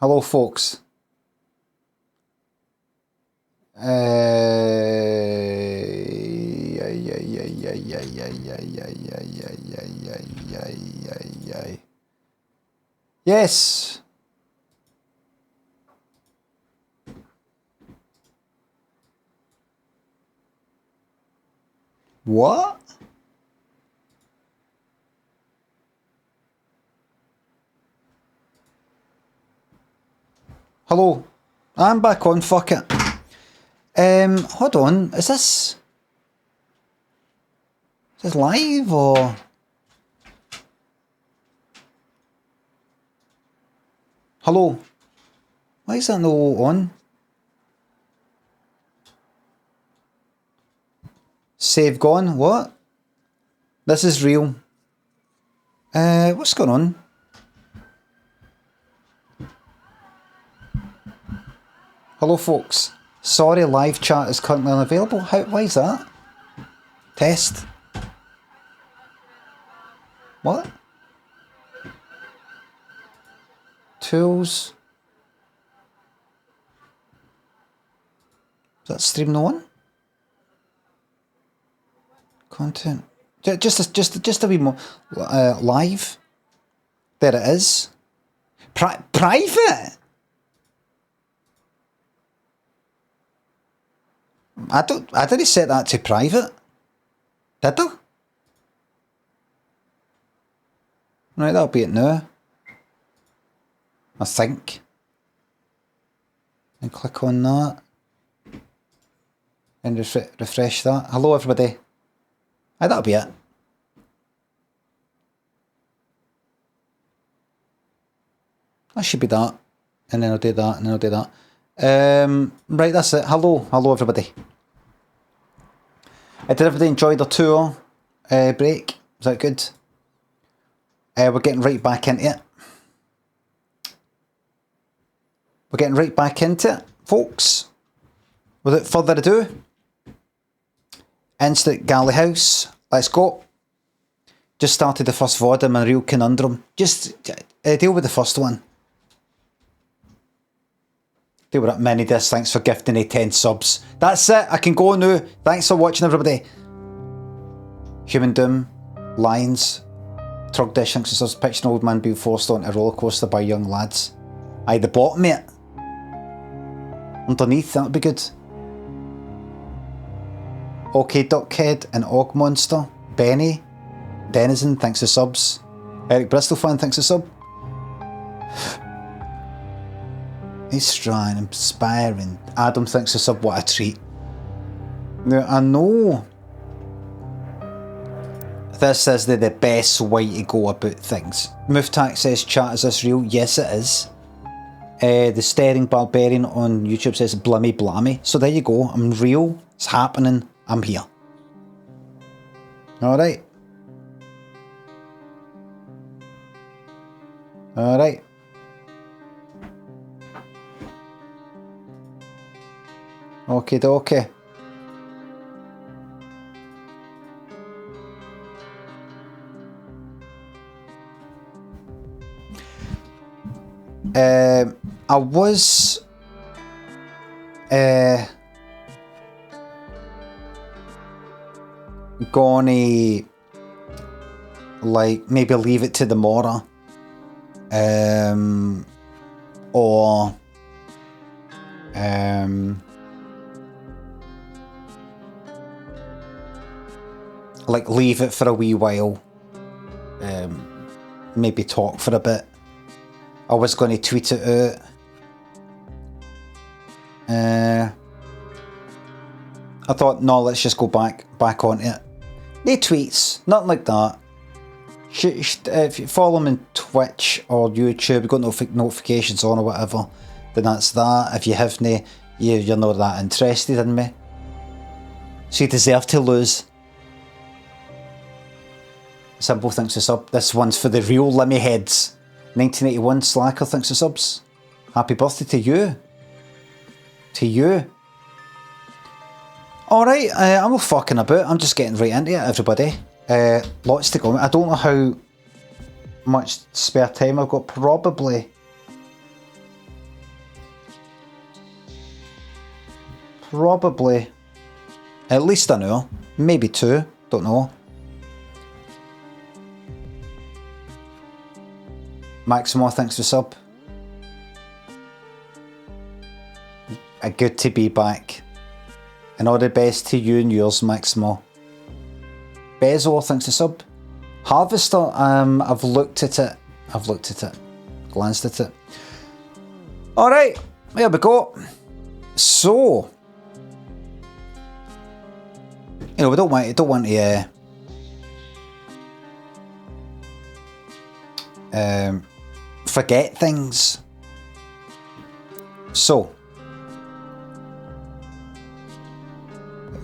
Hello, folks. Yes. What? Hello. I'm back on, fuck it. Hold on, is this live or? Hello? Why is that no on? Save gone, what? This is real. What's going on? Hello, folks. Sorry, live chat is currently unavailable. Why is that? Test. What? Tools. Is that stream no one? Content. Just a wee more live. There it is. Private. I didn't set that to private. Did I? Right, that'll be it now. I think. And click on that. And refresh that. Hello, everybody. Aye, that'll be it. That should be that. And then I'll do that, and then I'll do that. Right, that's it. Hello, everybody. Did everybody enjoy the tour break? Was that good? We're getting right back into it. We're getting right back into it, folks. Without further ado, instant Galley house. Let's go. Just started the first VOD. I'm in a real conundrum. Just deal with the first one. Deal with that mini disc. Thanks for gifting me 10 subs. That's it. I can go now. Thanks for watching, everybody. Human Doom, Lions, Trug Dish, thanks for subs. Picture an old man being forced onto a roller coaster by young lads. Aye, the bottom, mate. Underneath, that would be good. OK Duckhead and Og Monster. Benny, Denizen, thanks for subs. Eric Bristol fan, thanks for sub. He's strong, inspiring. Adam thinks of sub, what a treat. Now, I know this is the best way to go about things. Mooftac says, chat, is this real? Yes, it is. The Staring Barbarian on YouTube says, blimmy blammy. So there you go, I'm real, it's happening, I'm here. Alright. Alright. Okay, okay. I was gonna like maybe leave it to the morrow, or like leave it for a wee while, maybe talk for a bit. I was going to tweet it out. I thought, no, let's just go back on it. No tweets, nothing like that. If you follow me on Twitch or YouTube, you've got notifications on or whatever, then that's that. If you haven't, you're not that interested in me. So you deserve to lose. Simple thanks for sub. This one's for the real Limmy heads. 1981 Slacker thanks for subs. Happy birthday to you. To you. Alright, I'm not fucking about. I'm just getting right into it, everybody. Lots to go. I don't know how much spare time I've got. Probably probably at least an hour, maybe 2, don't know. Maximo, thanks for sub. Good to be back. And all the best to you and yours, Maximo. Bezo, thanks for sub. Harvester, I've looked at it. Glanced at it. Alright, there we go. So, you know, we don't want to forget things. So,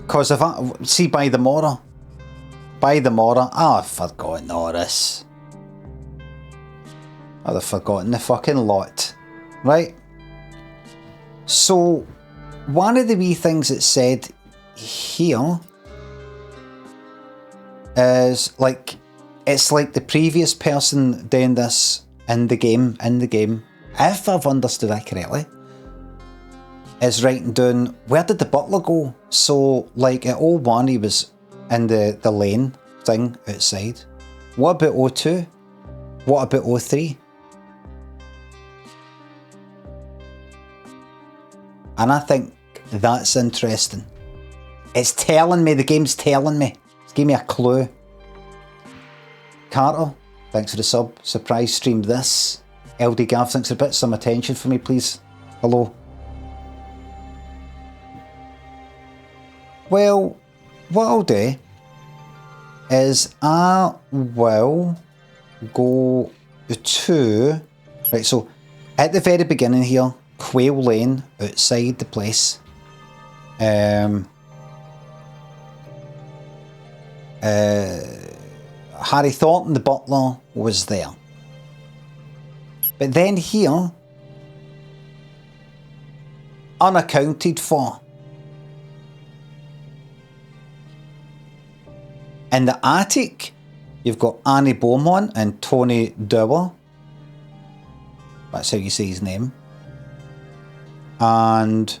because if I see by the mortar, I've forgotten all this. I'd have forgotten the fucking lot, right? So, one of the wee things it said here is like, it's like the previous person doing this in the game, if I've understood that correctly, is writing down, where did the butler go? So, like, at 01 he was in the lane thing outside. What about 02? What about 03? And I think that's interesting. It's telling me, the game's telling me. It's giving me a clue. Carter, thanks for the sub. Surprise stream this. LD Gav, thanks for a bit. Some attention for me, please. Hello. Well, what I'll do is I will go to... Right, so at the very beginning here, Quail Lane, outside the place. Harry Thornton, the butler, was there. But then here, unaccounted for. In the attic, you've got Annie Beaumont and Tony Dower. That's how you say his name. And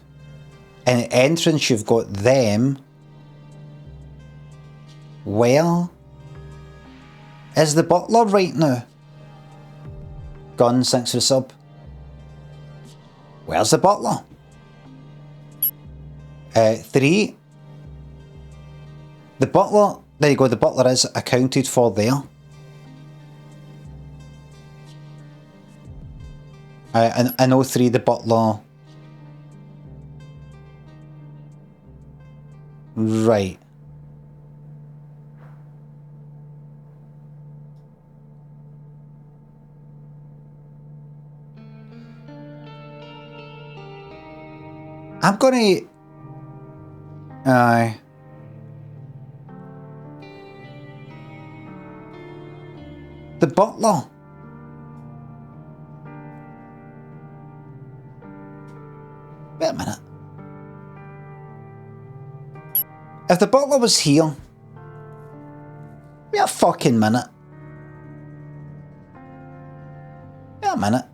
in the entrance, you've got them. Where is the butler right now? Guns, thanks for the sub. Where's the butler? 3. The butler, there you go, the butler is accounted for there. And in 03, the butler... Right. I'm gonna... the butler. Wait a minute. If the butler was here... Wait a fucking minute. Wait a minute.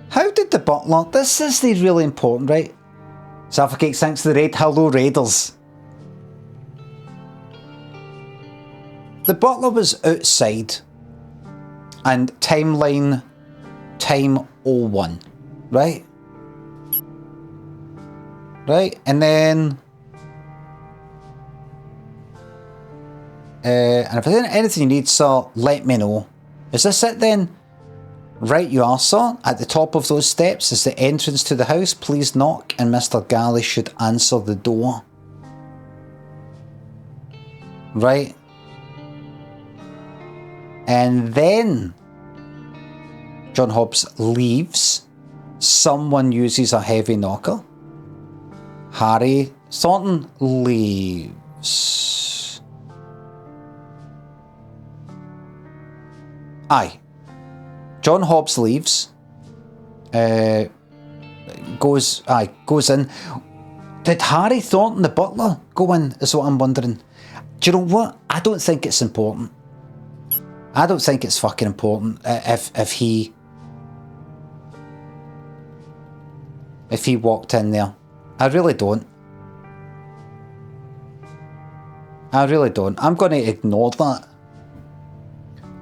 How did the butler... This is the really important, right? Suffocate, thanks to the raid. Hello, Raiders. The butler was outside. And timeline... Time 01. Right? Right? And then... and if there's anything you need, sir, let me know. Is this it then? Right you are, sir. At the top of those steps is the entrance to the house. Please knock and Mr. Galley should answer the door. Right. And then John Hobbs leaves. Someone uses a heavy knocker. Harry Thornton leaves. Aye. John Hobbs leaves. Goes in. Did Harry Thornton, the butler, go in, is what I'm wondering. Do you know what? I don't think it's important. I don't think it's fucking important if he walked in there. I really don't. I really don't. I'm going to ignore that.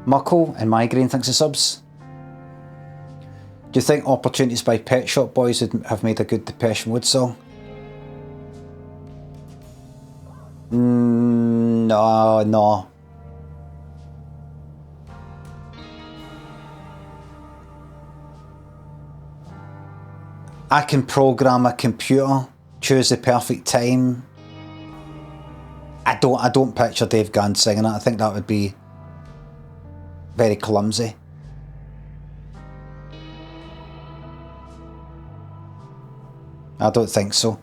Muckle and Migraine thinks of subs. Do you think Opportunities by Pet Shop Boys would have made a good Depeche Mode song? No. I can program a computer, choose the perfect time. I don't picture Dave Gann singing it. I think that would be very clumsy. I don't think so.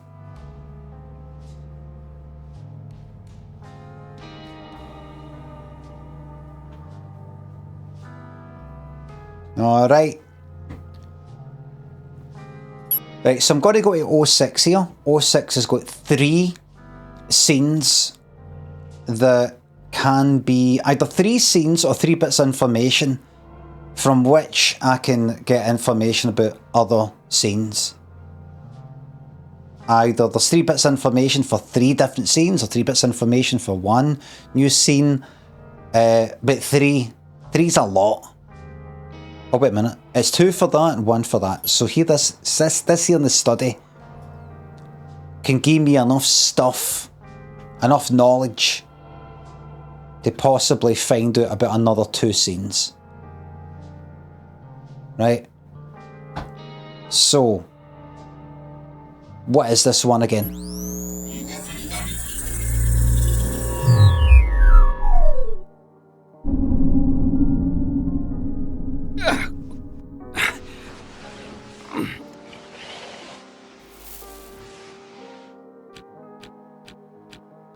Alright. Right, so I'm going to go to 06 here. 06 has got 3 scenes that can be either 3 scenes or 3 bits of information from which I can get information about other scenes. Either there's 3 bits of information for 3 different scenes or 3 bits of information for 1 new scene. But 3's a lot. Oh, wait a minute. It's 2 for that and 1 for that. So here, this here in the study can give me enough stuff, enough knowledge to possibly find out about another 2 scenes. Right? So, what is this one again?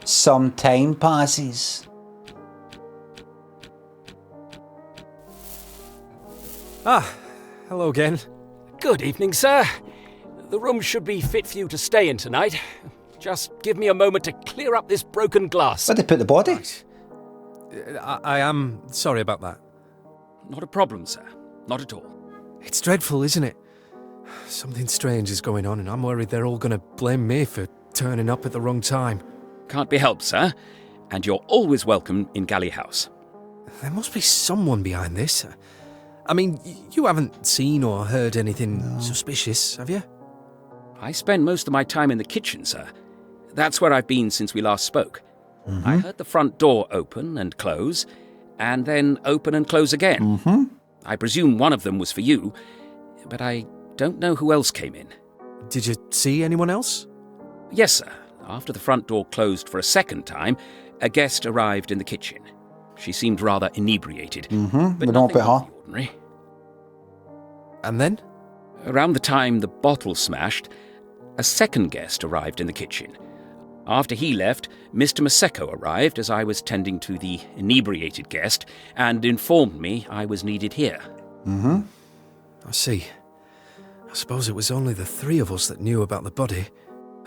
Some time passes. Ah, hello again. Good evening, sir. The room should be fit for you to stay in tonight. Just give me a moment to clear up this broken glass. Where'd they put the body? Right. I am sorry about that. Not a problem, sir. Not at all. It's dreadful, isn't it? Something strange is going on and I'm worried they're all going to blame me for turning up at the wrong time. Can't be helped, sir. And you're always welcome in Galley House. There must be someone behind this. I mean, you haven't seen or heard anything suspicious, have you? I spend most of my time in the kitchen, sir. That's where I've been since we last spoke. I heard the front door open and close, and then open and close again. I presume one of them was for you, but I don't know who else came in. Did you see anyone else? Yes, sir. After the front door closed for a second time, a guest arrived in the kitchen. She seemed rather inebriated, but nothing out of the ordinary. And then? Around the time the bottle smashed, a second guest arrived in the kitchen. After he left, Mr. Maseko arrived as I was tending to the inebriated guest and informed me I was needed here. I see. I suppose it was only the 3 of us that knew about the body.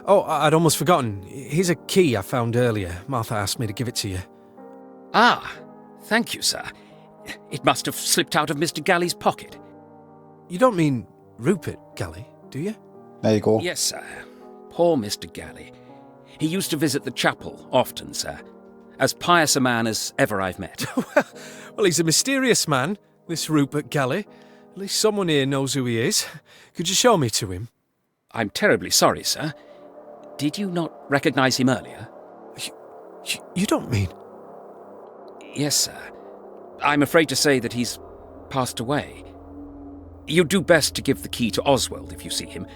Oh, I'd almost forgotten. Here's a key I found earlier. Martha asked me to give it to you. Ah, thank you, sir. It must have slipped out of Mr. Galley's pocket. You don't mean Rupert Galley, do you? There you go. Yes, sir. Poor Mr. Galley. He used to visit the chapel often, sir. As pious a man as ever I've met. Well, he's a mysterious man, this Rupert Galley. At least someone here knows who he is. Could you show me to him? I'm terribly sorry, sir. Did you not recognise him earlier? You don't mean... Yes, sir. I'm afraid to say that he's passed away. You'd do best to give the key to Oswald if you see him.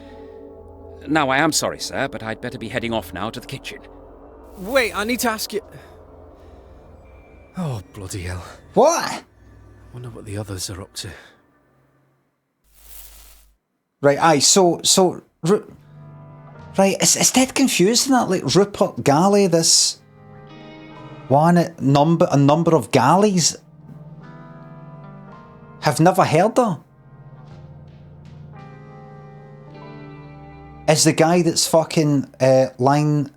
Now, I am sorry, sir, but I'd better be heading off now to the kitchen. Wait, I need to ask you... Oh, bloody hell. What? Wonder what the others are up to. Right, aye, so right, it's dead confusing that, like, Rupert Galley, this one, a number of galleys have never heard her. Is the guy that's fucking lying,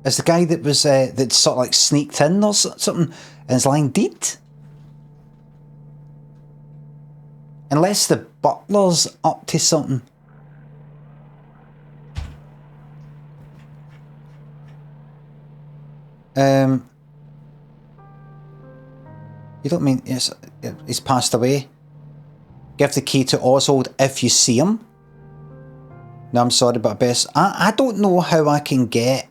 is the guy that was, that sort of like sneaked in or something and is lying dead? Unless the butler's up to something. You don't mean he's passed away? Give the key to Oswald if you see him? No, I'm sorry, but I don't know how I can get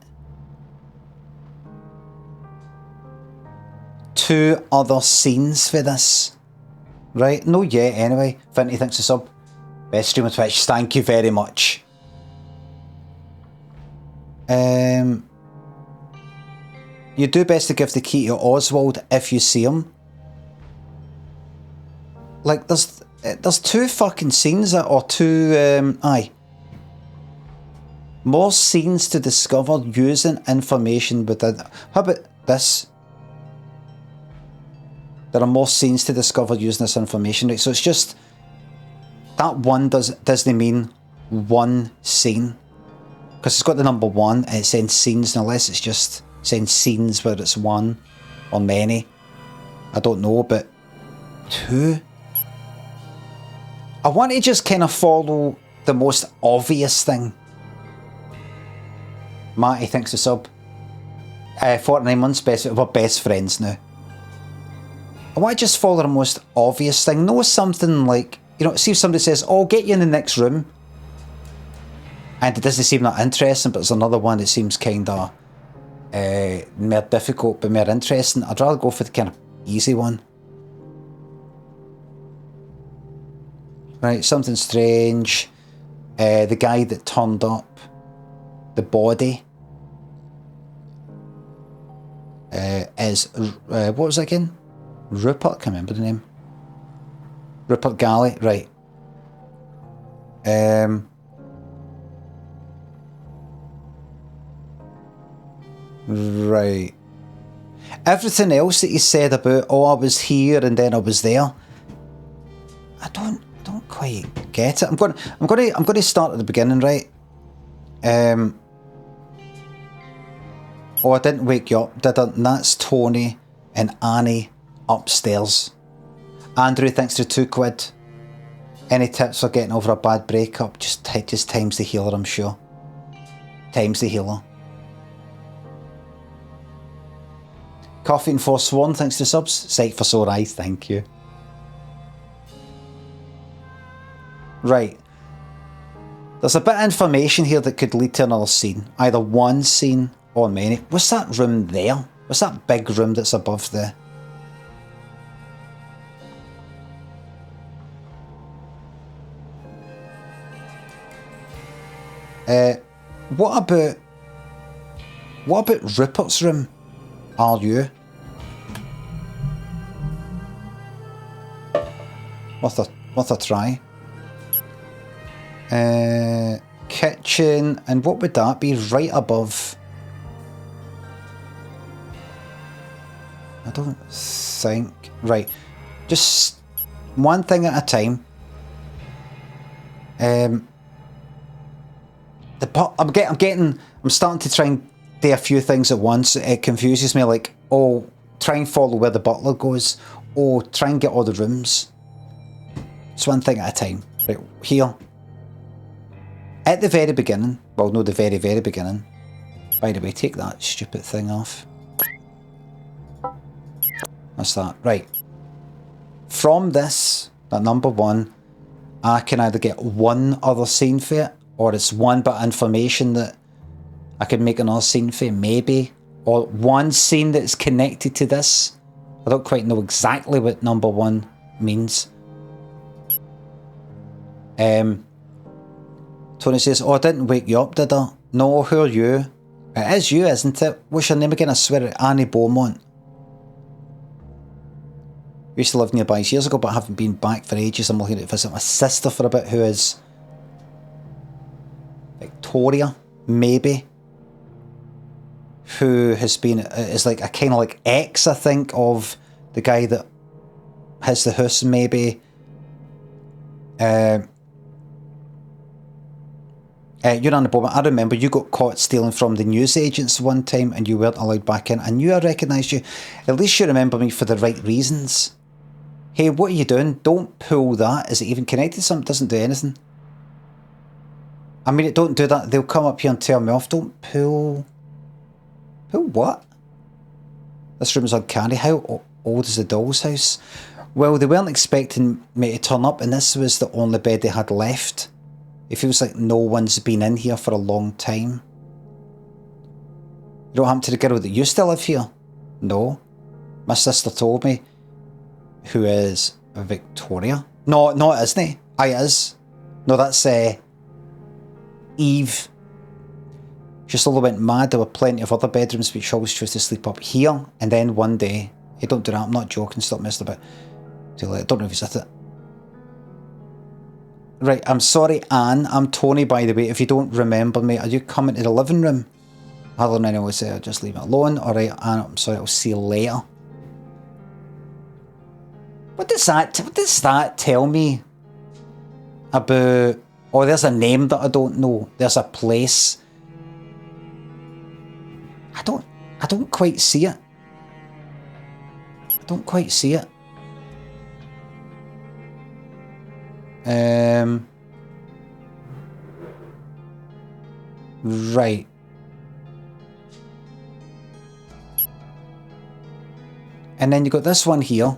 2 other scenes for this. Right? No, yet, anyway. Finty thinks a sub. Best stream on Twitch, thank you very much. You do best to give the key to Oswald if you see him. Like, there's 2 fucking scenes, or 2, more scenes to discover using information within. How about this? There are more scenes to discover using this information, right? So it's just that one doesn't mean one scene, because it's got the number 1 and it's saying scenes, unless it's just saying scenes where it's 1 or many. I don't know, but 2. I want to just kind of follow the most obvious thing. Matty thinks the sub. 49 months, we're best friends now. I want to just follow the most obvious thing. Know something like, you know, see if somebody says, oh, I'll get you in the next room. And it doesn't seem that interesting, but there's another one that seems kind of more difficult but more interesting. I'd rather go for the kind of easy one. Right, something strange. The guy that turned up, the body, is, what was it again? Rupert, I can't remember the name. Rupert Galley, right. Right. Everything else that he said about, oh, I was here and then I was there, I don't quite get it. I'm going to start at the beginning, right? Oh, I didn't wake you up, did I? And that's Tony and Annie upstairs. Andrew thinks they're £2. Any tips for getting over a bad breakup? Just times the healer, I'm sure. Times the healer. Coffee and Forsworn thanks to subs. Sight for sore eyes, thank you. Right. There's a bit of information here that could lead to another scene. Either one scene or many. What's that room there? What's that big room that's above the... What about Rupert's room? Are you? Worth a try. Kitchen, and what would that be? Right above. I don't think. Right. Just one thing at a time. I'm starting to try and do a few things at once. It confuses me, like, oh, try and follow where the butler goes. Oh, try and get all the rooms. It's one thing at a time. Right, here. At the very beginning, well, no, the very, very beginning. By the way, take that stupid thing off. What's that? Right. From this, that number 1, I can either get one other scene for it, or it's one bit of information that I could make another scene for, maybe. Or one scene that's connected to this. I don't quite know exactly what number 1 means. Tony says, oh, I didn't wake you up, did I? No, who are you? It is you, isn't it? What's your name again? I swear it, Annie Beaumont. Used to live nearby years ago, but I haven't been back for ages. I'm looking to visit my sister for a bit, who is Victoria, maybe. Who has been, is like a kind of like ex, I think, of the guy that has the house, maybe. You're on the boat. I remember you got caught stealing from the newsagents one time and you weren't allowed back in. I knew I recognised you. At least you remember me for the right reasons. Hey, what are you doing? Don't pull that. Is it even connected to something? It doesn't do anything. I mean, don't do that. They'll come up here and tell me off. Don't pull... Pull what? This room's uncanny. How old is the doll's house? Well, they weren't expecting me to turn up, and this was the only bed they had left. It feels like no one's been in here for a long time. You don't happen to the girl that used to live here? No. My sister told me. Who is Victoria? No, it isn't. It is. No, that's Eve. She slowly went mad. There were plenty of other bedrooms, but she always chose to sleep up here. And then one day, hey, don't do that, I'm not joking, stop messing about. Too late. I don't know if he's at it. Right, I'm sorry, Anne. I'm Tony, by the way. If you don't remember me, are you coming to the living room? Other than anyone would say, I'll just leave it alone. Alright, Anne, I'm sorry, I'll see you later. What does that tell me about... Oh, there's a name that I don't know. There's a place. I don't quite see it. I don't quite see it. Right. And then you got this one here.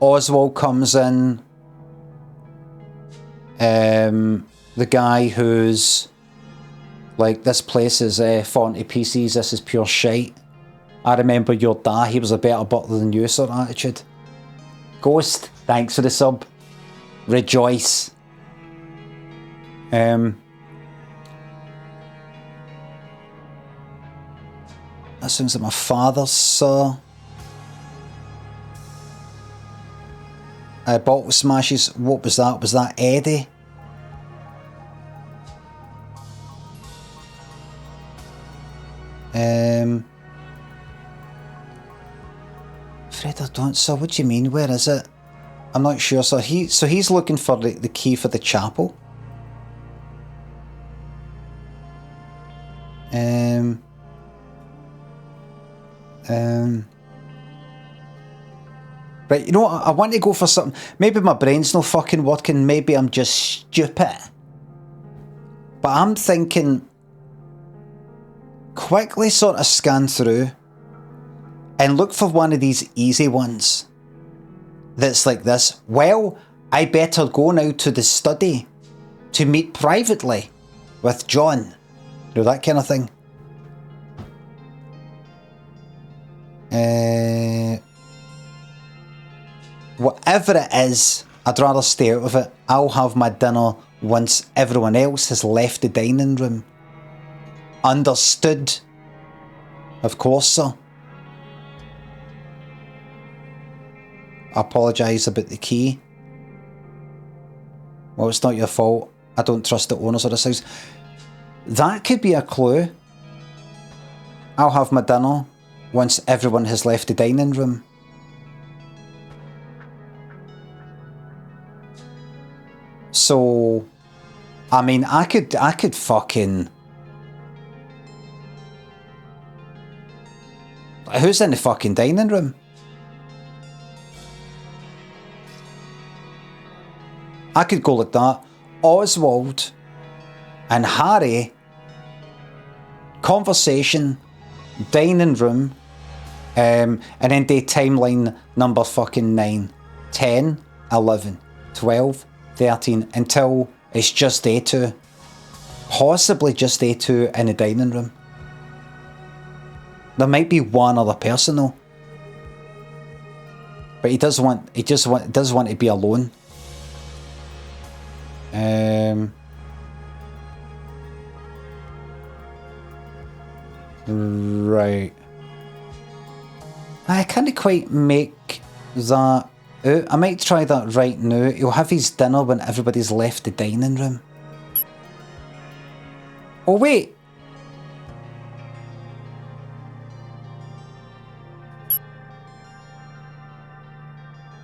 Oswald comes in. The guy who's like, this place is falling to pieces, this is pure shite. I remember your dad, he was a better butler than you, sort of attitude. Ghost, thanks for the sub. Rejoice. That sounds like my father, sir. Bottle smashes, what was that? Was that Eddie? Fred, I don't, sir, what do you mean? Where is it? I'm not sure, sir. He's looking for the key for the chapel. Right, you know what? I want to go for something. Maybe my brain's not fucking working. Maybe I'm just stupid. But I'm thinking, quickly sort of scan through and look for one of these easy ones that's like this. Well, I better go now to the study to meet privately with John. You know, that kind of thing. Whatever it is, I'd rather stay out of it. I'll have my dinner once everyone else has left the dining room. Understood? Of course, sir. I apologise about the key. Well, it's not your fault. I don't trust the owners of this house. That could be a clue. I'll have my dinner once everyone has left the dining room. So, I mean, I could fucking... Who's in the fucking dining room? I could go like that. Oswald and Harry, conversation, dining room, and then day timeline number fucking 9, 10, 11, 12, 13, until it's just A2. Possibly just A2 in the dining room. There might be one other person though. But he does want to be alone. Right. I can't quite make that out. I might try that right now. He'll have his dinner when everybody's left the dining room. Oh wait.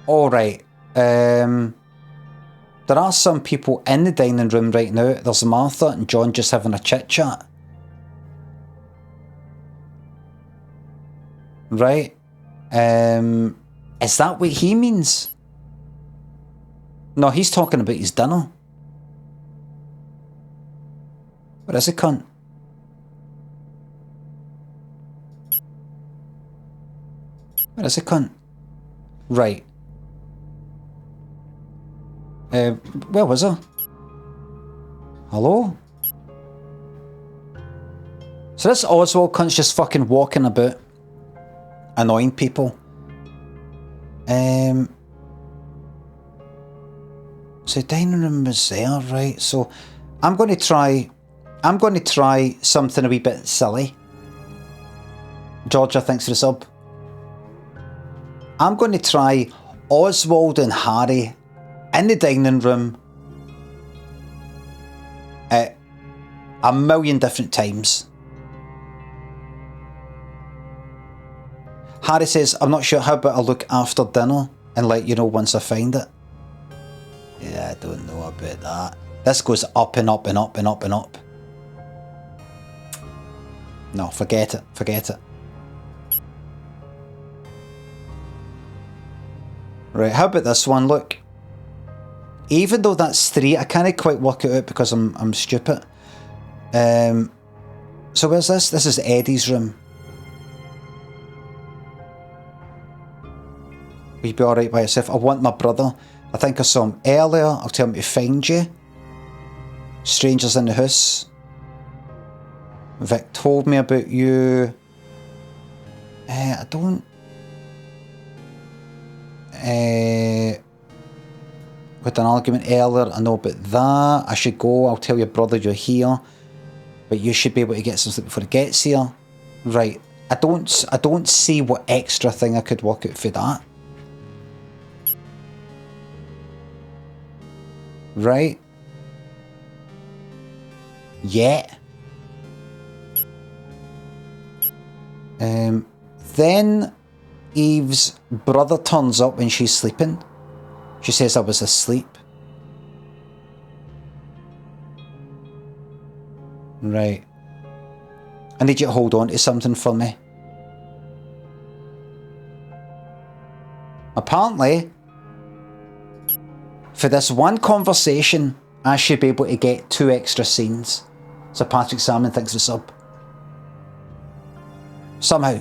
Alright. There are some people in the dining room right now. There's Martha and John just having a chit chat. Right. Is that what he means? No, he's talking about his dinner. Where is it, cunt? Where is the cunt? Right. Where was I? Hello? So this Oswald cunt's just fucking walking about, annoying people. So dining room was there, right? So I'm going to try something a wee bit silly. Georgia, thanks for the sub. I'm going to try Oswald and Harry in the dining room at a million different times. Harry says, I'm not sure, how about I look after dinner and let you know once I find it? Yeah, I don't know about that. This goes up and up and up and up and up. No, forget it, forget it. Right, how about this one? Look, even though that's 3, I can't quite work it out because I'm stupid. So where's this? This is Eddie's room. Will you be alright by yourself? I want my brother. I think I saw him earlier. I'll tell him to find you. Strangers in the house. Vic told me about you. I don't... We had an argument earlier. I know about that. I should go. I'll tell your brother you're here. But you should be able to get some sleep before it gets here. Right. I don't see what extra thing I could work out for that. Right. Yet. Then Eve's brother turns up when she's sleeping. She says I was asleep. Right. I need you to hold on to something for me. Apparently, for this one conversation, I should be able to get 2 extra scenes. So Patrick Salmon thinks it's up. Somehow.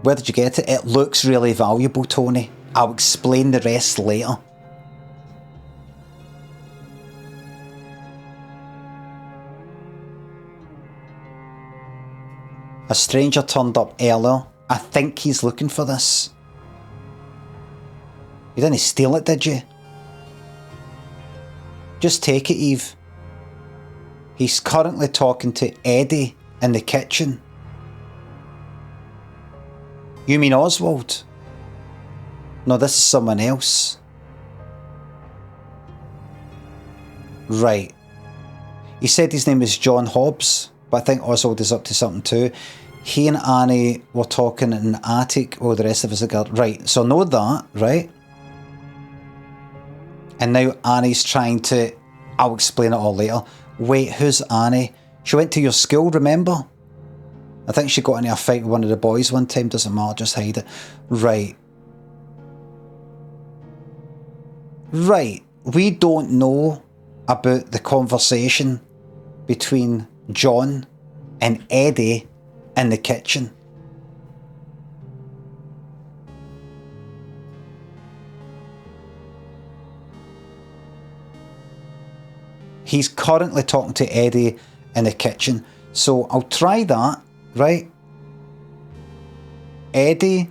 Where did you get it? It looks really valuable, Tony. I'll explain the rest later. A stranger turned up earlier. I think he's looking for this. You didn't steal it, did you? Just take it, Eve. He's currently talking to Eddie in the kitchen. You mean Oswald? No, this is someone else. Right. He said his name is John Hobbs, but I think Oswald is up to something too. He and Annie were talking in the attic. Oh, the rest of us are good. Right, so I know that, right? And now Annie's trying to... I'll explain it all later. Wait, who's Annie? She went to your school, remember? I think she got into a fight with one of the boys one time. Doesn't matter, just hide it. Right. Right. We don't know about the conversation between John and Eddie in the kitchen. He's currently talking to Eddie in the kitchen. So I'll try that, right? Eddie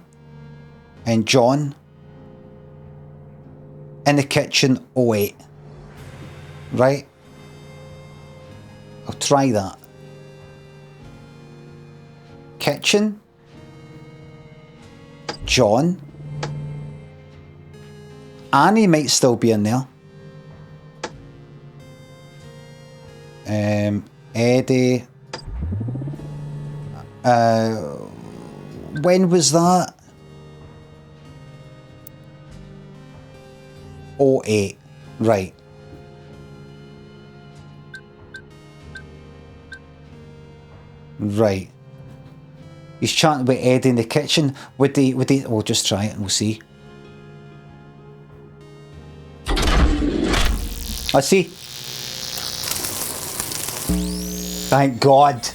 and John in the kitchen 08. Right? I'll try that. Kitchen. John. Annie might still be in there. Eddie. When was that? 08. Right. Right. He's chatting with Eddie in the kitchen. Would he, we'll just try it and we'll see. Let's see. Thank God.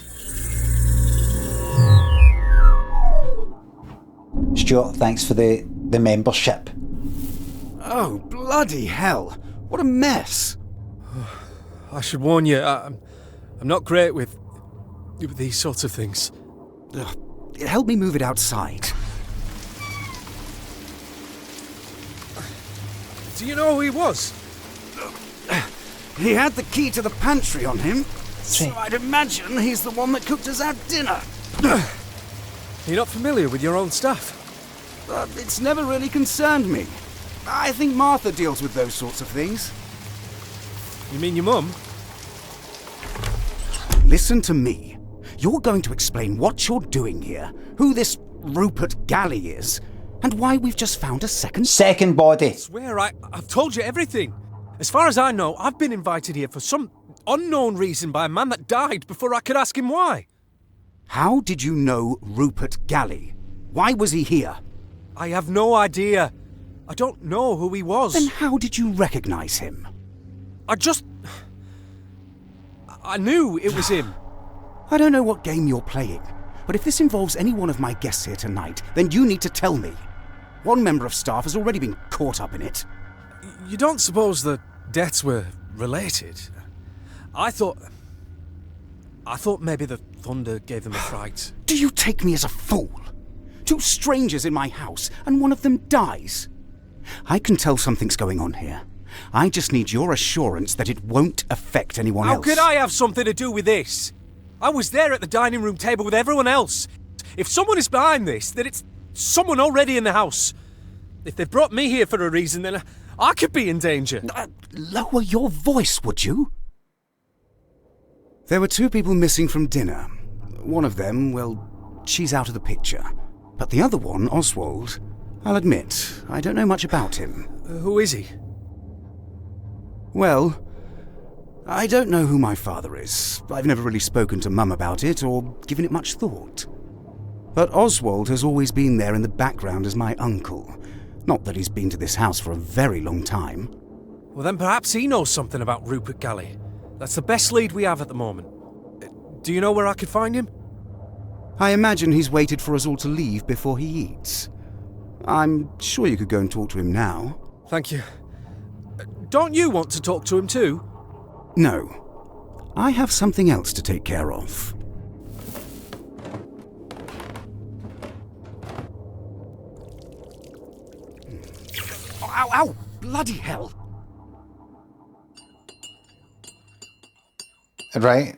Stuart, thanks for the membership. Oh, bloody hell. What a mess. I should warn you, I'm not great with these sorts of things. Help me move it outside. Do you know who he was? He had the key to the pantry on him, so I'd imagine he's the one that cooked us our dinner. You're not familiar with your own stuff? It's never really concerned me. I think Martha deals with those sorts of things. You mean your mum? Listen to me. You're going to explain what you're doing here, who this Rupert Galley is, and why we've just found a second body. I swear, I've told you everything. As far as I know, I've been invited here for some unknown reason by a man that died before I could ask him why. How did you know Rupert Galley? Why was he here? I have no idea. I don't know who he was. Then how did you recognize him? I knew it was him. I don't know what game you're playing, but if this involves any one of my guests here tonight, then you need to tell me. One member of staff has already been caught up in it. You don't suppose the deaths were related? I thought maybe the thunder gave them a fright. Do you take me as a fool? 2 strangers in my house, and one of them dies. I can tell something's going on here. I just need your assurance that it won't affect anyone else. How could I have something to do with this? I was there at the dining room table with everyone else. If someone is behind this, then it's someone already in the house. If they've brought me here for a reason, then I could be in danger. Lower your voice, would you? There were 2 people missing from dinner. One of them, well, she's out of the picture. But the other one, Oswald, I'll admit, I don't know much about him. Who is he? Well, I don't know who my father is. I've never really spoken to Mum about it or given it much thought. But Oswald has always been there in the background as my uncle. Not that he's been to this house for a very long time. Well, then perhaps he knows something about Rupert Galley. That's the best lead we have at the moment. Do you know where I could find him? I imagine he's waited for us all to leave before he eats. I'm sure you could go and talk to him now. Thank you. Don't you want to talk to him too? No. I have something else to take care of. Ow, ow! Bloody hell! Right.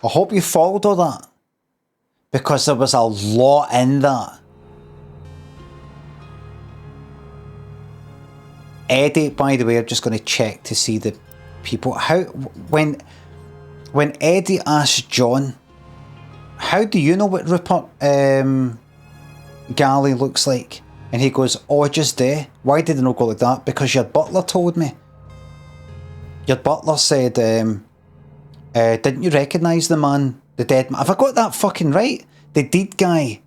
I hope you followed all that, because there was a lot in that. Eddie, by the way, I'm just going to check to see the people. When Eddie asked John, how do you know what Rupert Galley looks like? And he goes, oh, just there. Why did it not go like that? Because your butler told me. Your butler said, didn't you recognise the man, the dead man? Have I got that fucking right? The deed guy.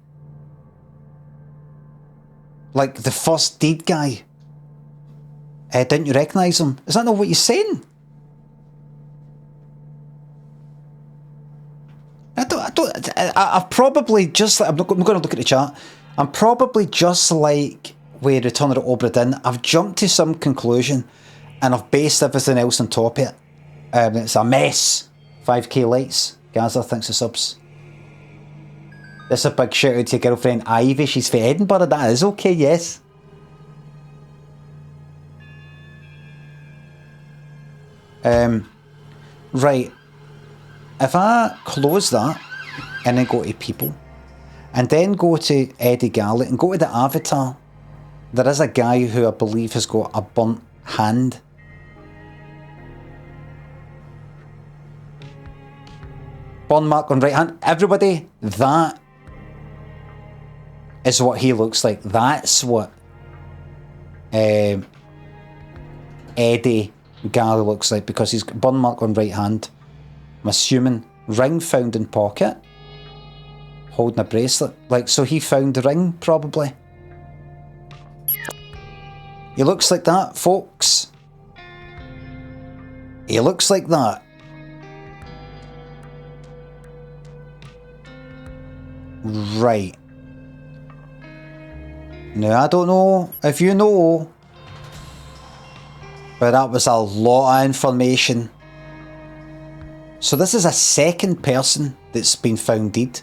Like the first deed guy. Didn't you recognise him? Is that not what you're saying? I've probably just, I'm going to look at the chat. I'm probably just like with Return of the Obra Dinn. I've jumped to some conclusion and I've based everything else on top of it. It's a mess. 5k lights. Gaza, thanks for subs. This is a big shout out to your girlfriend Ivy. She's from Edinburgh. That is okay, yes. Right. If I close that and then go to people and then go to Eddie Galley and go to the avatar, there is a guy who I believe has got a burnt hand. Burn mark on right hand. Everybody, that is what he looks like. That's what Eddie Galley looks like, because he's got burn mark on right hand. I'm assuming ring found in pocket, holding a bracelet. Like, so he found the ring, probably. He looks like that, folks. He looks like that. Right. Now, I don't know if you know, but that was a lot of information. So this is a second person that's been found dead.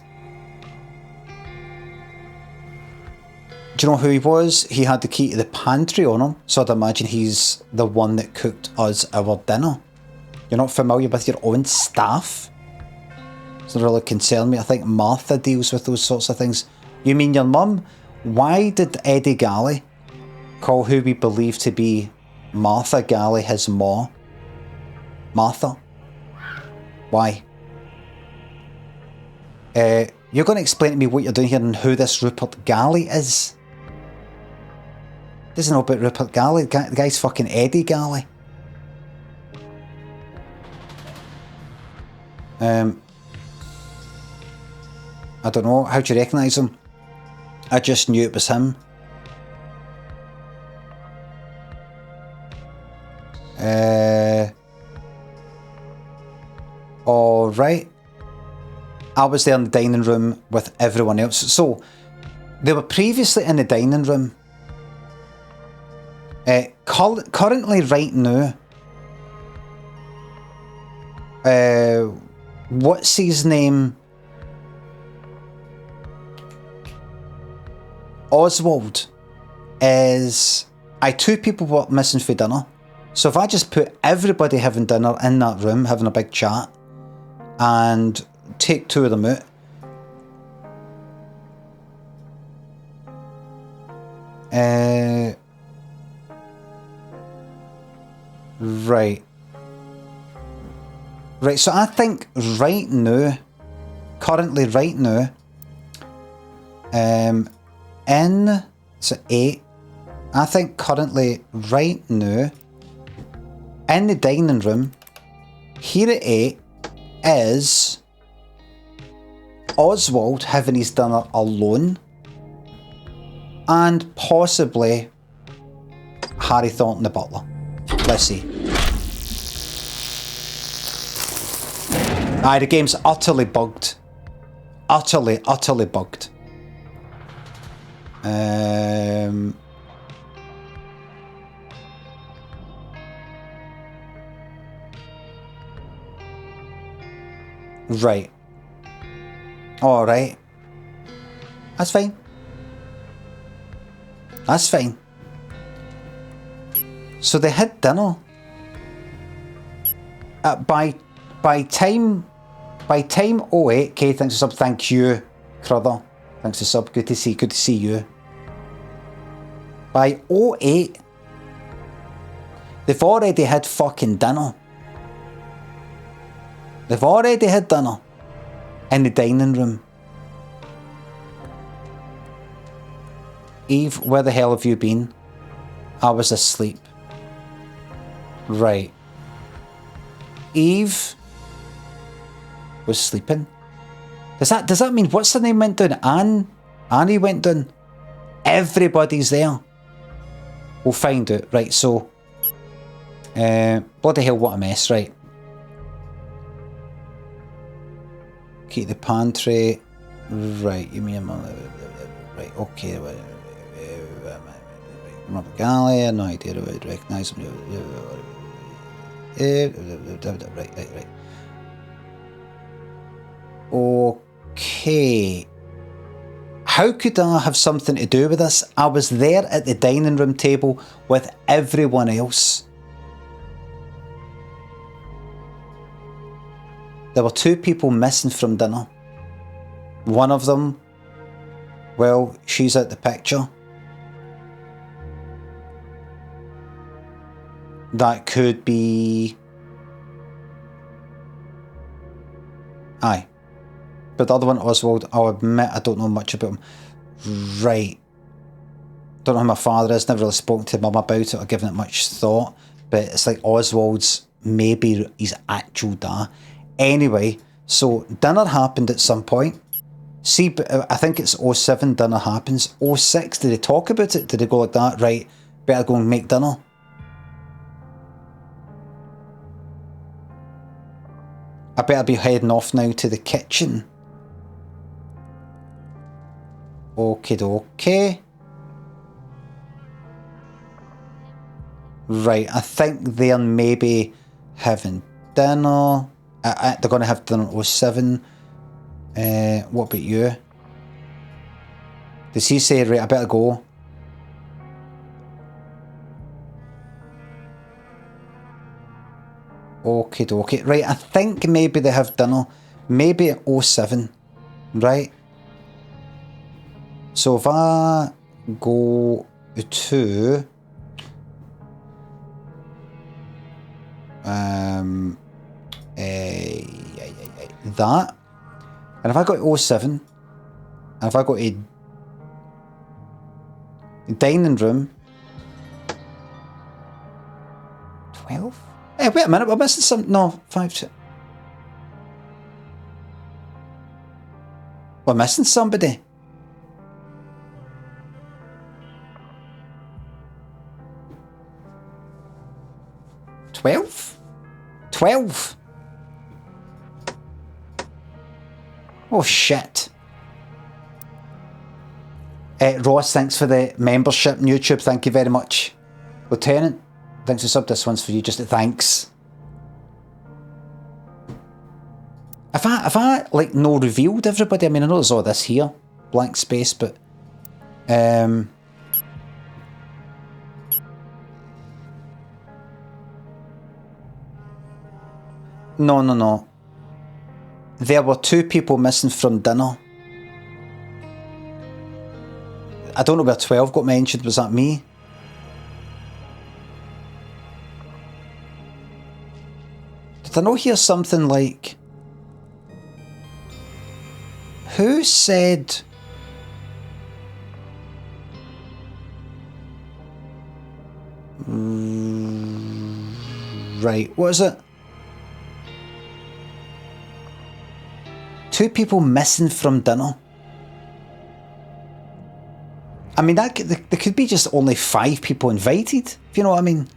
Do you know who he was? He had the key to the pantry on him, so I'd imagine he's the one that cooked us our dinner. You're not familiar with your own staff? Doesn't really concern me. I think Martha deals with those sorts of things. You mean your mum? Why did Eddie Galley call who we believe to be Martha Galley his ma? Martha? Why? You're going to explain to me what you're doing here and who this Rupert Galley is? Doesn't know about Rupert Galley. The guy's fucking Eddie Galley. I don't know. How'd you recognise him? I just knew it was him. Alright. I was there in the dining room with everyone else. So, they were previously in the dining room. Currently, right now, what's his name? Oswald is... two people were missing for dinner. So if I just put everybody having dinner in that room, having a big chat, and take two of them out, right, so I think right now, currently right now, so 8, I think currently right now, in the dining room, here at 8, is Oswald having his dinner alone, and possibly Harry Thornton the butler. Let's see. The game's utterly bugged. Utterly bugged. Right. Alright. That's fine. That's fine. So they had dinner. By time 08, okay, thanks for sub, thank you, Crother. Thanks for sub, good to see you. By 08, they've already had fucking dinner. They've already had dinner in the dining room. Eve, where the hell have you been? I was asleep. Right. Eve was sleeping. Does that mean what's her name went down? Annie went down. Everybody's there. We'll find out. Right, so bloody hell, what a mess, right. Keep the pantry. Right, you mean right, okay. Robert Galley, no idea I would recognise him. Right. Okay. How could I have something to do with this? I was there at the dining room table with everyone else. There were 2 people missing from dinner. One of them, well, she's out the picture. That could be... Aye. But the other one, Oswald, I'll admit I don't know much about him. Right. Don't know who my father is, never really spoken to mum about it or given it much thought. But it's like Oswald's maybe his actual dad. Anyway, so dinner happened at some point. See, I think it's 07 dinner happens. 06, did they talk about it? Did they go like that? Right, better go and make dinner. I better be heading off now to the kitchen. Okie dokie. Right, I think they're maybe having dinner. They're going to have dinner at 07. What about you? Does he say, right, I better go? Okie dokie. Right, I think maybe they have dinner. Maybe at 07. Right? So if I go to... that, and if I go to 07, and if I go to dining room 12? Hey, wait a minute, we're missing some. No, 5. We're missing somebody. $12? Oh shit. Ross, thanks for the membership on YouTube. Thank you very much. Lieutenant, thanks for sub. This one's for you, just a thanks. If I like no revealed everybody, I mean I know there's all this here. Blank space, but No. There were 2 people missing from dinner. I don't know where 12 got mentioned. Was that me? Did I not hear something like... Who said... Right, what is it? 2 people missing from dinner. I mean, there could be just only 5 people invited, if you know what I mean.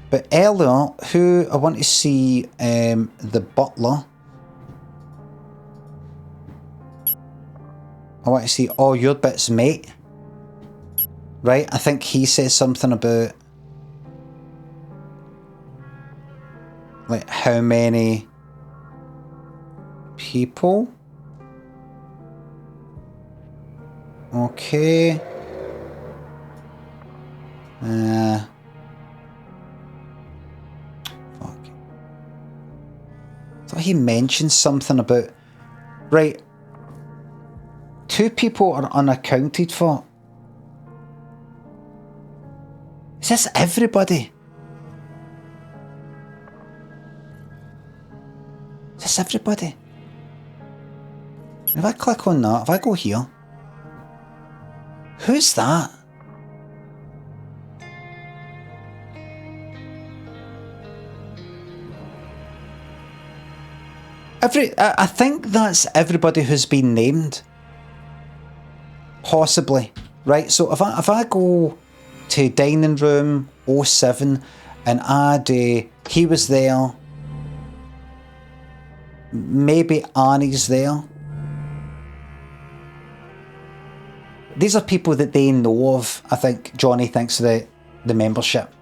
But earlier, who I want to see the butler. I want to see all your bits, mate. Right, I think he says something about like how many people. Okay. Fuck. I thought he mentioned something about... Right. 2 people are unaccounted for. Is this everybody? Is this everybody? If I click on that, if I go here, who's that? I think that's everybody who's been named. Possibly. Right, so if I go to dining room 07 and add he was there, maybe Annie's there. These are people that they know of. I think Johnny, thanks for the membership.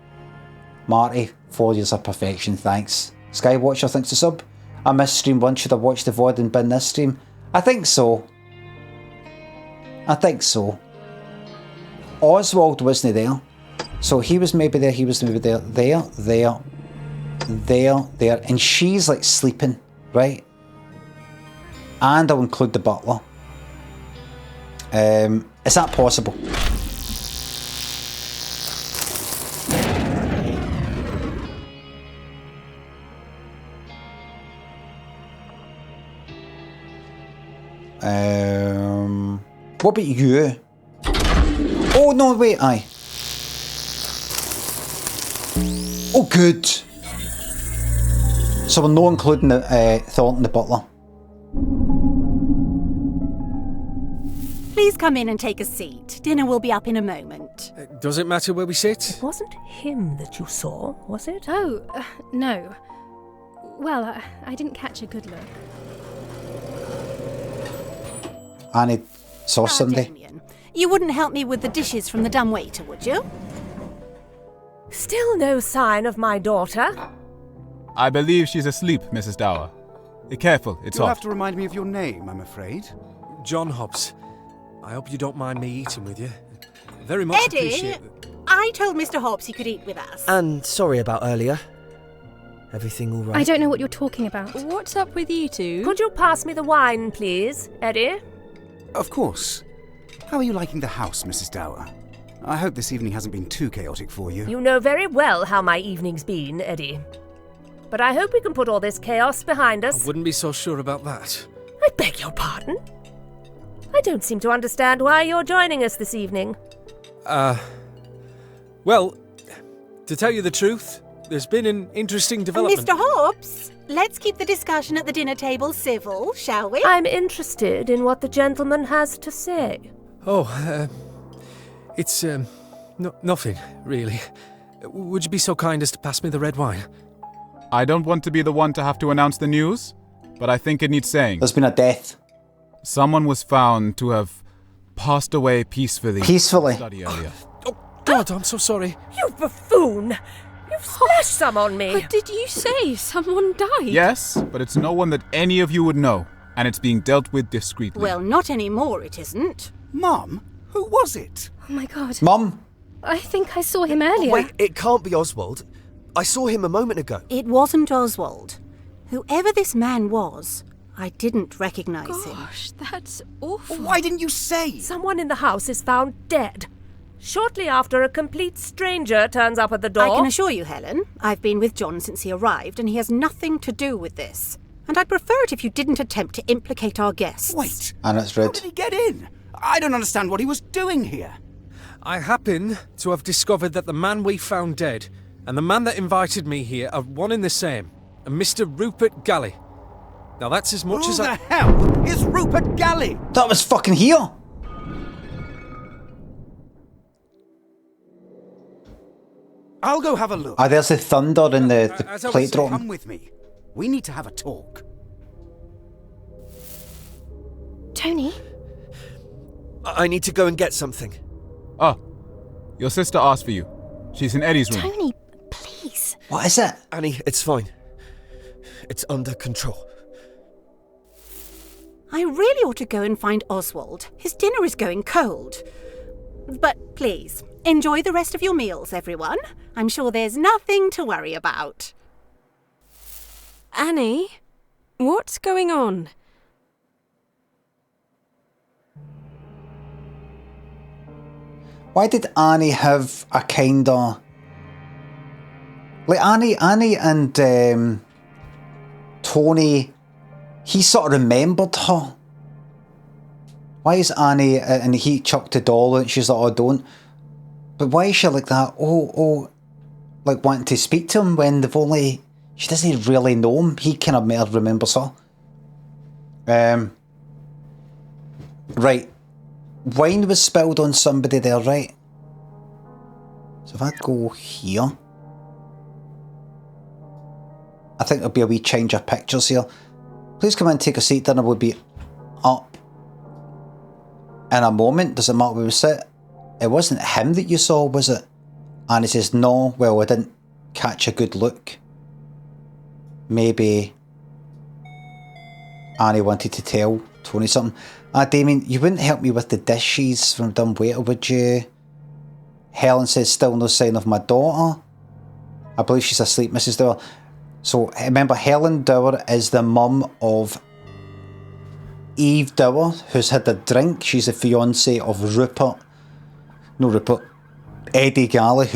Marty, 4 years of perfection, thanks. Skywatcher, thanks for sub. I missed stream 1, should I watch the VOD and bin this stream? I think so. Oswald wasn't there. So he was maybe there, there. And she's like sleeping, right? And I'll include the butler. Is that possible? What about you? Oh no, wait, aye. Oh good. So we're not including the Thornton the butler. Please come in and take a seat. Dinner will be up in a moment. Does it matter where we sit? It wasn't him that you saw, was it? Oh, no. Well, I didn't catch a good look. Annie saw somebody. Damien, you wouldn't help me with the dishes from the dumbwaiter, would you? Still no sign of my daughter. I believe she's asleep, Mrs. Dower. Be careful, it's You'll hot. have to remind me of your name, I'm afraid. John Hobbs. I hope you don't mind me eating with you. Very much Eddie, appreciate it. I told Mr. Hobbs he could eat with us. And sorry about earlier. Everything all right? I don't know what you're talking about. What's up with you two? Could you pass me the wine, please, Eddie? Of course. How are you liking the house, Mrs. Dower? I hope this evening hasn't been too chaotic for you. You know very well how my evening's been, Eddie. But I hope we can put all this chaos behind I us. wouldn't be so sure about that. I beg your pardon? I don't seem to understand why you're joining us this evening. Well, to tell you the truth, there's been an interesting development. Mr. Hobbs, let's keep the discussion at the dinner table civil, shall we? I'm interested in what the gentleman has to say. Oh, it's, nothing, really. Would you be so kind as to pass me the red wine? I don't want to be the one to have to announce the news, but I think it needs saying. There's been a death. Someone was found to have passed away peacefully. Peacefully? Study earlier. Oh, God, I'm so sorry. You buffoon! You've splashed some on me! But did you say someone died? Yes, but it's no one that any of you would know, and it's being dealt with discreetly. Well, not anymore, it isn't. Mum, who was it? Oh my god. Mum? I think I saw him earlier. Wait, it can't be Oswald. I saw him a moment ago. It wasn't Oswald. Whoever this man was, I didn't recognise him. Gosh, that's awful. Why didn't you say? Someone in the house is found dead. Shortly after, a complete stranger turns up at the door. I can assure you, Helen, I've been with John since he arrived, and he has nothing to do with this. And I'd prefer it if you didn't attempt to implicate our guests. Wait, And it's how red. did he get in? I don't understand what he was doing here. I happen to have discovered that the man we found dead and the man that invited me here are one and the same, a Mr. Rupert Galley. Now that's as much Who as the I... hell is Rupert Galley? That was fucking here. I'll go have a look. Ah, there's the thunder and the As I was plate saying, dropping. Come with me. We need to have a talk. Tony? I need to go and get something. Oh, your sister asked for you. She's in Eddie's room. Tony, please. What is it? Annie, it's fine. It's under control. I really ought to go and find Oswald. His dinner is going cold. But please, enjoy the rest of your meals, everyone. I'm sure there's nothing to worry about. Annie, what's going on? Why did Annie have a kinda... Like, Annie and Tony, he sort of remembered her. Why is Annie, and he chucked a doll and she's like, oh, don't. But why is she like that? Like wanting to speak to him when they've only... She doesn't really know him. He kind of remembers her. Right. Wine was spilled on somebody there, right? So if I go here... I think there'll be a wee change of pictures here. Please come in and take a seat. Dinner will be up in a moment. Does it matter where we sit? It wasn't him that you saw, was it? And he says, no, well, I didn't catch a good look. Maybe Annie wanted to tell Tony something. Damien, you wouldn't help me with the dishes from dumbwaiter, would you? Helen says, still no sign of my daughter. I believe she's asleep, Mrs. Dower. So remember, Helen Dower is the mum of Eve Dower, who's had a drink. She's the fiance of Eddie Galley,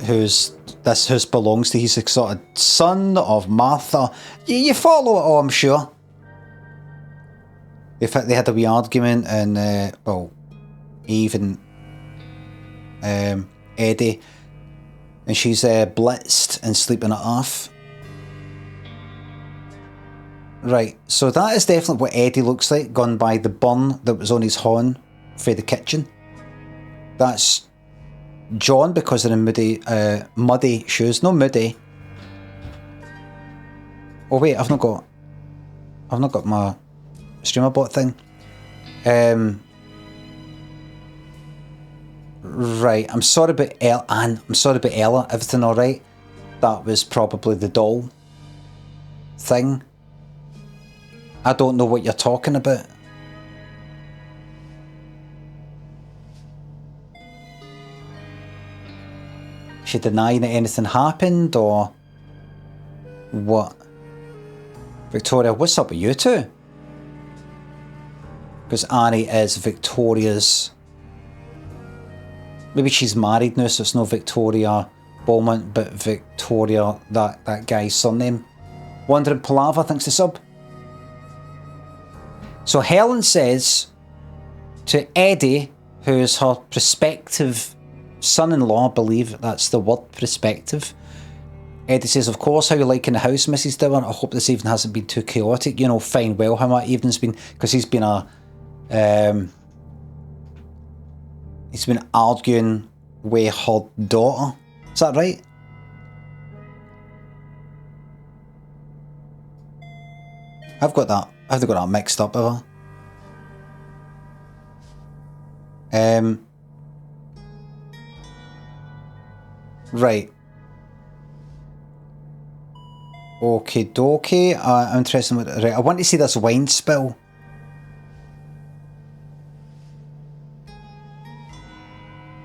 whose this house belongs to. He's the sort of son of Martha. You follow it all, I'm sure. In fact, they had a wee argument, and Eve and Eddie, and she's blitzed and sleeping it off. Right, so that is definitely what Eddie looks like, gone by the burn that was on his horn for the kitchen. That's John because they're in muddy shoes. No, moody. Oh wait, I've not got my streamer bot thing. Right, I'm sorry about Ella. Anne, I'm sorry about Ella. Everything alright? That was probably the doll thing. I don't know what you're talking about. Is she denying that anything happened, or what? Victoria, what's up with you two? Because Annie is Victoria's... Maybe she's married now, so it's no Victoria Beaumont, but Victoria, that guy's surname. Wandering Palava, thanks to sub. So Helen says to Eddie, who's her prospective son-in-law, I believe that's the word, prospective. Eddie says, of course, how you liking the house, Mrs. Dower? I hope this evening hasn't been too chaotic. You know, fine well how my evening's been, because he's been arguing with her daughter. Is that right? I've got that mixed up, have I? Right. Okie dokie. I'm interested in what... Right, I want to see this wine spill.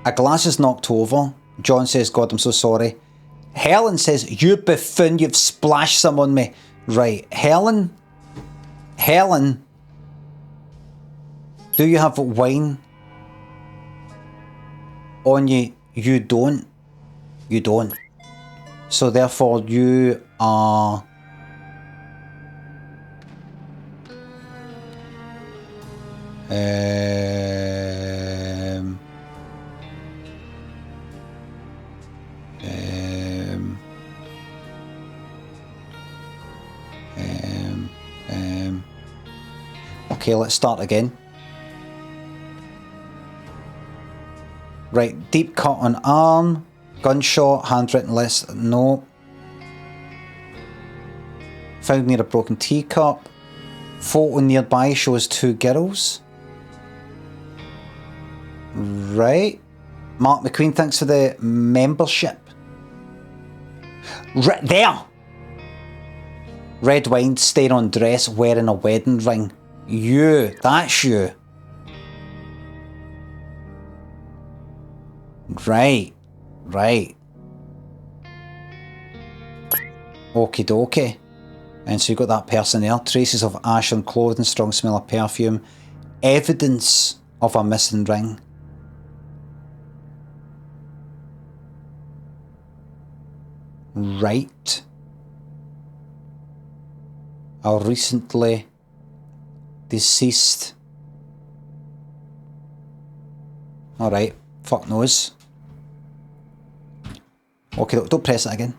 A glass is knocked over. John says, God, I'm so sorry. Helen says, you buffoon, you've splashed some on me. Right, Helen, do you have wine on you? You don't. You don't. So therefore you are... Okay, let's start again. Right, deep cut on arm, gunshot, handwritten list, no. Found near a broken teacup. Photo nearby shows two girls. Right. Mark McQueen, thanks for the membership. Right there! Red wine, stain on dress, wearing a wedding ring. You, that's you. Right, right. Okie dokie. And so you got that person there. Traces of ash on clothing, strong smell of perfume. Evidence of a missing ring. Right. A recently deceased. Alright, fuck knows. Okay, don't press it again.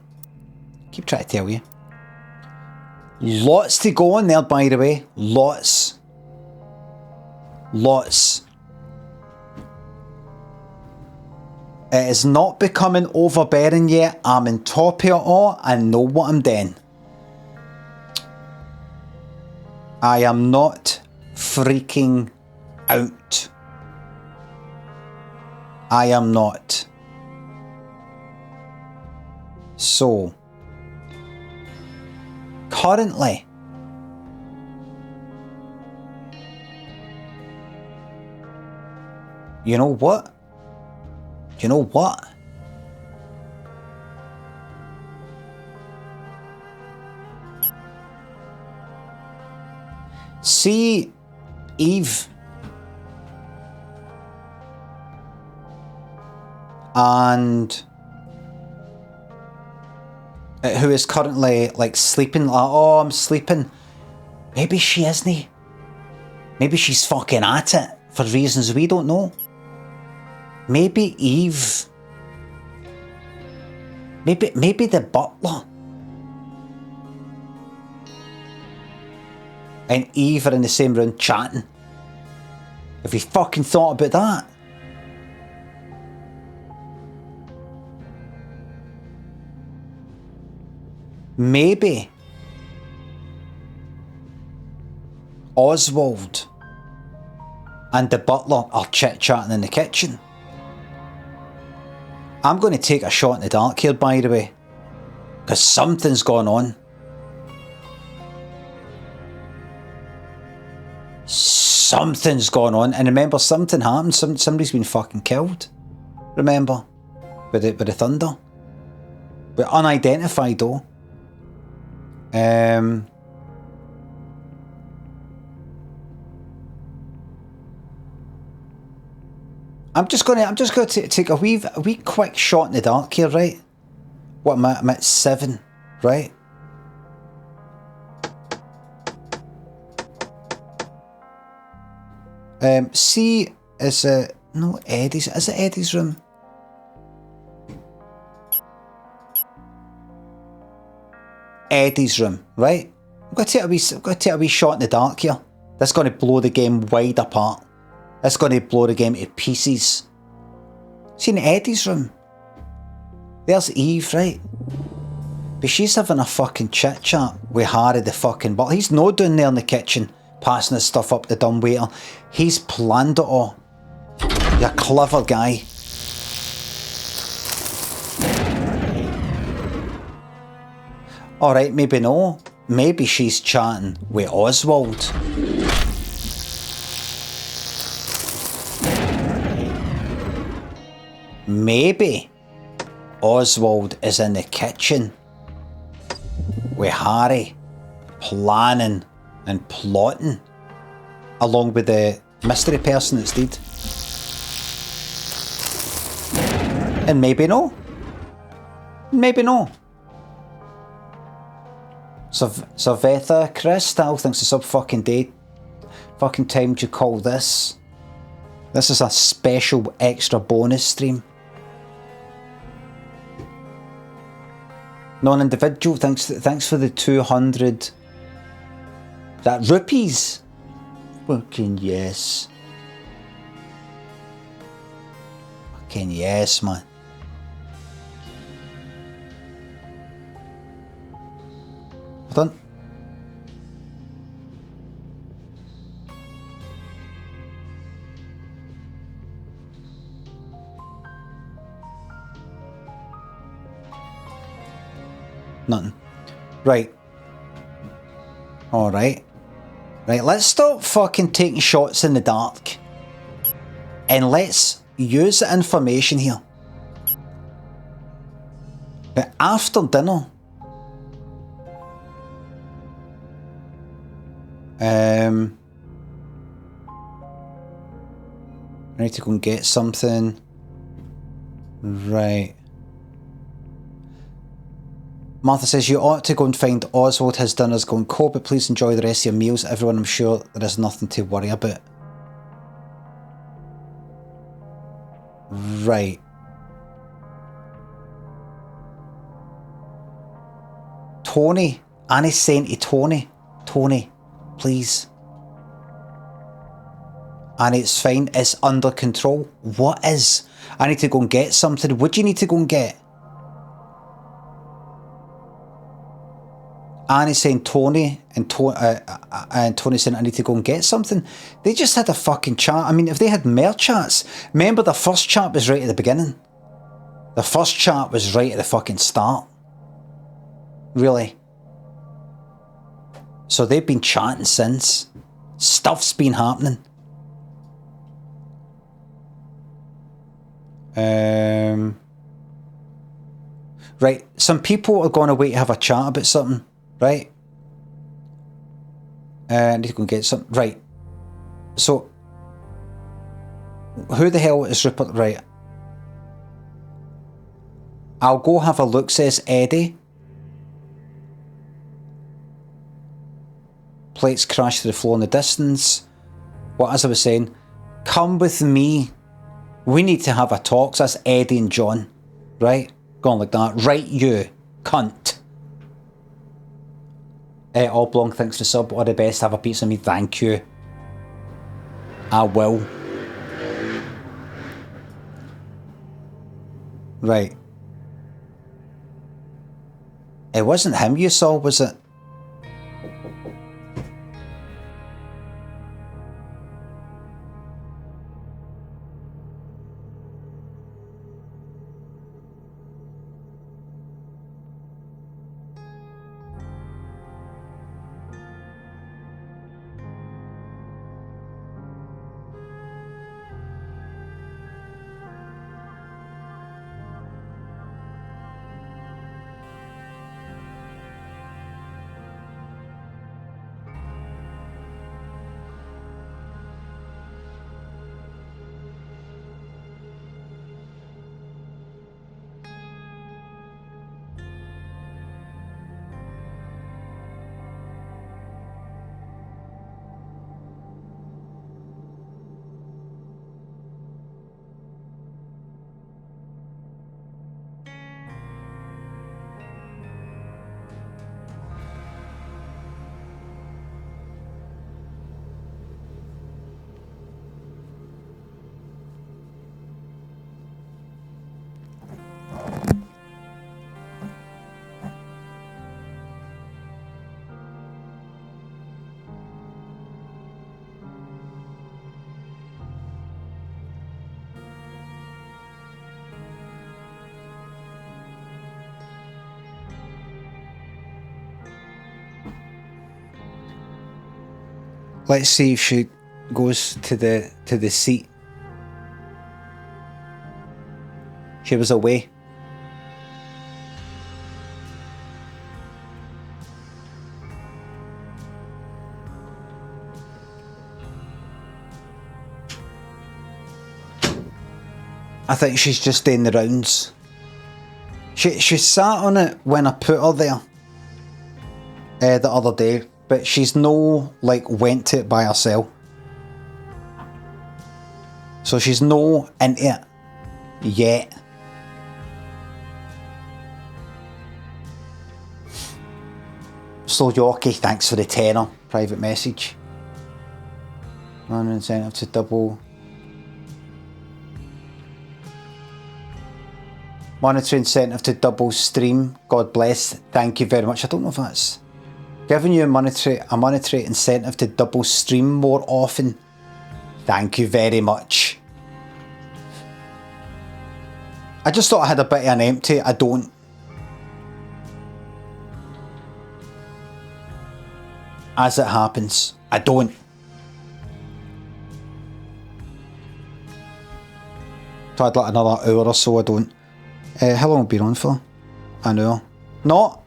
Keep trying to tell you. Lots to go on there, by the way. Lots. Lots. It is not becoming overbearing yet. I'm on top of it all. I know what I'm doing. I am not freaking out. I am not. So, currently, you know what? You know what? See Eve and who is currently like sleeping, like, oh, I'm sleeping. Maybe she isn't. Maybe she's fucking at it for reasons we don't know. Maybe Eve. Maybe the butler and Eve are in the same room chatting. Have you fucking thought about that? Maybe Oswald and the butler are chit-chatting in the kitchen. I'm going to take a shot in the dark here, by the way, because something's going on. Something's going on, and remember, something happened. Somebody's been fucking killed. Remember, with the thunder, but unidentified though. I'm just going to take a wee quick shot in the dark here, right? What am I? I'm at 7, right? See, is it no Eddie's? Is it Eddie's room? Eddie's room, right? I've got to take a wee shot in the dark here. That's going to blow the game wide apart. That's going to blow the game to pieces. See, in Eddie's room, there's Eve, right? But she's having a fucking chit chat with Harry the fucking butler. He's not down there in the kitchen passing his stuff up the dumb waiter. He's planned it all. You're a clever guy. Alright, maybe no. Maybe she's chatting with Oswald. Maybe Oswald is in the kitchen with Harry, planning and plotting, along with the mystery person that's dead. And maybe no. Maybe no. Savetha Crystal thinks it's up fucking date. Fucking time to call this. This is a special extra bonus stream. Non-individual, thanks for the 200. That rupees. Fucking yes. Fucking yes, man. Hold on. Nothing. Right. Alright. Right, let's stop fucking taking shots in the dark. And let's use the information here. But after dinner... I need to go and get something. Right. Martha says, you ought to go and find Oswald. His dinner's going cold, but please enjoy the rest of your meals. Everyone, I'm sure there is nothing to worry about. Right. Tony. Annie's saying to Tony. Tony, please. Annie, it's fine. It's under control. What is? I need to go and get something. What do you need to go and get? Annie's saying Tony, and Tony's saying I need to go and get something. They just had a fucking chat. I mean, if they had more chats, remember the first chat was right at the beginning. The first chat was right at the fucking start. Really. So they've been chatting since. Stuff's been happening. Right, some people are going away to have a chat about something. Right. I need to go and get some. Right. So, who the hell is Rupert? Right. I'll go have a look, says Eddie. Plates crash to the floor in the distance. What, as I was saying, come with me. We need to have a talk. So that's Eddie and John. Right? Going like that. Right, you cunt. Oblong, thanks for the sub. All the best. Have a piece of me. Thank you. I will. Right. It wasn't him you saw, was it? Let's see if she goes to the seat. She was away. I think she's just doing the rounds. She sat on it when I put her there the other day, but she's no like went to it by herself. So she's no into it yet. Slow Yorkie, thanks for the tenner. Private message. Man incentive to double. Monetary incentive to double stream. God bless. Thank you very much. I don't know if that's giving you a monetary incentive to double stream more often. Thank you very much. I just thought I had a bit of an empty. I don't. As it happens, I don't. So I'd like another hour or so. I don't. How long have we been on for? An hour. Not.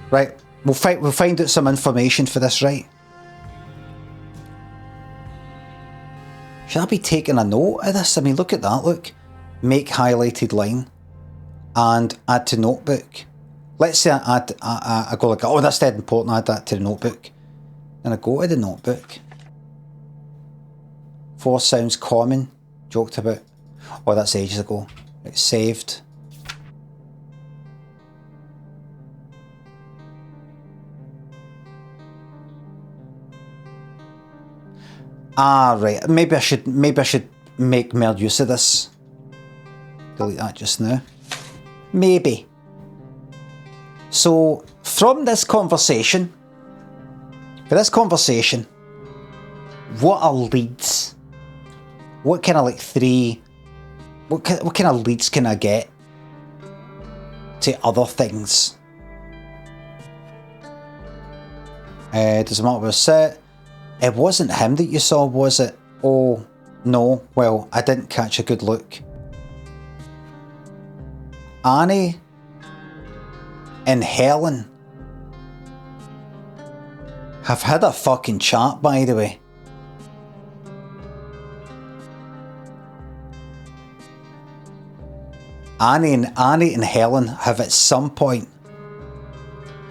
Right. We'll find out some information for this, right? Should I be taking a note of this? I mean, look at that. Look. Make highlighted line. And add to notebook. Let's say I go like, oh, that's dead important. Add that to the notebook. And I go to the notebook. 4 sounds common. Joked about. Oh, that's ages ago. It's saved. Ah, right. Maybe I should make more use of this. Delete that just now. Maybe. So, from this conversation, what are leads? What kind of like what kind of leads can I get to other things? Does it matter where I sit? It wasn't him that you saw, was it? Oh, no. Well, I didn't catch a good look. Annie and Helen have had a fucking chat, by the way. Annie and Helen have at some point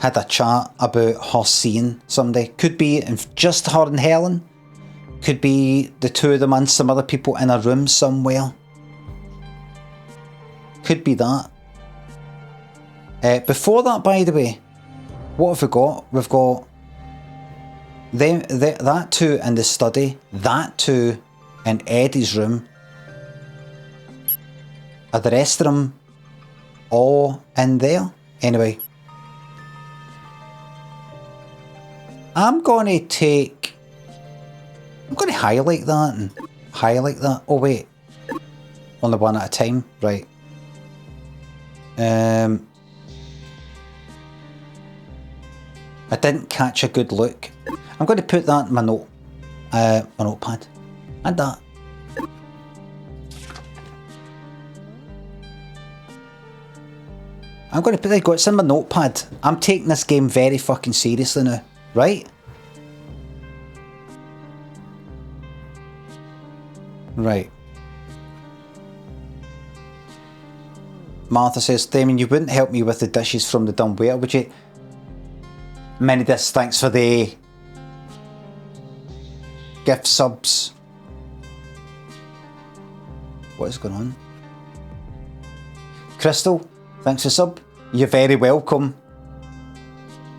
had a chat about her seeing somebody. Could be just her and Helen. Could be the two of them and some other people in a room somewhere. Could be that. Before that, by the way, what have we got? We've got that two in the study, that two in Eddie's room. Are the rest of them all in there? Anyway. I'm going to highlight that and highlight that. Oh wait. Only one at a time. Right. I didn't catch a good look. I'm going to put that in my notepad. And that. I'm going to put that. It's in my notepad. I'm taking this game very fucking seriously now. Right? Right. Martha says, Damien, you wouldn't help me with the dishes from the dumb waiter, would you? Minidis, thanks for the gift subs. What is going on? Crystal, thanks for sub. You're very welcome.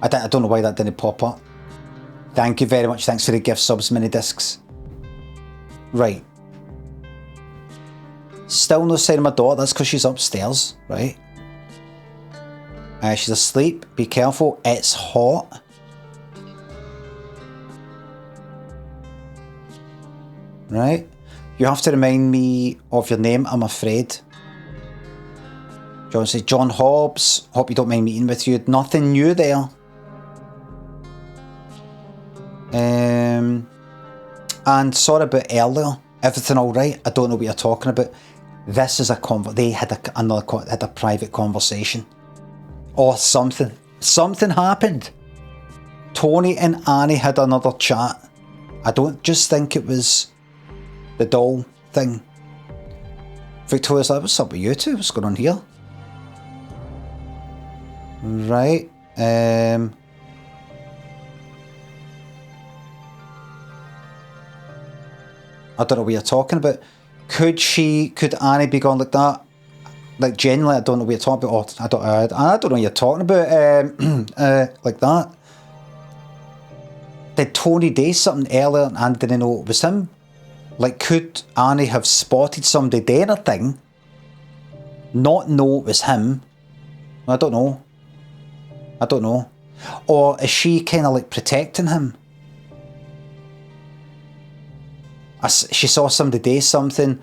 I don't know why that didn't pop up. Thank you very much. Thanks for the gift subs, Minidiscs. Right. Still no sign of my daughter. That's because she's upstairs, right? She's asleep. Be careful. It's hot. Right? You have to remind me of your name, I'm afraid. John says, John Hobbs. Hope you don't mind meeting with you. Nothing new there. And sorry about earlier. Everything all right? I don't know what you're talking about. This is they had a private conversation. Or something. Something happened. Tony and Annie had another chat. I don't just think it was the doll thing. Victoria's like, what's up with you two? What's going on here? Right. I don't know what you're talking about. Could Annie be going like that? Like, genuinely, I don't know what you're talking about. Or I don't know what you're talking about. Like that. Did Tony do something earlier and didn't know it was him? Like, could Annie have spotted somebody doing a thing, not know it was him? I don't know. Or is she kind of like protecting him? She saw somebody do something,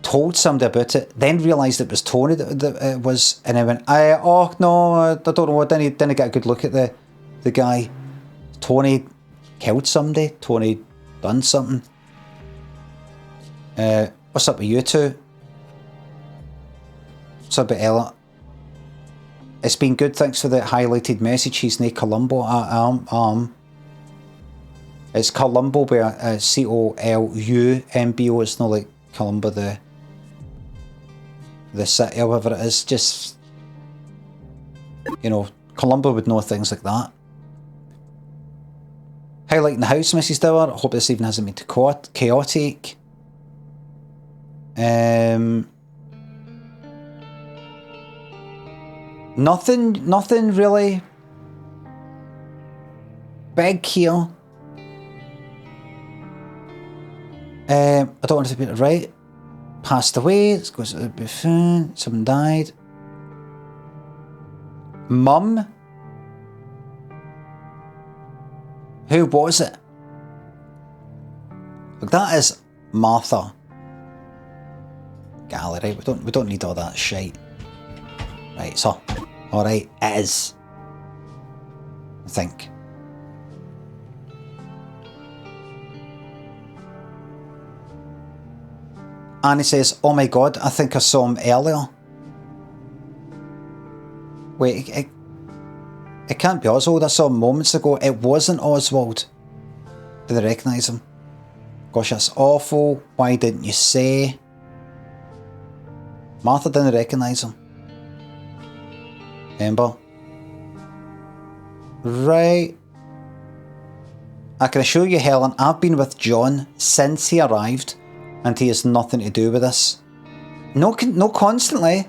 told somebody about it, then realised it was Tony that it was, and then went, oh no, I don't know, I didn't get a good look at the guy. Tony killed somebody, Tony done something. What's up with you two? What's up with Ella? It's been good, thanks for the highlighted message. He's nae Columbo. It's Columbo with a C-O-L-U-M-B-O. It's not like Columbo the city or whatever it is. Just, you know, Columbo would know things like that. Highlighting the house, Mrs. Dower. I hope this evening hasn't been too chaotic. Nothing really big here. I don't want to be right. Passed away. Let's go to the buffoon. Someone died. Mum. Who was it? Look, that is Martha. Galley, right? We don't need all that shite. Right, so, alright, it is. I think. Annie says, oh my god, I think I saw him earlier. Wait, it can't be Oswald. I saw him moments ago. It wasn't Oswald. Did I recognise him? Gosh, that's awful. Why didn't you say? Martha didn't recognise him. Remember? Right. I can assure you, Helen, I've been with John since he arrived, and he has nothing to do with this. No constantly.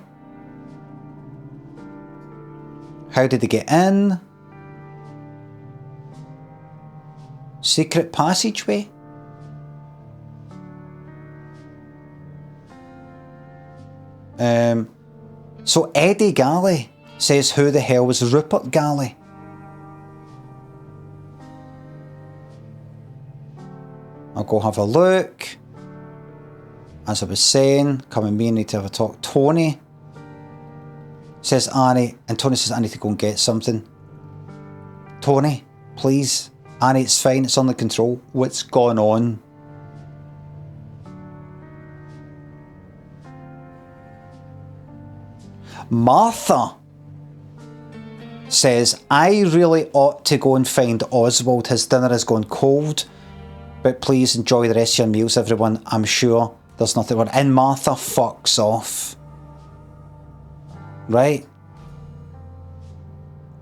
How did he get in? Secret passageway? So Eddie Galley says, who the hell was Rupert Galley? I'll go have a look. As I was saying, come and me and need to have a talk. Tony says Annie, and Tony says I need to go and get something. Tony, please. Annie, it's fine, it's under control. What's going on? Martha says, I really ought to go and find Oswald. His dinner has gone cold. But please enjoy the rest of your meals, everyone. I'm sure there's nothing wrong. And Martha fucks off. Right?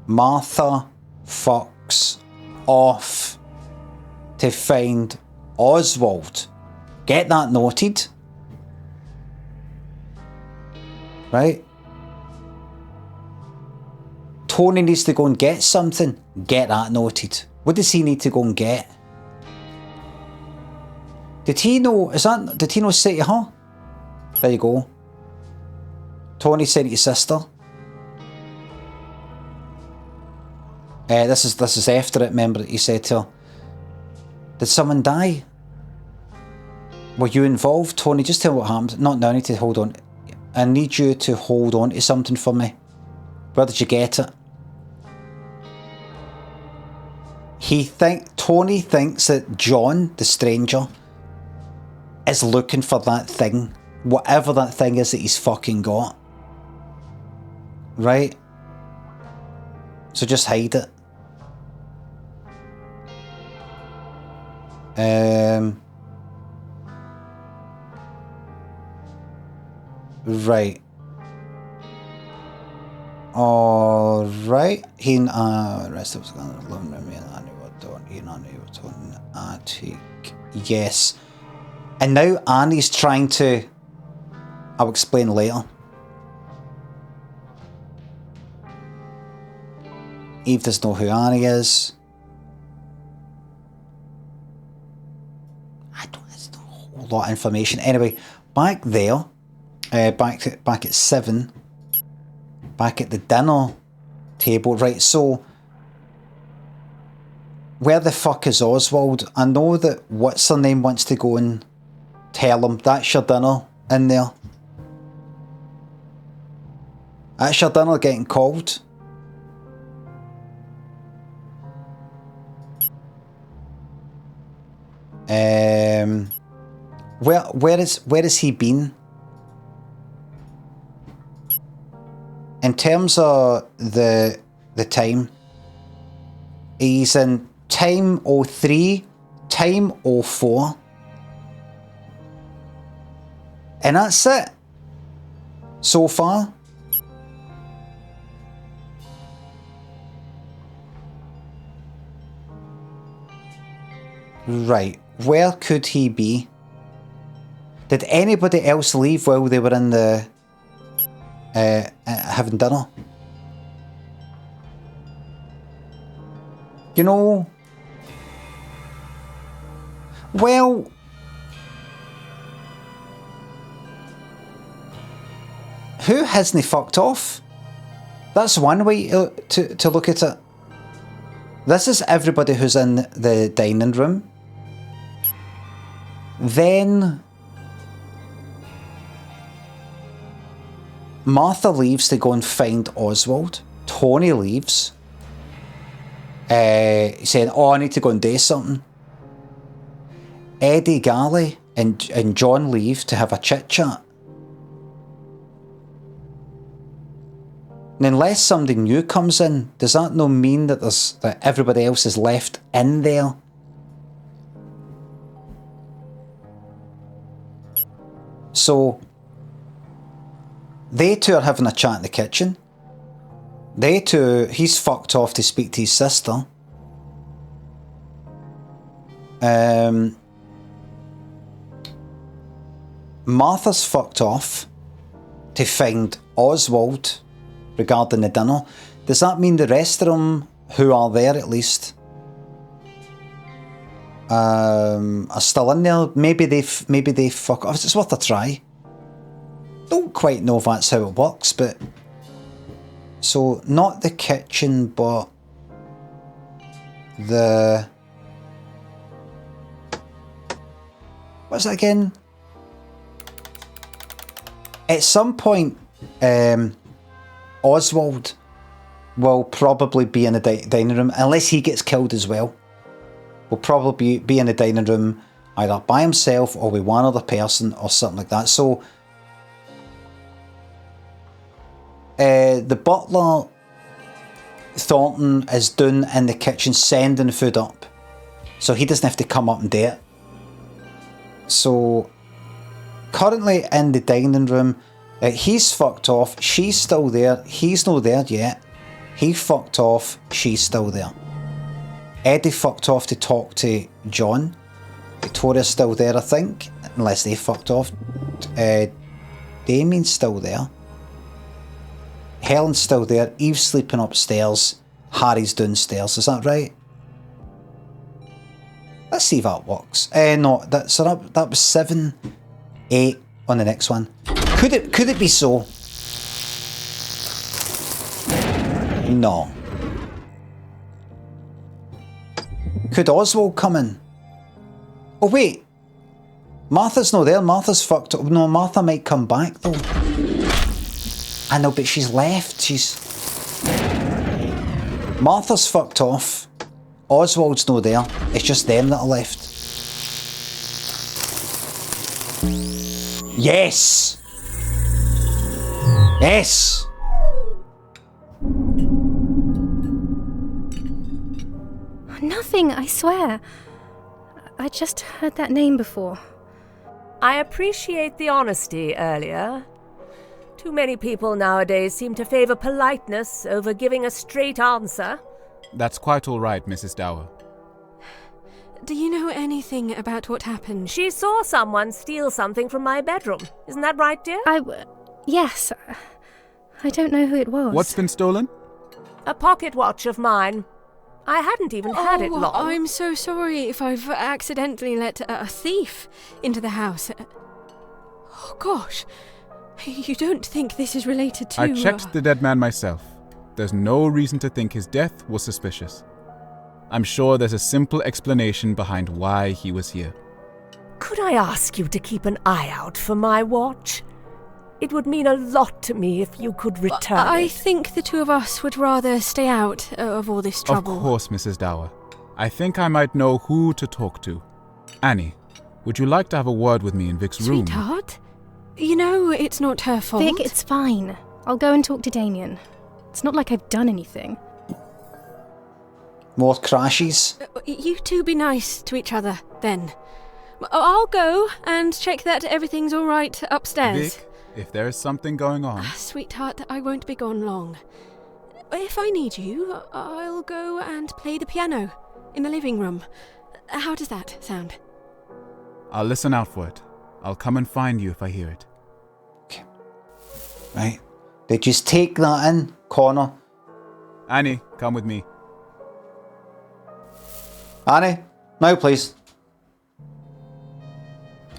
Martha fucks off to find Oswald. Get that noted. Right? Tony needs to go and get something. Get that noted. What does he need to go and get? Did he know? Did he know say to her? There you go. Tony sent his sister. This is after it. Remember, he said to her, "Did someone die? Were you involved?" Tony, just tell me what happened. Not now. I need to hold on. I need you to hold on to something for me. Where did you get it? Tony thinks that John, the stranger, is looking for that thing. Whatever that thing is that he's fucking got. Right? So just hide it. Right. Alright. Rest of us alone me and I knew what don't you know what attic. Yes. And now Annie's trying to, I'll explain later. Eve doesn't know who Annie is. There's not a whole lot of information. Anyway, back there, back at 7, back at the dinner table, right, so where the fuck is Oswald? I know that what's her name wants to go and tell him that's your dinner in there. That's your dinner getting called. Where has he been? In terms of the time, he's in time 03, time 04, and that's it so far. Right, where could he be? Did anybody else leave while they were in the having dinner? You know, well, who hasn't fucked off? That's one way to look at it. This is everybody who's in the dining room. Then Martha leaves to go and find Oswald. Tony leaves. Saying, oh, I need to go and do something. Eddie, Galley and John leave to have a chit-chat. And unless somebody new comes in, does that not mean that that everybody else is left in there? So they two are having a chat in the kitchen. He's fucked off to speak to his sister. Martha's fucked off to find Oswald regarding the dinner. Does that mean the rest of them who are there at least are still in there? Maybe they fuck off. It's worth a try. Don't quite know if that's how it works, but so not the kitchen, but the what's that again? At some point, Oswald will probably be in the dining room, unless he gets killed as well. Will probably be in the dining room either by himself or with one other person or something like that. So the butler Thornton is doing in the kitchen, sending food up, so he doesn't have to come up and do it. So currently in the dining room, he's fucked off, she's still there, he's not there yet. He fucked off, she's still there. Eddie fucked off to talk to John. Victoria's still there, I think, unless they fucked off. Damien's still there. Helen's still there. Eve's sleeping upstairs. Harry's downstairs. Is that right? Let's see if that works. No, that was 7, 8 on the next one. Could it be so? No. Could Oswald come in? Oh wait, Martha's not there. Martha's fucked up. No, Martha might come back though. I know, but she's left. Martha's fucked off. Oswald's no there. It's just them that are left. Yes! Yes! Nothing, I swear. I just heard that name before. I appreciate the honesty earlier. Too many people nowadays seem to favour politeness over giving a straight answer. That's quite all right, Mrs. Dower. Do you know anything about what happened? She saw someone steal something from my bedroom. Isn't that right, dear? Yes. I don't know who it was. What's been stolen? A pocket watch of mine. I hadn't even had it long. I'm so sorry if I've accidentally let a thief into the house. Oh, gosh. You don't think this is related to... I checked the dead man myself. There's no reason to think his death was suspicious. I'm sure there's a simple explanation behind why he was here. Could I ask you to keep an eye out for my watch? It would mean a lot to me if you could return I it. think the two of us would rather stay out of all this trouble. Of course, Mrs. Dower. I think I might know who to talk to. Annie, would you like to have a word with me in Vic's room? Sweetheart, you know it's not her fault. Vic, it's fine. I'll go and talk to Damien. It's not like I've done anything. More crashes. You two be nice to each other, then. I'll go and check that everything's all right upstairs. Vic, if there is something going on... Sweetheart, I won't be gone long. If I need you, I'll go and play the piano in the living room. How does that sound? I'll listen out for it. I'll come and find you if I hear it. Okay. Right. They just take that in, Connor. Annie, come with me. Annie, now please.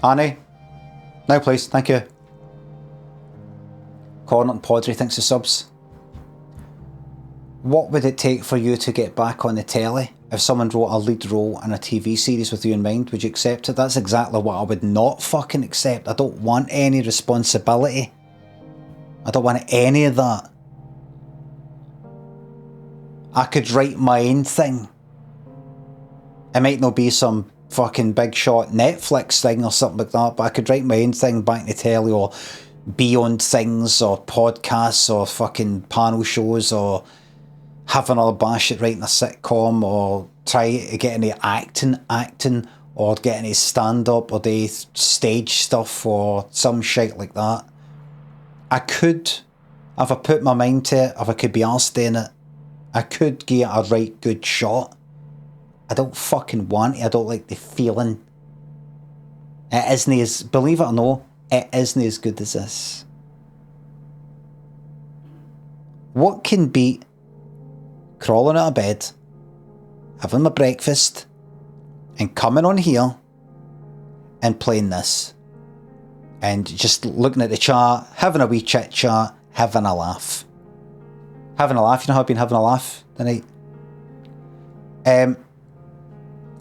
Annie, now please, thank you. Connor and Podry thinks of subs. What would it take for you to get back on the telly? If someone wrote a lead role in a TV series with you in mind, would you accept it? That's exactly what I would not fucking accept. I don't want any responsibility. I don't want any of that. I could write my own thing. It might not be some fucking big shot Netflix thing or something like that, but I could write my own thing back in the telly, or Beyond Things, or podcasts, or fucking panel shows, or have another bash at writing a sitcom, or try to get into acting, or get into stand-up, or do stage stuff, or some shit like that. I could, if I put my mind to it, if I could be arsed in it, I could get a right good shot. I don't fucking want it. I don't like the feeling. It isn't as, believe it or no, it isn't as good as this. What can beat crawling out of bed, having my breakfast, and coming on here and playing this? And just looking at the chat, having a wee chit chat, having a laugh. Having a laugh, you know how I've been having a laugh tonight?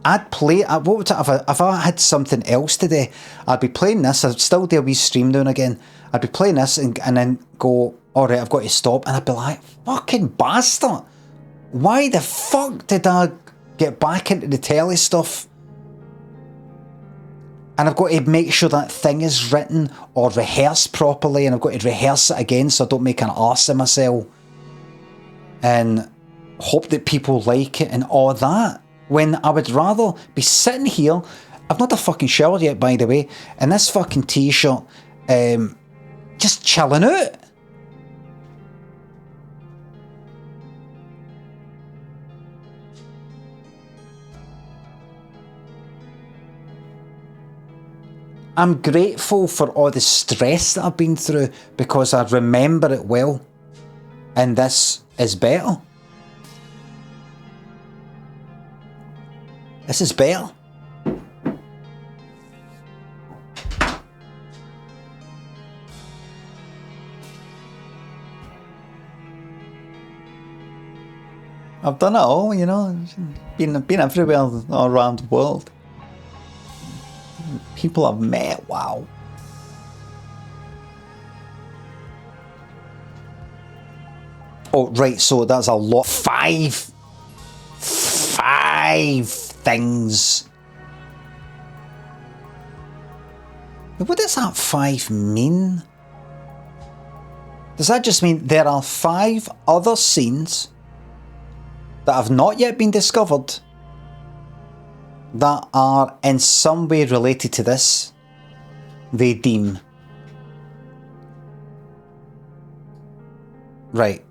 I'd play, what would if I had something else today, I'd be playing this, I'd still do a wee stream down again, I'd be playing this and then go, alright, I've got to stop, and I'd be like, fucking bastard, why the fuck did I get back into the telly stuff? And I've got to make sure that thing is written or rehearsed properly, and I've got to rehearse it again so I don't make an arse of myself, and hope that people like it and all that. When I would rather be sitting here, I've not a fucking shower yet, by the way, in this fucking t-shirt, just chilling out. I'm grateful for all the stress that I've been through because I remember it well, and this is better. This is better. I've done it all, you know, been everywhere all around the world. People I've met, wow. Oh, right, so that's a lot. Five 5 things. What does that 5 mean? Does that just mean there are 5 other scenes that have not yet been discovered that are in some way related to this, they deem? Right.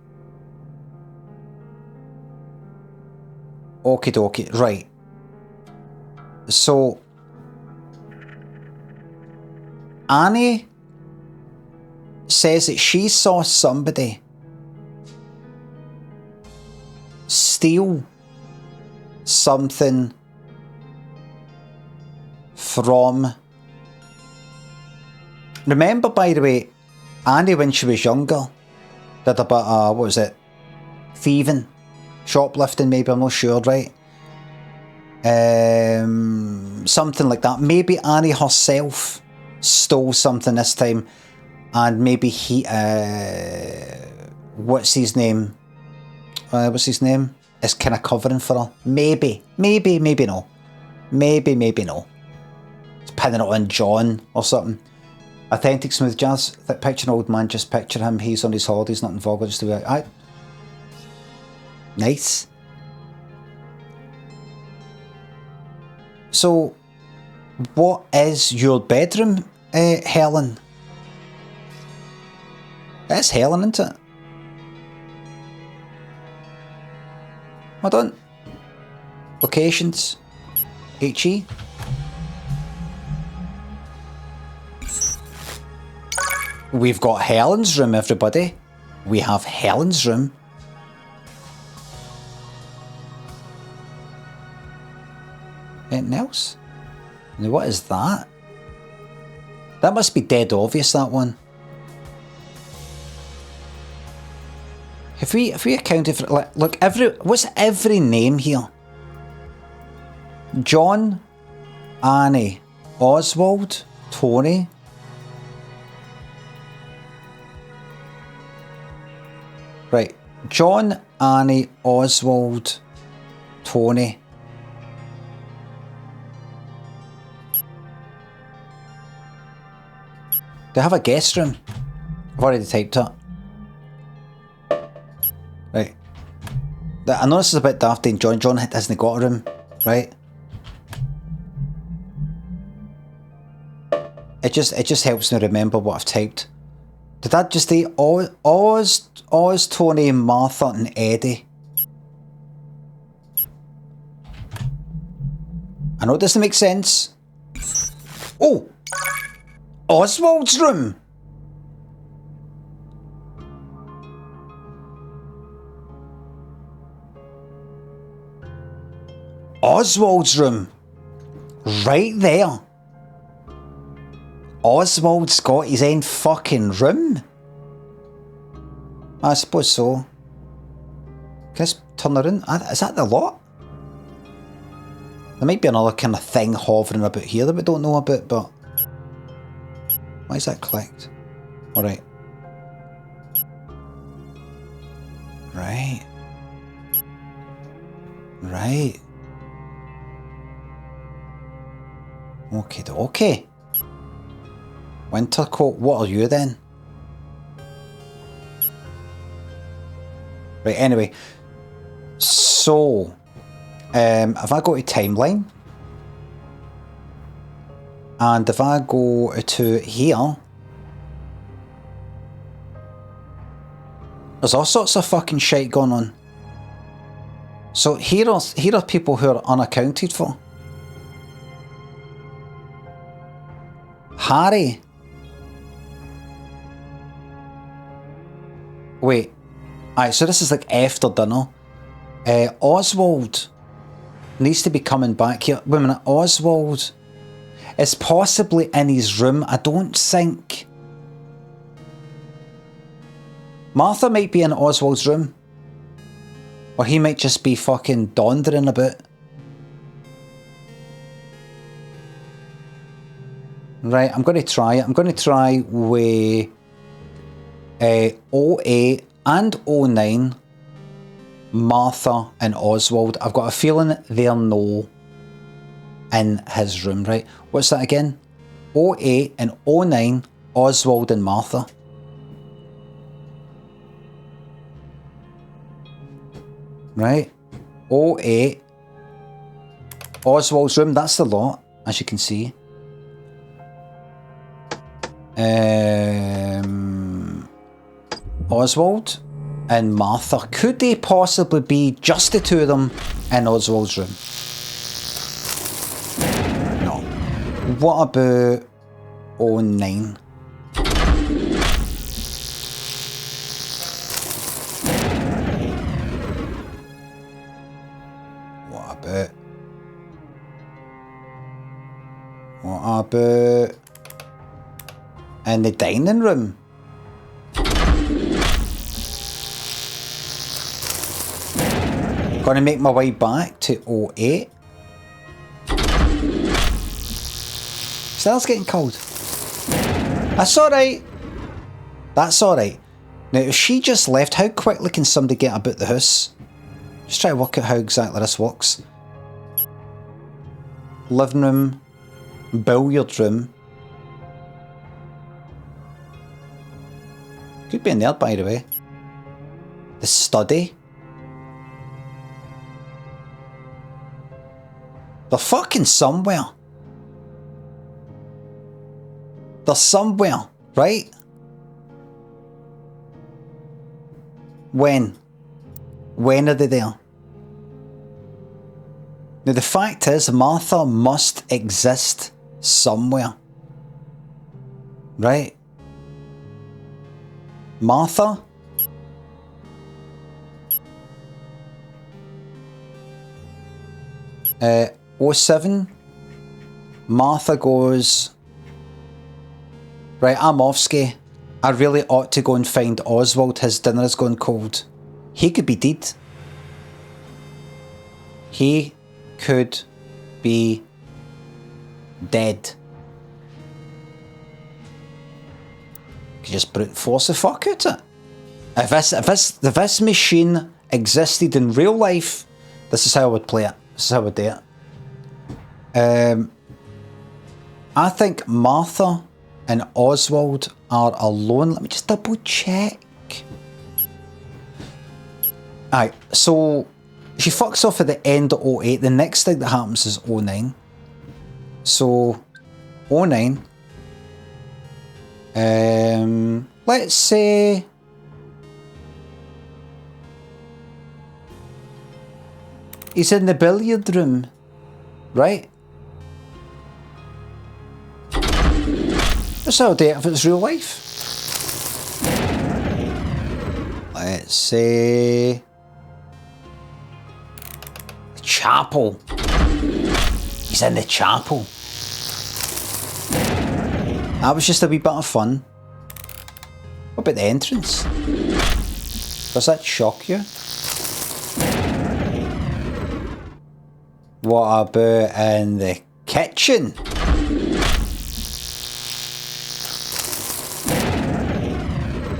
Okie dokie, right. So, Annie says that she saw somebody steal something from... Remember, by the way, Annie, when she was younger, did a bit of, what was it? Thieving? Shoplifting, maybe, I'm not sure, right? Something like that. Maybe Annie herself stole something this time, and maybe he, what's his name? Is kind of covering for her. Maybe no. Maybe no. It's pinning it on John or something. Authentic smooth jazz. Picture an old man, just picture him. He's on his holidays, not involved. Just to be like, nice. So, what is your bedroom, Helen? It's Helen, isn't it? Hold on. Locations. HE. We've got Helen's room, everybody. We have Helen's room. Anything else? Now, what is that? That must be dead obvious, that one. If we accounted for, like, look, what's every name here? John, Annie, Oswald, Tony. Right, John, Annie, Oswald, Tony. Do I have a guest room? I've already typed it. Right. I know this is a bit daft in John. John hasn't got a room, right? It just helps me remember what I've typed. Did that just say Oz, Tony, Martha and Eddie? I know it doesn't make sense. Oh! Oswald's room! Oswald's room. Right there. Oswald's got his own fucking room. I suppose so. Can I just turn around? Is that the lot? There might be another kind of thing hovering about here that we don't know about, but... Why is that clicked? Alright. Right. Right. Okay. Wintercoat, what are you then? Right, anyway. So, if I go to timeline, and if I go to here, there's all sorts of fucking shit going on. So here are people who are unaccounted for. Harry. Wait. Alright, so this is like after dinner. Oswald needs to be coming back here. Wait a minute, Oswald is possibly in his room. I don't think. Martha might be in Oswald's room. Or he might just be fucking dondering about. Right, I'm going to try it. I'm going to try with 08 and 09 Martha and Oswald. I've got a feeling they're no in his room, right? What's that again? 08 and 09, Oswald and Martha. Right? 08, Oswald's room, that's the lot, as you can see. Oswald and Martha. Could they possibly be just the two of them in Oswald's room? No. What about 09? What about in the dining room? Gonna make my way back to 08. Still getting cold. That's alright. That's alright. Now, if she just left, how quickly can somebody get about the house? Just try to work out how exactly this works. Living room, billiard room. Could be in there, by the way. The study. They're fucking somewhere. They're somewhere, right? When? When are they there? Now the fact is, Martha must exist somewhere. Right? Martha? Uh, 07. Martha goes, right, I'm off ski. I really ought to go and find Oswald. His dinner has gone cold. He could be dead. He could be dead. You just brute force the fuck out of it. If this machine existed in real life, this is how I would play it. This is how I would do it. I think Martha and Oswald are alone. Let me just double check. Alright, so she fucks off at the end of 08. The next thing that happens is 09. So 09. Let's say he's in the billiard room, right? That's how I do it if it's real life. Let's say the chapel. He's in the chapel. That was just a wee bit of fun. What about the entrance? Does that shock you? What about in the kitchen?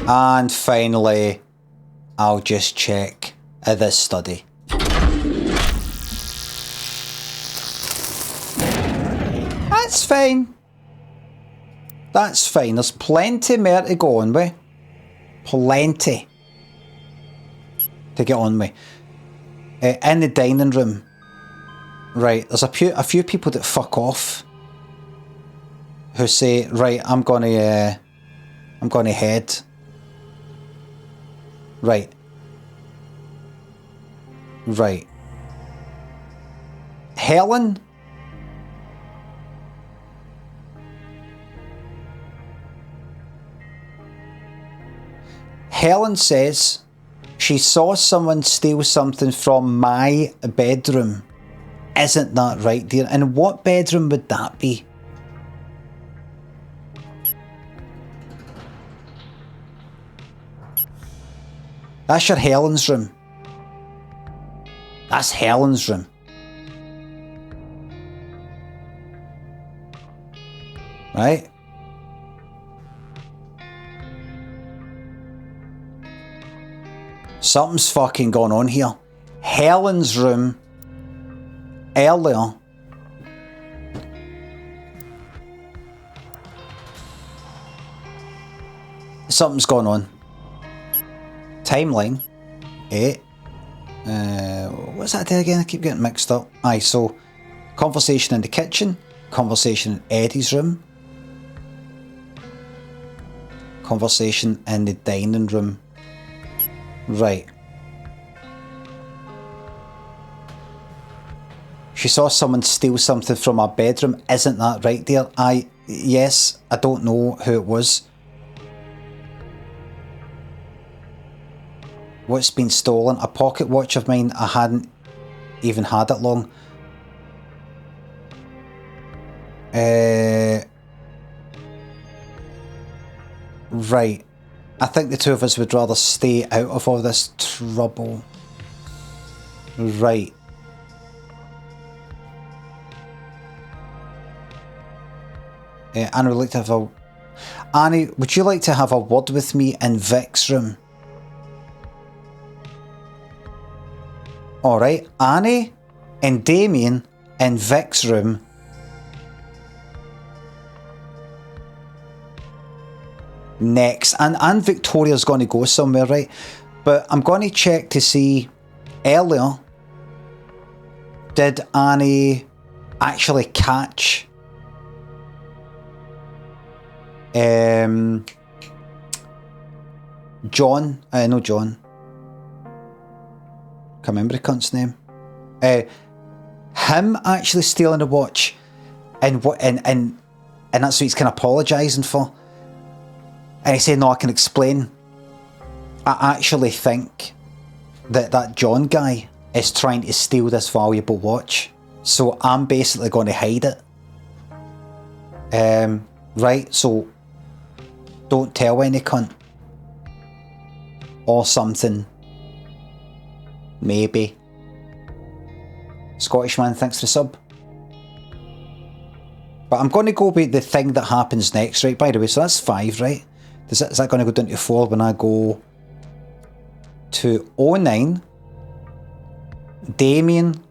And finally, I'll just check this study. That's fine. That's fine. There's plenty more to go on with. Plenty to get on with. In the dining room, right, there's a few people that fuck off who say, right, I'm gonna head. Right. Helen? Helen says she saw someone steal something from my bedroom. Isn't that right, dear? And what bedroom would that be? That's your Helen's room. That's Helen's room. Right? Something's fucking going on here. Helen's room earlier. Something's going on. Timeline. What's that day again? I keep getting mixed up. Aye, so conversation in the kitchen, conversation in Eddie's room, conversation in the dining room. Right. She saw someone steal something from our bedroom. Isn't that right, dear? Yes, I don't know who it was. What's been stolen? A pocket watch of mine. I hadn't even had it long. Right. I think the two of us would rather stay out of all this trouble. Right. Annie would like to have a... Annie, would you like to have a word with me in Vic's room? Alright, Annie and Damien in Vic's room. Next. And Victoria's going to go somewhere, right? But I'm going to check to see earlier, did Annie actually catch John? No, John. Can't remember the cunt's name. Him actually stealing a watch, and that's what he's kind of apologising for. And he said, "No, I can explain. I actually think that John guy is trying to steal this valuable watch, so I'm basically going to hide it. Right? So don't tell any cunt or something." Maybe. Scottish man, thanks for the sub. But I'm going to go with the thing that happens next, right? By the way, so that's 5, right? Is that going to go down to 4 when I go to 09, Damien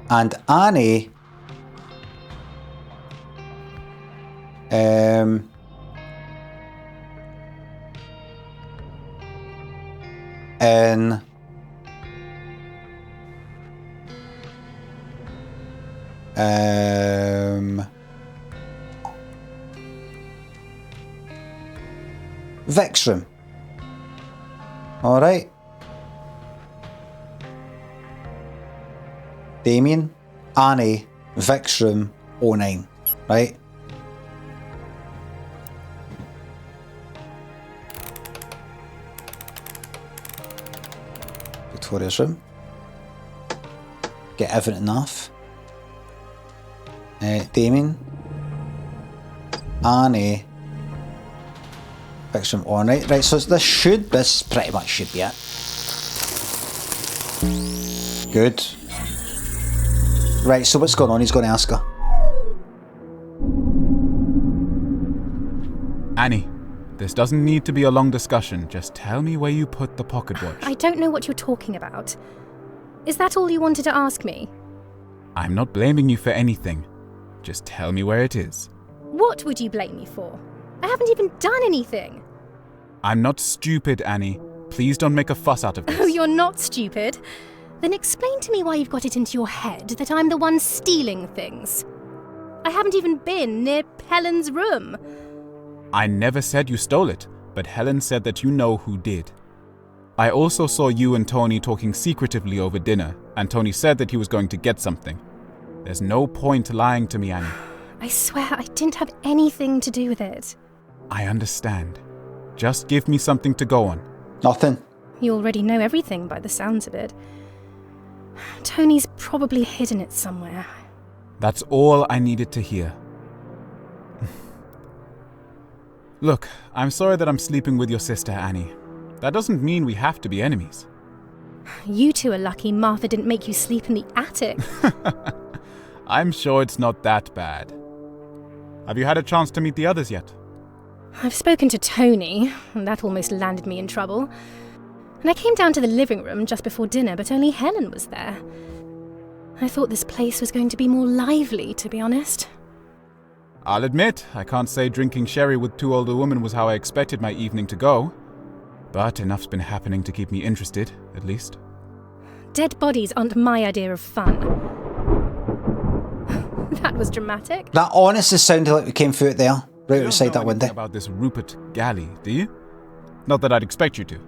and Annie in Vic's room. Alright. Damien, Annie, Vic's room, 09. Right? Victoria's room. Get everything off. Damien, Annie, Vic's room, on. Right, so this pretty much should be it. Good. Right, so what's going on? He's going to ask her. Annie, this doesn't need to be a long discussion. Just tell me where you put the pocket watch. I don't know what you're talking about. Is that all you wanted to ask me? I'm not blaming you for anything. Just tell me where it is. What would you blame me for? I haven't even done anything. I'm not stupid, Annie. Please don't make a fuss out of this. Oh, you're not stupid? Then explain to me why you've got it into your head that I'm the one stealing things. I haven't even been near Helen's room. I never said you stole it, but Helen said that you know who did. I also saw you and Tony talking secretively over dinner, and Tony said that he was going to get something. There's no point lying to me, Annie. I swear I didn't have anything to do with it. I understand. Just give me something to go on. Nothing. You already know everything by the sounds of it. Tony's probably hidden it somewhere. That's all I needed to hear. Look, I'm sorry that I'm sleeping with your sister, Annie. That doesn't mean we have to be enemies. You two are lucky Martha didn't make you sleep in the attic. I'm sure it's not that bad. Have you had a chance to meet the others yet? I've spoken to Tony, and that almost landed me in trouble. And I came down to the living room just before dinner, but only Helen was there. I thought this place was going to be more lively, to be honest. I'll admit, I can't say drinking sherry with two older women was how I expected my evening to go. But enough's been happening to keep me interested, at least. Dead bodies aren't my idea of fun. That was dramatic. That honestly sounded like we came through it there, right You outside don't know that window. anything about this Rupert Galley, do you? Not that I'd expect you to.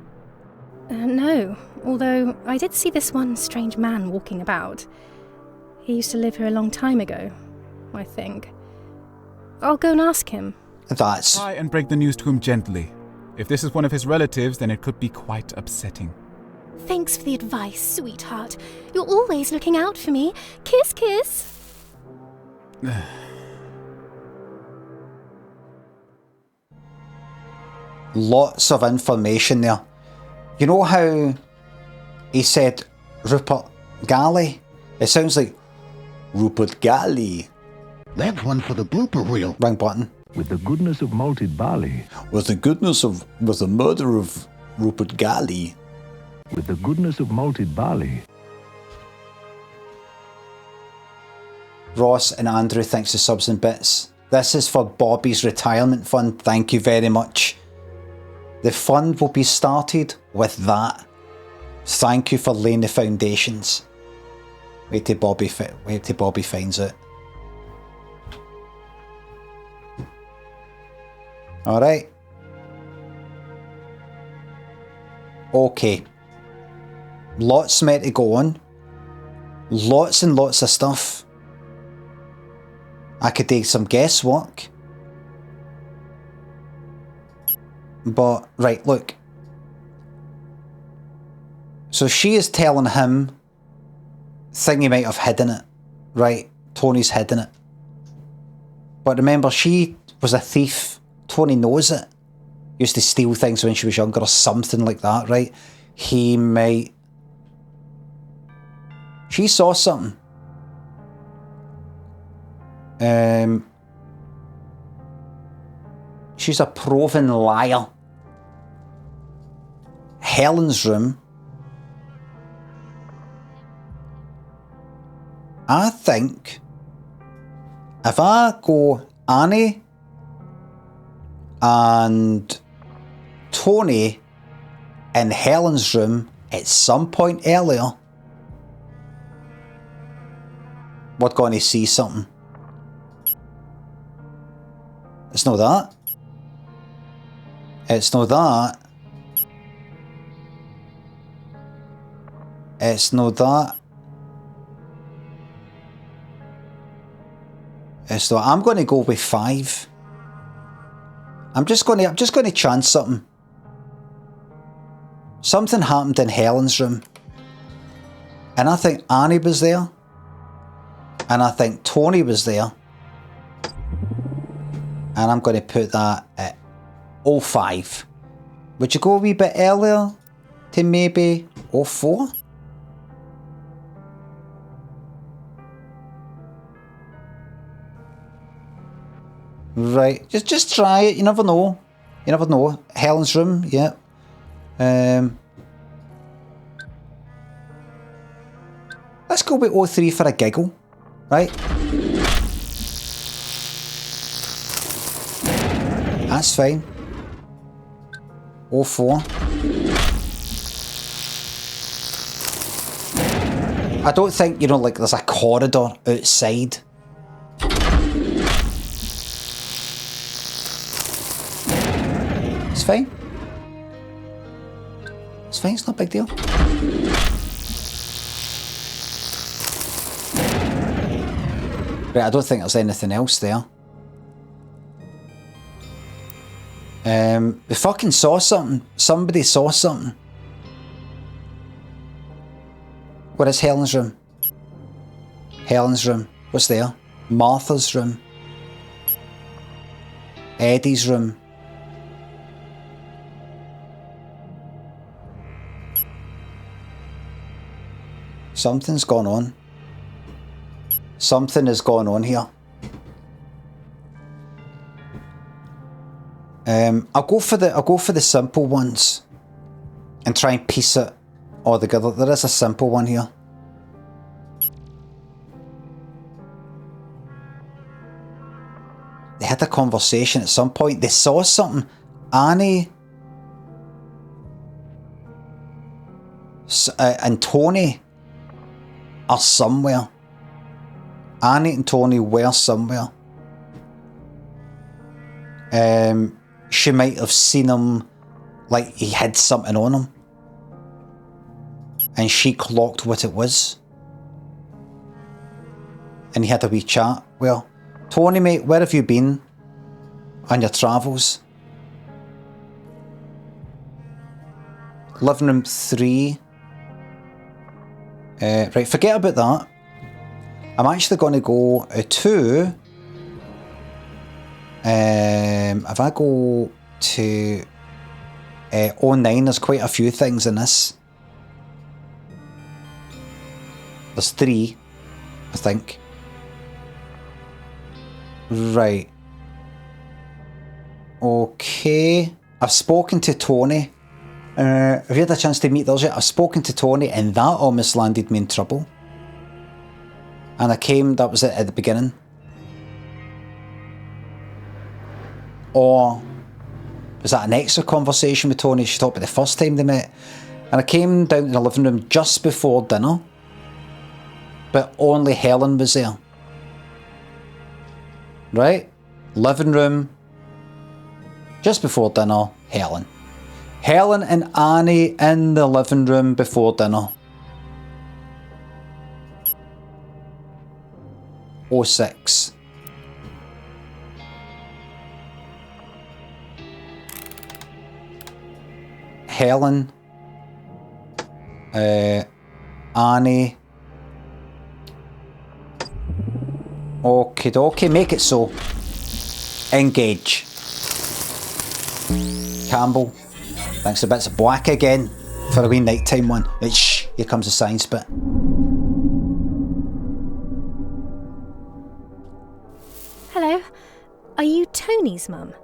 No, although I did see this one strange man walking about. He used to live here a long time ago, I think. I'll go and ask him. That's... Try and break the news to him gently. If this is one of his relatives, then it could be quite upsetting. Thanks for the advice, sweetheart. You're always looking out for me. Kiss, kiss. Lots of information there. You know how he said Rupert Galley? It sounds like Rupert Galley. That's one for the blooper reel. Wrong button. With the goodness of malted barley. With the murder of Rupert Galley. With the goodness of malted barley. Ross and Andrew thanks for subs and bits. This is for Bobby's retirement fund. Thank you very much. The fund will be started with that. Thank you for laying the foundations. Wait till Bobby finds it. Alright. Okay. Lots meant to go on. Lots and lots of stuff. I could do some guesswork. But, right, look. So she is telling him Thingy might have hidden it. Right, Tony's hidden it. But remember, she was a thief. Tony knows it. Used to steal things when she was younger or something like that, right? He might... She saw something. She's a proven liar. Helen's room. I think if I go Annie and Tony in Helen's room at some point earlier, we're going to see something. It's not that. It's not that. It's not that. It's not. I'm going to go with 5. I'm just going to chance something. Something happened in Helen's room. And I think Annie was there. And I think Tony was there. And I'm going to put that at 05. Would you go a wee bit earlier to maybe 04? Right, just try it. You never know. You never know. Helen's room, yeah. Let's go with 03 for a giggle, right? That's fine. 04. I don't think, you know, like there's a corridor outside. It's fine. It's fine, it's not a big deal. Right, I don't think there's anything else there. We fucking saw something. Somebody saw something. Where is Helen's room? Helen's room. What's there? Martha's room. Eddie's room. Something's gone on. Something has gone on here. I'll go for the simple ones. and try and piece it all together. There is a simple one here. They had a conversation at some point. They saw something. Annie and Tony are somewhere. Annie and Tony were somewhere. She might have seen him, like he had something on him. And she clocked what it was. And he had a wee chat. Well, Tony, mate, where have you been on your travels? Living room 3. Right, forget about that. I'm actually going to go to... if I go to 09, there's quite a few things in this. There's 3, I think. Right. Okay. I've spoken to Tony. Have you had a chance to meet those yet? I've spoken to Tony and that almost landed me in trouble. And I came, that was it at the beginning. Or was that an extra conversation with Tony? She talked about the first time they met. And I came down to the living room just before dinner. But only Helen was there. Right? Living room. Just before dinner, Helen. Helen and Annie in the living room before dinner. 06. Helen. Annie. Okie dokie, make it so. Engage. Campbell. Thanks for bits of black again for a wee nighttime one. Shh, here comes the science bit. Hello. Are you Tony's mum?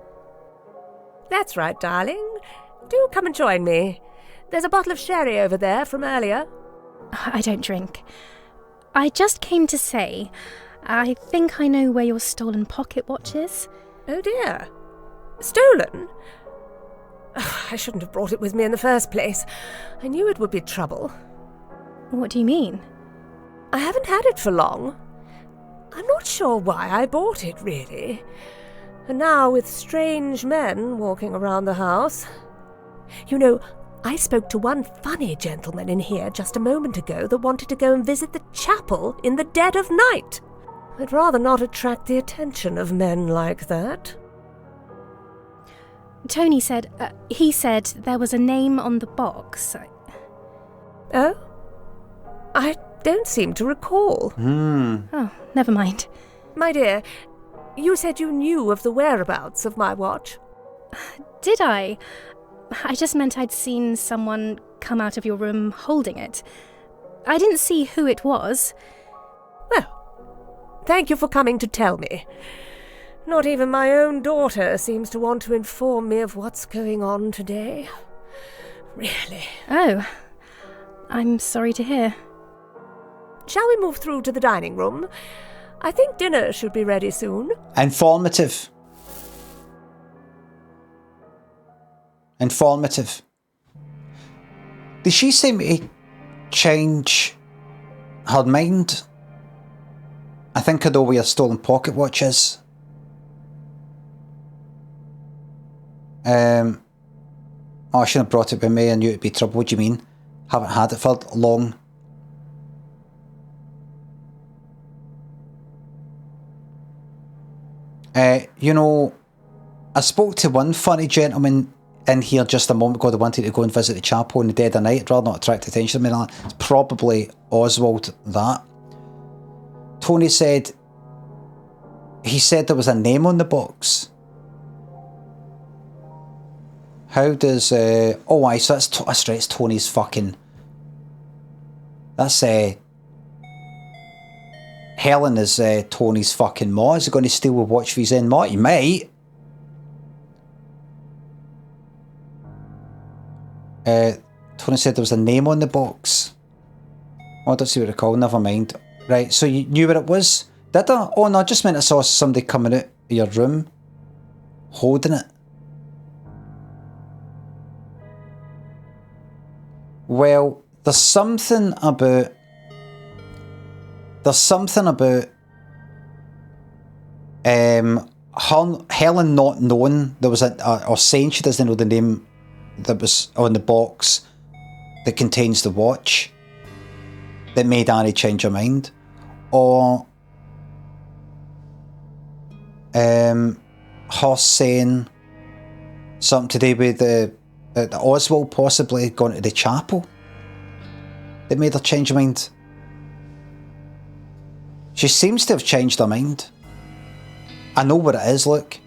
That's right, darling. Do come and join me. There's a bottle of sherry over there from earlier. I don't drink. I just came to say, I think I know where your stolen pocket watch is. Oh dear. Stolen? I shouldn't have brought it with me in the first place. I knew it would be trouble. What do you mean? I haven't had it for long. I'm not sure why I bought it, really. And now with strange men walking around the house. You know, I spoke to one funny gentleman in here just a moment ago that wanted to go and visit the chapel in the dead of night. I'd rather not attract the attention of men like that. Tony said, he said there was a name on the box. Oh? I don't seem to recall. Oh, never mind. My dear, you said you knew of the whereabouts of my watch. Did I? I just meant I'd seen someone come out of your room holding it. I didn't see who it was. Well, thank you for coming to tell me. Not even my own daughter seems to want to inform me of what's going on today. Really. Oh, I'm sorry to hear. Shall we move through to the dining room? I think dinner should be ready soon. Informative. Informative. Did she seem to change her mind? I think I know where your stolen pocket watch is. Oh, I shouldn't have brought it with me. I knew it'd be trouble. What do you mean? Haven't had it for long. You know, I spoke to one funny gentleman in here just a moment ago that wanted to go and visit the chapel in the dead of night. I'd rather not attract attention. I mean, it's probably Oswald that. Tony said, he said there was a name on the box. How does, oh aye, so that's right, it's Tony's fucking, that's, Helen is Tony's fucking ma. Is he going to steal a watch for his own ma? He might. Tony said there was a name on the box. Oh, I don't see what it's called. Never mind. Right, so you knew what it was? Did I? Oh no, I just meant I saw somebody coming out of your room holding it. Well, there's something about Helen not knowing there was or saying she doesn't know the name that was on the box that contains the watch that made Annie change her mind, or her saying something to do with the Oswald possibly going to the chapel that made her change her mind. She seems to have changed her mind. I know what it is, look.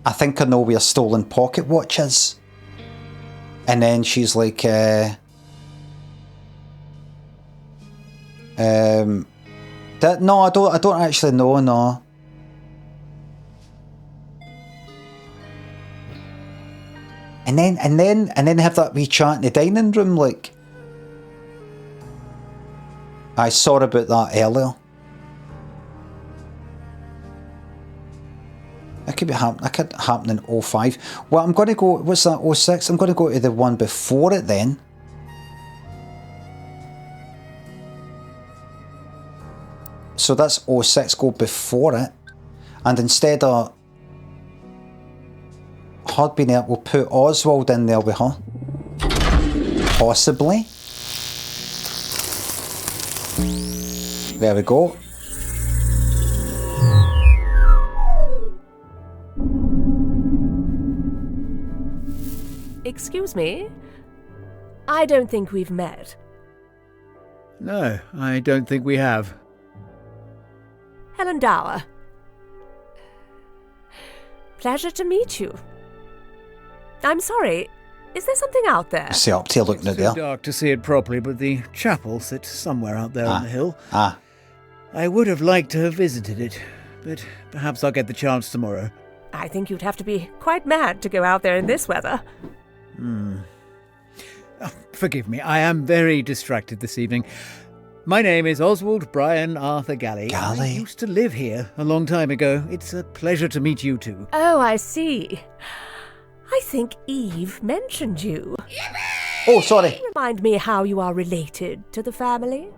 I think I know where stolen pocket watch is. And then she's like, no, I don't actually know, no. And then have that wee chat in the dining room, like. I saw about that earlier. That could be happening. That could happen in 05. Well, I'm going to go. What's that? 06. I'm going to go to the one before it then. So that's 06. Go before it, and instead of her being there, we'll put Oswald in there with her. Possibly. There we go. Excuse me? I don't think we've met. No, I don't think we have. Helen Dower. Pleasure to meet you. I'm sorry, is there something out there? I see up to you looking at there. Too dark to see it properly, but the chapel sits somewhere out there on the hill. Ah. I would have liked to have visited it, but perhaps I'll get the chance tomorrow. I think you'd have to be quite mad to go out there in this weather. Oh, forgive me, I am very distracted this evening. My name is Oswald Brian Arthur Galley. Galley? I used to live here a long time ago. It's a pleasure to meet you too. Oh, I see. I think Eve mentioned you. Oh, sorry. Remind me how you are related to the family?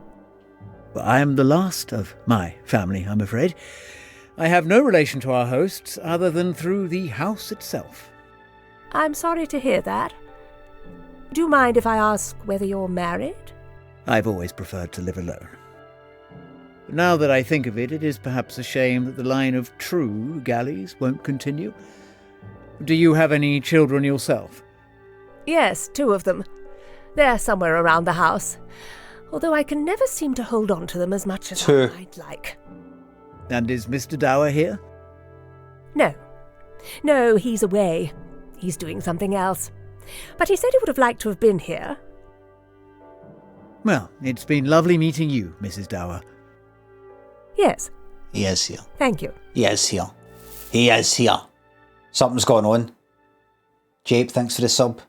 Well, I am the last of my family, I'm afraid. I have no relation to our hosts other than through the house itself. I'm sorry to hear that. Do you mind if I ask whether you're married? I've always preferred to live alone. But now that I think of it, it is perhaps a shame that the line of true Galleys won't continue. Do you have any children yourself? Yes, 2 of them. They're somewhere around the house, although I can never seem to hold on to them as much as I'd like. And is Mr. Dower here? No, he's away. He's doing something else. But he said he would have liked to have been here. Well, it's been lovely meeting you, Mrs. Dower. Yes. He is here. Thank you. He is here. He is here. Something's going on. Jape, thanks for the sub.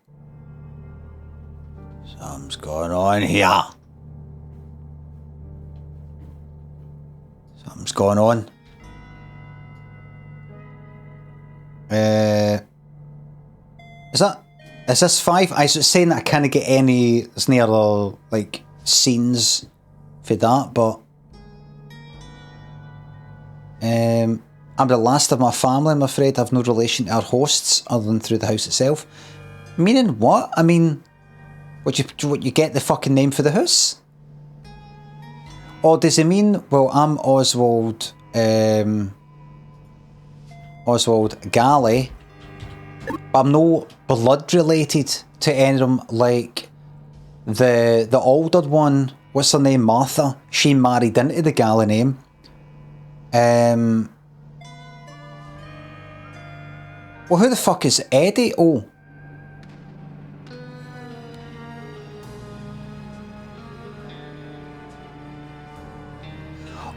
Something's going on here. Something's going on. Is this 5? I was saying that I can't get any near like scenes for that, but I'm the last of my family, I'm afraid. I have no relation to our hosts other than through the house itself. Meaning what? I mean, would you get the fucking name for the house? Or does it mean, well, I'm Oswald Galley, but I'm no blood related to any of them, like the older one, what's her name, Martha? She married into the Galley name. Well, who the fuck is Eddie? Oh.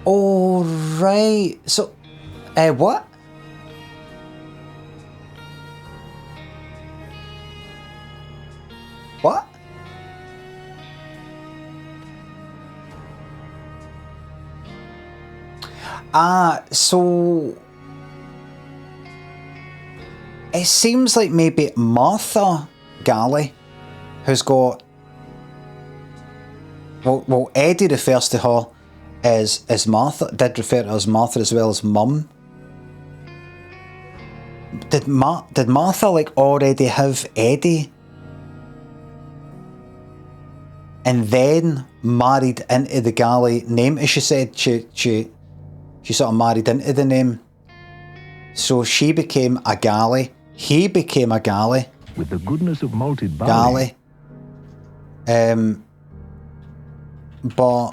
Oh, right. So, what? So it seems like maybe Martha Galley, who's got... Well, Eddie refers to her as Martha, did refer to her as Martha as well as Mum. Did Martha like already have Eddie and then married into the Galley name? As she said, she sort of married into the name. So she became a Galley. He became a Galley. With the goodness of malted barley. Galley. But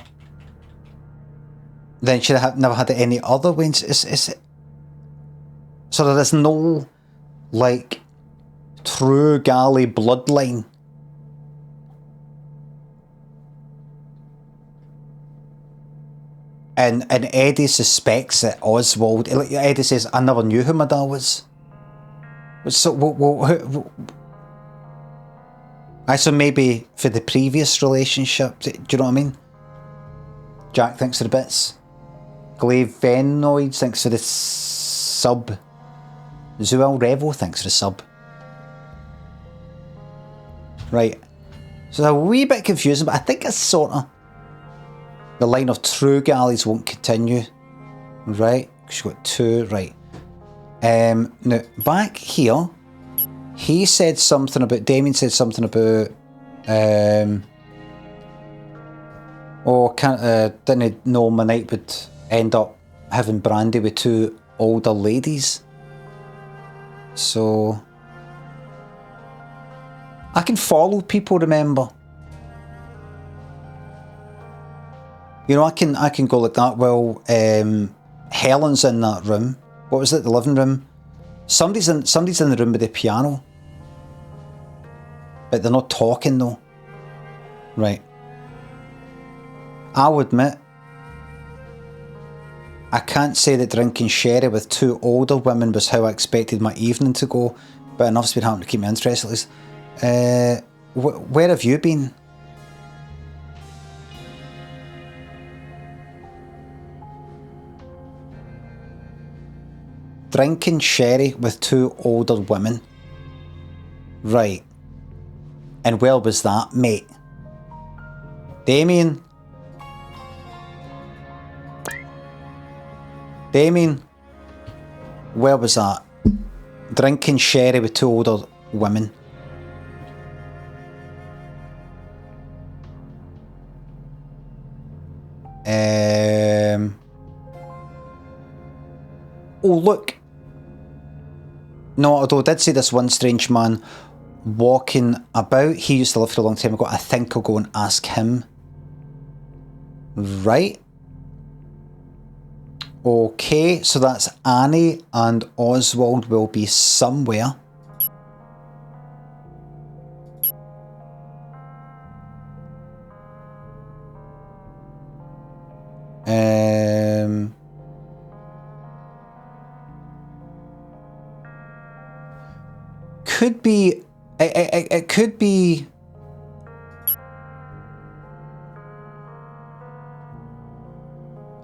then she never had any other wins. So there is no, like, true Galley bloodline. And Eddie suspects that Oswald... Eddie says, I never knew who my dad was. So, so maybe for the previous relationship, do you know what I mean? Jack thinks for the bits. Glavenoid thinks for the sub. Zuel Revo thinks for the sub. Right. So it's a wee bit confusing, but I think it's sort of... The line of true Galleys won't continue. Right. She's got two. Right. Now, back here, he said something about... Damien said something about... didn't know my night would end up having brandy with two older ladies. So I can follow people, remember. You know, I can go like that. Well, Helen's in that room. What was it? The living room. Somebody's in the room with the piano. But they're not talking though. Right. I'll admit, I can't say that drinking sherry with two older women was how I expected my evening to go, but enough's been happening to keep me interested at least. Where have you been? Drinking sherry with two older women. Right. And where was that, mate? Damien, where was that? Drinking sherry with two older women. Oh, look. No, although I did see this one strange man walking about. He used to live for a long time ago. I think I'll go and ask him. Right. Okay, so that's Annie and Oswald will be somewhere. Could be... It could be...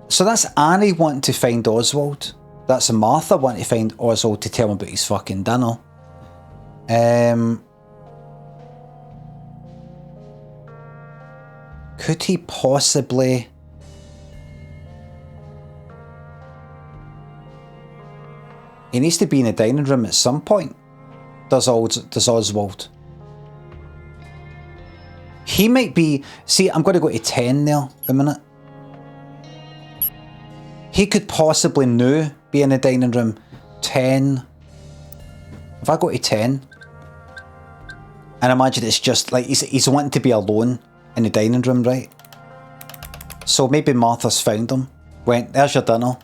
So that's Annie wanting to find Oswald. That's Martha wanting to find Oswald to tell him about his fucking dinner. Could he possibly... He needs to be in the dining room at some point. Does Oswald. He might be... See, I'm going to go to 10 there a minute. He could possibly now be in the dining room. 10. If I go to 10, and imagine it's just like he's wanting to be alone in the dining room, right? So maybe Martha's found him. Went, there's your dinner.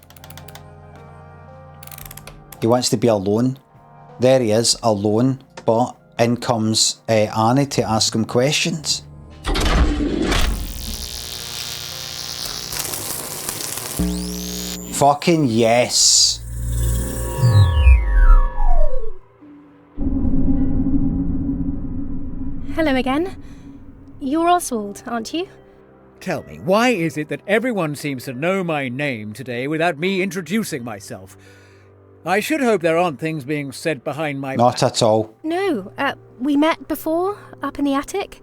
He wants to be alone. There he is, alone. But in comes Annie to ask him questions. Fucking yes. Hello again. You're Oswald, aren't you? tell me, why is it that everyone seems to know my name today without me introducing myself? I should hope there aren't things being said behind my Not back. at all. No, we met before, up in the attic.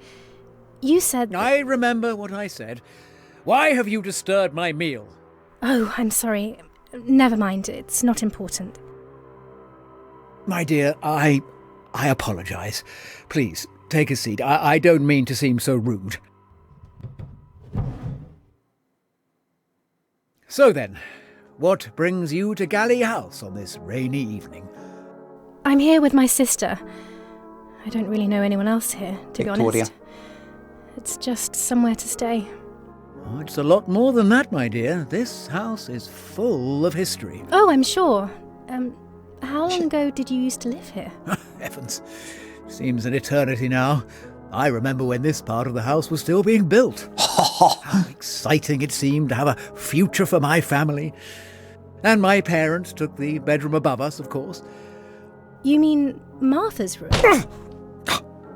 You said... I remember what I said. Why have you disturbed my meal? Oh, I'm sorry. Never mind, it's not important. My dear, I apologise. Please, take a seat. I don't mean to seem so rude. So then, what brings you to Galley House on this rainy evening? I'm here with my sister. I don't really know anyone else here, to Victoria. be honest. It's just somewhere to stay. Oh, it's a lot more than that, my dear. This house is full of history. Oh, I'm sure. How long ago did you used to live here? Heavens. Seems an eternity now. I remember when this part of the house was still being built. How exciting it seemed to have a future for my family. And my parents took the bedroom above us, of course. You mean Martha's room?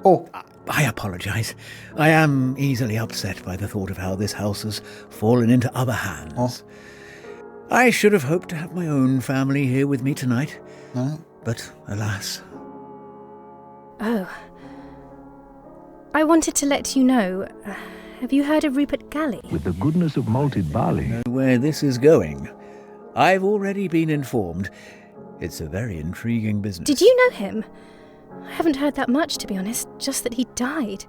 Oh. I apologise. I am easily upset by the thought of how this house has fallen into other hands. Oh. I should have hoped to have my own family here with me tonight. Right. But alas. Oh. I wanted to let you know. Have you heard of Rupert Galley? With the goodness of malted barley. Know where this is going. I've already been informed. It's a very intriguing business. Did you know him? I haven't heard that much, to be honest, just that he died.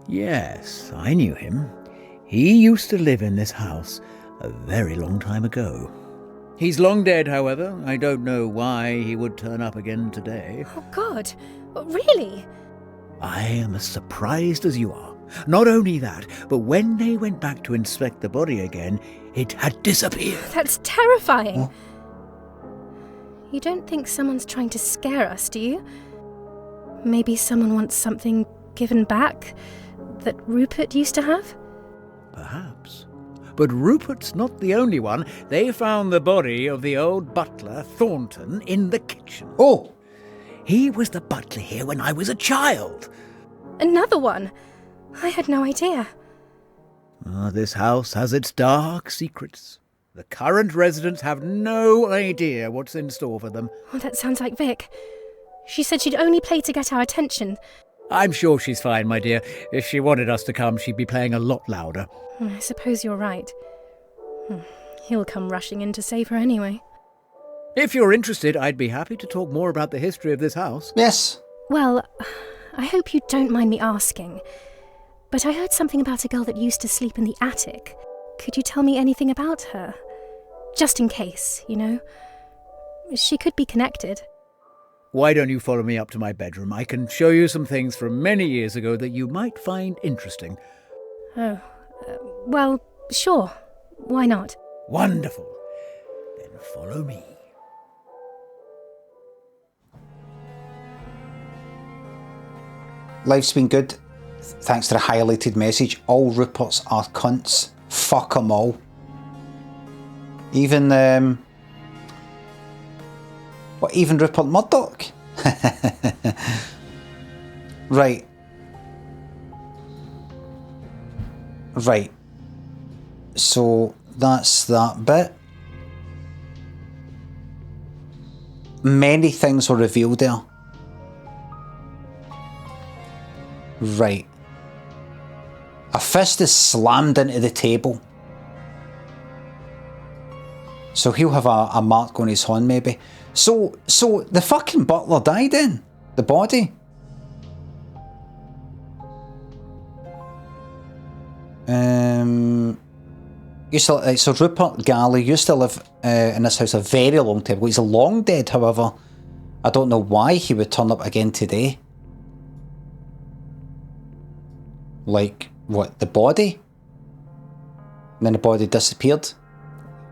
Yes, I knew him. He used to live in this house a very long time ago. He's long dead, however. I don't know why he would turn up again today. Oh, God. Really? I am as surprised as you are. Not only that, but when they went back to inspect the body again, it had disappeared. That's terrifying. Oh. You don't think someone's trying to scare us, do you? Maybe someone wants something given back that Rupert used to have? Perhaps. But Rupert's not the only one. They found the body of the old butler, Thornton, in the kitchen. Oh! He was the butler here when I was a child. Another one? I had no idea. This house has its dark secrets. The current residents have no idea what's in store for them. Oh, that sounds like Vic. She said she'd only play to get our attention. I'm sure she's fine, my dear. If she wanted us to come, she'd be playing a lot louder. I suppose you're right. He'll come rushing in to save her anyway. If you're interested, I'd be happy to talk more about the history of this house. Yes. Well, I hope you don't mind me asking, but I heard something about a girl that used to sleep in the attic. Could you tell me anything about her? Just in case, you know. She could be connected. Why don't you follow me up to my bedroom? I can show you some things from many years ago that you might find interesting. Oh, well, sure. Why not? Wonderful. Then follow me. Life's been good. Thanks to the highlighted message. All Ruperts are cunts. Fuck them all. Even, even Rupert Murdoch? Right. Right. So, that's that bit. Many things were revealed there. Right. A fist is slammed into the table. So he'll have a mark on his hand, maybe. So the fucking butler died then? The body? So Rupert Galley used to live in this house a very long time ago. He's long dead, however. I don't know why he would turn up again today. Like, what, the body? And then the body disappeared?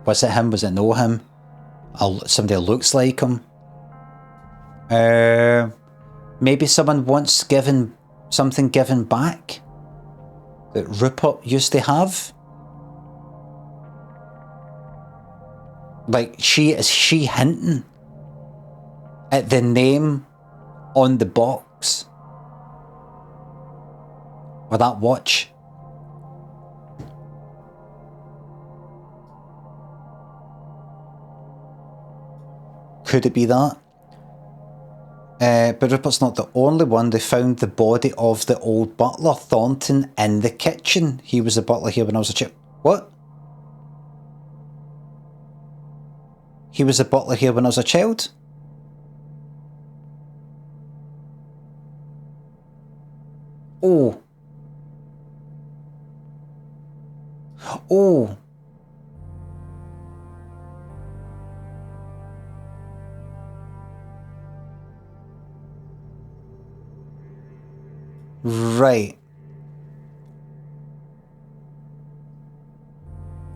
Was it him? Was it no him? Somebody looks like him? Maybe someone wants something given back? That Rupert used to have? Like, is she hinting at the name on the box? Or that watch? Could it be that? But Rupert's not the only one. They found the body of the old butler, Thornton, in the kitchen. He was the butler here when I was a child. What? He was the butler here when I was a child? Oh. Oh. Right.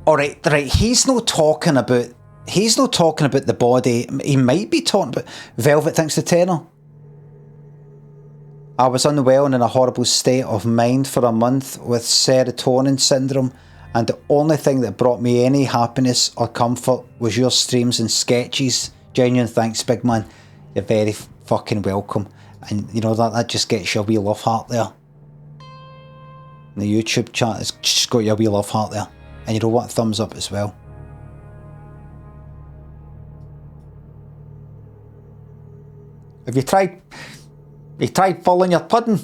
Alright, right. He's not talking about the body. He might be talking about Velvet thinks the tenor. I was unwell and in a horrible state of mind for a month with serotonin syndrome, and the only thing that brought me any happiness or comfort was your streams and sketches. Genuine thanks, big man. You're very fucking welcome. And you know that just gets your wee love heart there. And the YouTube chat has just got your wee love heart there. And you know what? Thumbs up as well. Have you tried following your pudding?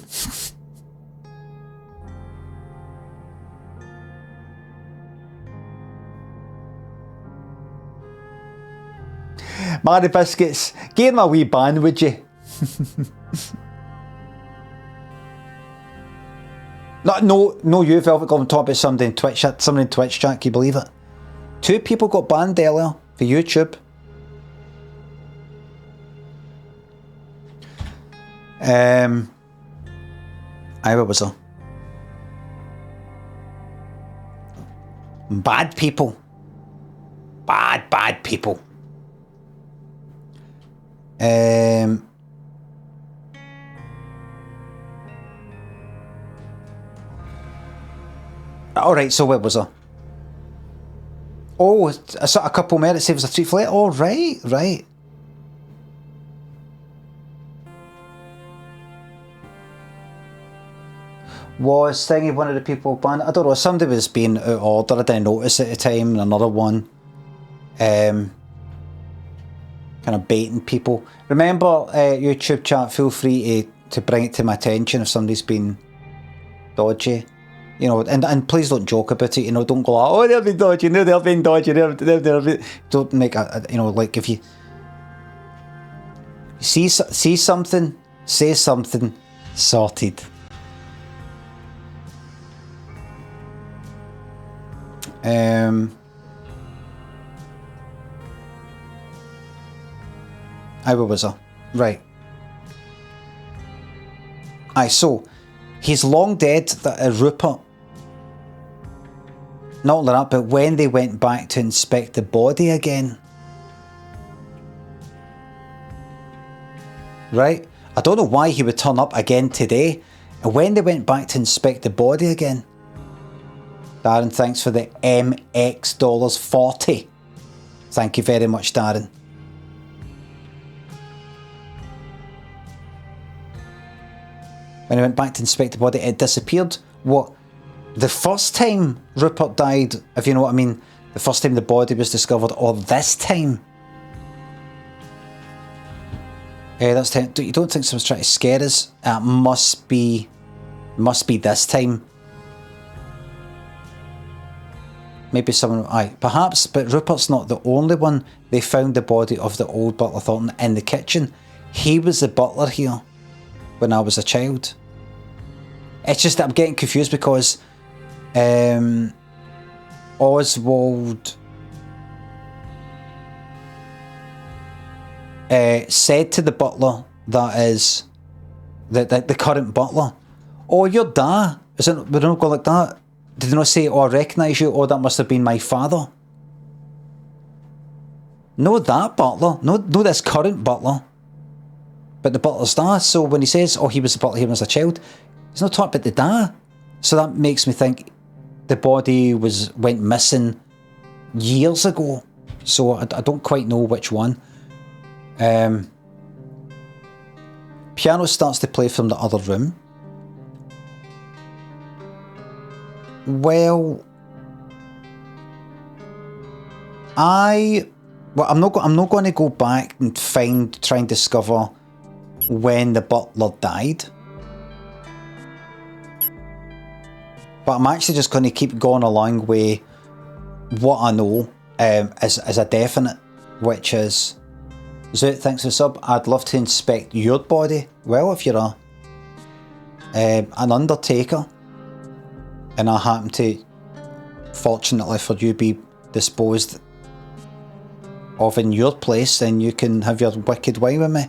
Mary Biscuits, get him a wee band, would you? No, you, Velvet Goblin, talk about somebody in Twitch chat. Somebody in Twitch chat, can you believe it? 2 people got banned earlier for YouTube. What was there? Bad people. Bad people. Alright, so what was there? Oh, a couple minutes saves a tweet flat. Oh, right. Was thingy one of the people banned? I don't know, somebody was being out of order, I didn't notice at the time, and another one kind of baiting people. Remember, YouTube chat, feel free to bring it to my attention if somebody's been dodgy. You know, and please don't joke about it, you know, don't go like, oh, they've been dodgy, no, they've been dodgy, don't make you know, like if you see something, say something, sorted. What was there? Right. Aye, so he's long dead, Rupert. Not only that, but when they went back to inspect the body again, right? I don't know why he would turn up again today. And when they went back to inspect the body again, Darren, thanks for the MX dollars 40. Thank you very much, Darren. When I went back to inspect the body, it disappeared. What? The first time Rupert died, if you know what I mean, the first time the body was discovered, or this time? That's time. You don't think someone's trying to scare us? It must be this time. Maybe someone, perhaps, but Rupert's not the only one. They found the body of the old butler Thornton in the kitchen. He was the butler here when I was a child. It's just that I'm getting confused because Oswald said to the butler, that is the current butler, oh, you're Da. We don't go like that. Did they not say, oh, I recognise you? Oh, that must have been my father. No, that butler. No, this current butler. But the butler's Da. So when he says, oh, he was the butler here when I was a child, he's not talking about the Da. So that makes me think the body went missing years ago. So I don't quite know which one. Piano starts to play from the other room. Well, I Well, I'm not going to go back and try and discover when the butler died. But I'm actually just going to keep going along with what I know as a definite, which is, Zoot, thanks for the sub. I'd love to inspect your body. Well, if you're an undertaker, and I happen to, fortunately for you, be disposed of in your place, then you can have your wicked way with me.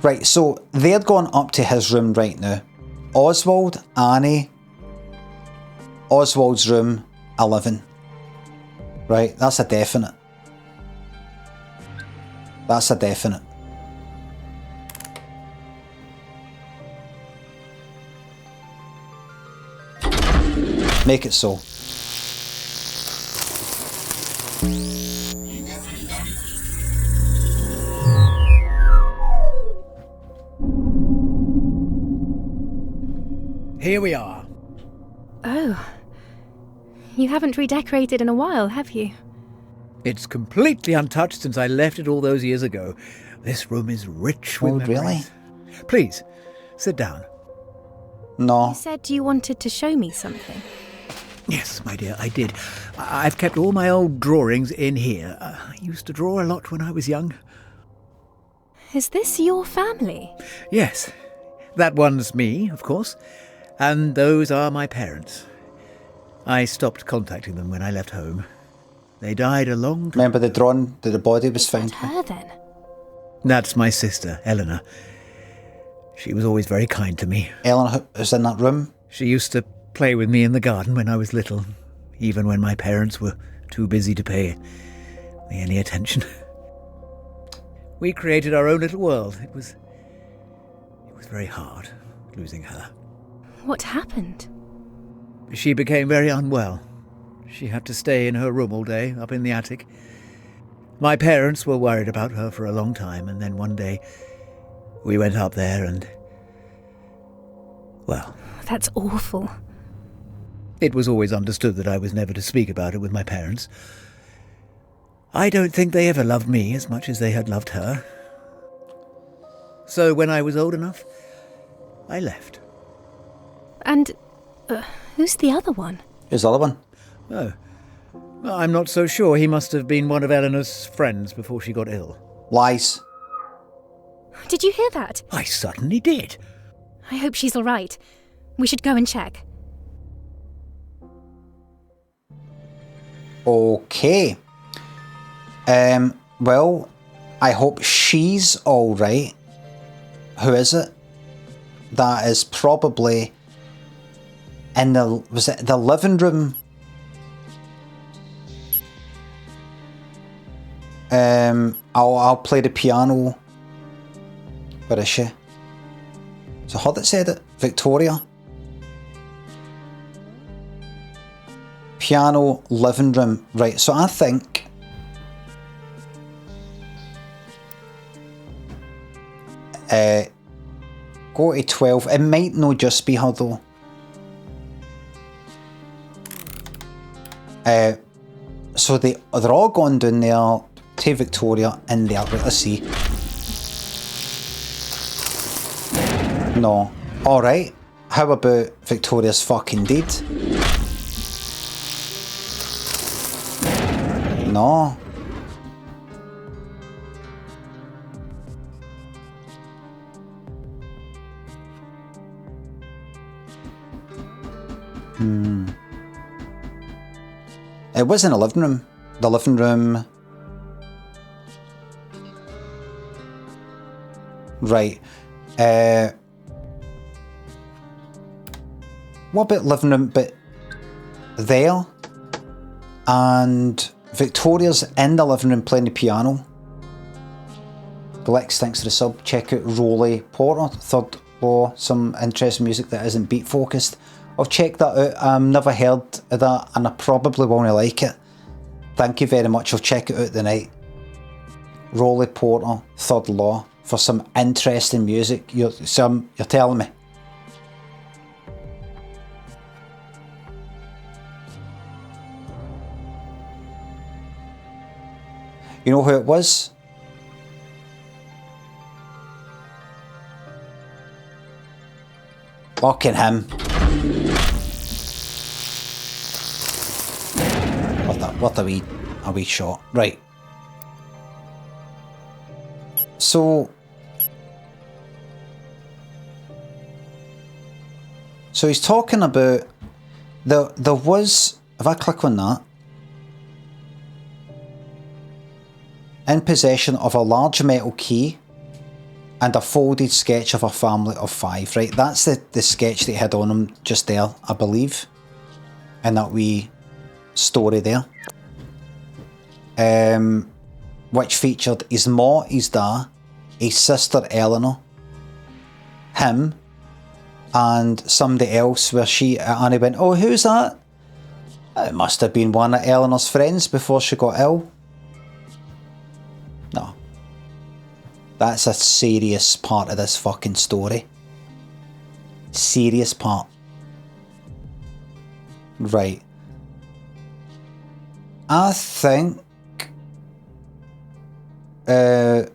Right, so they're going up to his room right now. Oswald, Annie, Oswald's room, 11. Right, that's a definite. That's a definite. Make it so. Here we are. Oh. You haven't redecorated in a while, have you? It's completely untouched since I left it all those years ago. This room is rich with memories. Really? Please, sit down. No. You said you wanted to show me something. Yes, my dear, I did. I've kept all my old drawings in here. I used to draw a lot when I was young. Is this your family? Yes. That one's me, of course. And those are my parents. I stopped contacting them when I left home. They died a long time. Remember the drawing that the body was found? Her then? That's my sister, Eleanor. She was always very kind to me. Eleanor was in that room? She used to play with me in the garden when I was little, even when my parents were too busy to pay me any attention. We created our own little world. It was very hard, losing her. What happened? She became very unwell. She had to stay in her room all day, up in the attic. My parents were worried about her for a long time, and then one day we went up there and... well... That's awful. It was always understood that I was never to speak about it with my parents. I don't think they ever loved me as much as they had loved her. So when I was old enough, I left. And who's the other one? Who's the other one? Oh, I'm not so sure. He must have been one of Eleanor's friends before she got ill. Lies. Did you hear that? I certainly did. I hope she's all right. We should go and check. Okay. Well, I hope she's all right. Who is it? That is probably in the... was it the living room? I'll play the piano. Where is she? Is it her that said it? Victoria? Piano, living room. Right, so I think... go to 12. It might not just be her though. So they're all gone down there to Victoria in there. Right, let's see. No. Alright. How about Victoria's fucking dead? No. It was in the living room. The living room. Right. What about living room? But there. And Victoria's in the living room playing the piano. Glex, thanks for the sub. Check out Rolly Porter, Third Law. Some interesting music that isn't beat focused. I've checked that out. I've never heard of that and I probably won't like it. Thank you very much. I'll check it out tonight. Rolly Porter, Third Law, for some interesting music. You're telling me. You know who it was? Fucking him. What a wee shot. Right. So he's talking about there was, if I click on that, in possession of a large metal key and a folded sketch of a family of 5, right? That's the sketch that he had on him just there, I believe, in that wee story there. Which featured his ma, his da, his sister Eleanor, him, and somebody else where Annie went, oh, who's that? It must have been one of Eleanor's friends before she got ill. No. That's a serious part of this fucking story. Serious part. Right. I think that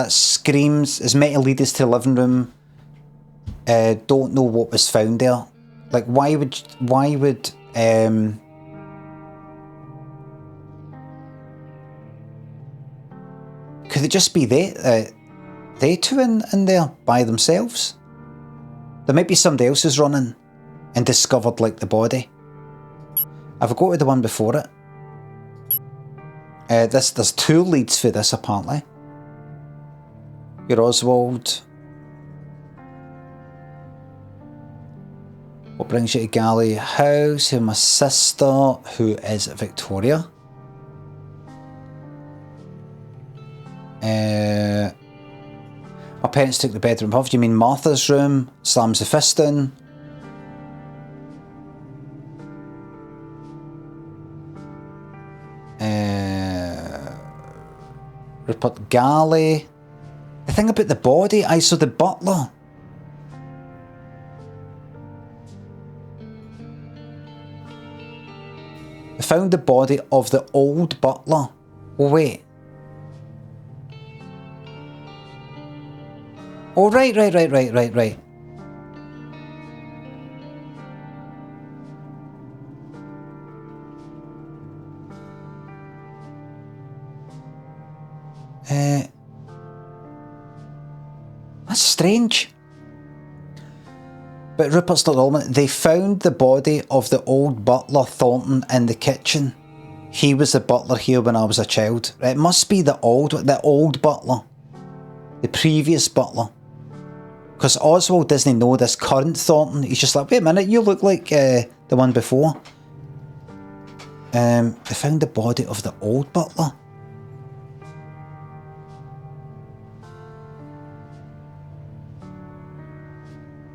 screams is meant to lead us to the living room. Don't know what was found there. Like, why would could it just be they two in there by themselves? There might be somebody else who's running and discovered like the body. I've got to the one before it. There's 2 leads for this apparently. You're Oswald. What brings you to Galley House? Who my sister, who is Victoria. My parents took the bedroom off. Do you mean Martha's room? Slams the fist in. Rupert Galley. The thing about the body, I saw the butler. I found the body of the old butler. Oh, wait. Oh, right. That's strange. But Rupert's not the only one. They found the body of the old butler Thornton in the kitchen. He was the butler here when I was a child. It must be the old butler. The previous butler. Because Oswald doesn't know this current Thornton. He's just like, wait a minute, you look like the one before. They found the body of the old butler.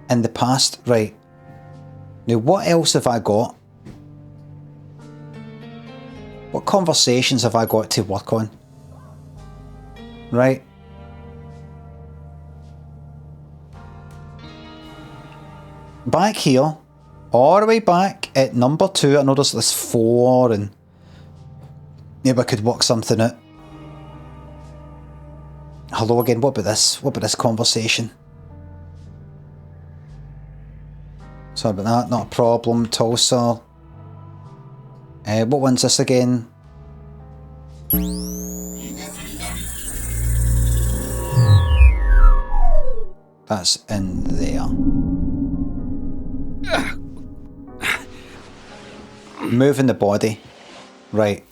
In the past, right. Now, what else have I got? What conversations have I got to work on? Right. Back here, all the way back at number 2, I know there's 4 and maybe I could work something out. Hello again, what about this? What about this conversation? Sorry about that, not a problem, Tulsa. What one's this again? That's in there. Moving the body. Right.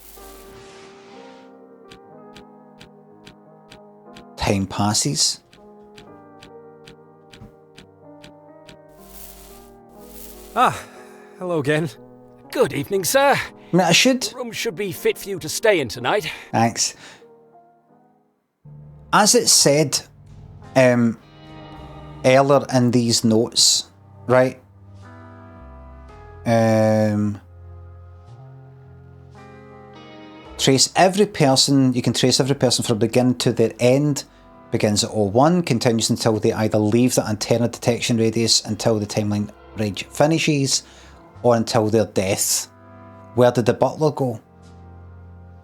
Time passes. Ah, hello again. Good evening, sir. I should. The room should be fit for you to stay in tonight. Thanks. As it said earlier in these notes, right? Trace every person, you can trace every person from beginning to their end. Begins at 01, continues until they either leave the antenna detection radius until the timeline range finishes, or until their death. Where did the butler go?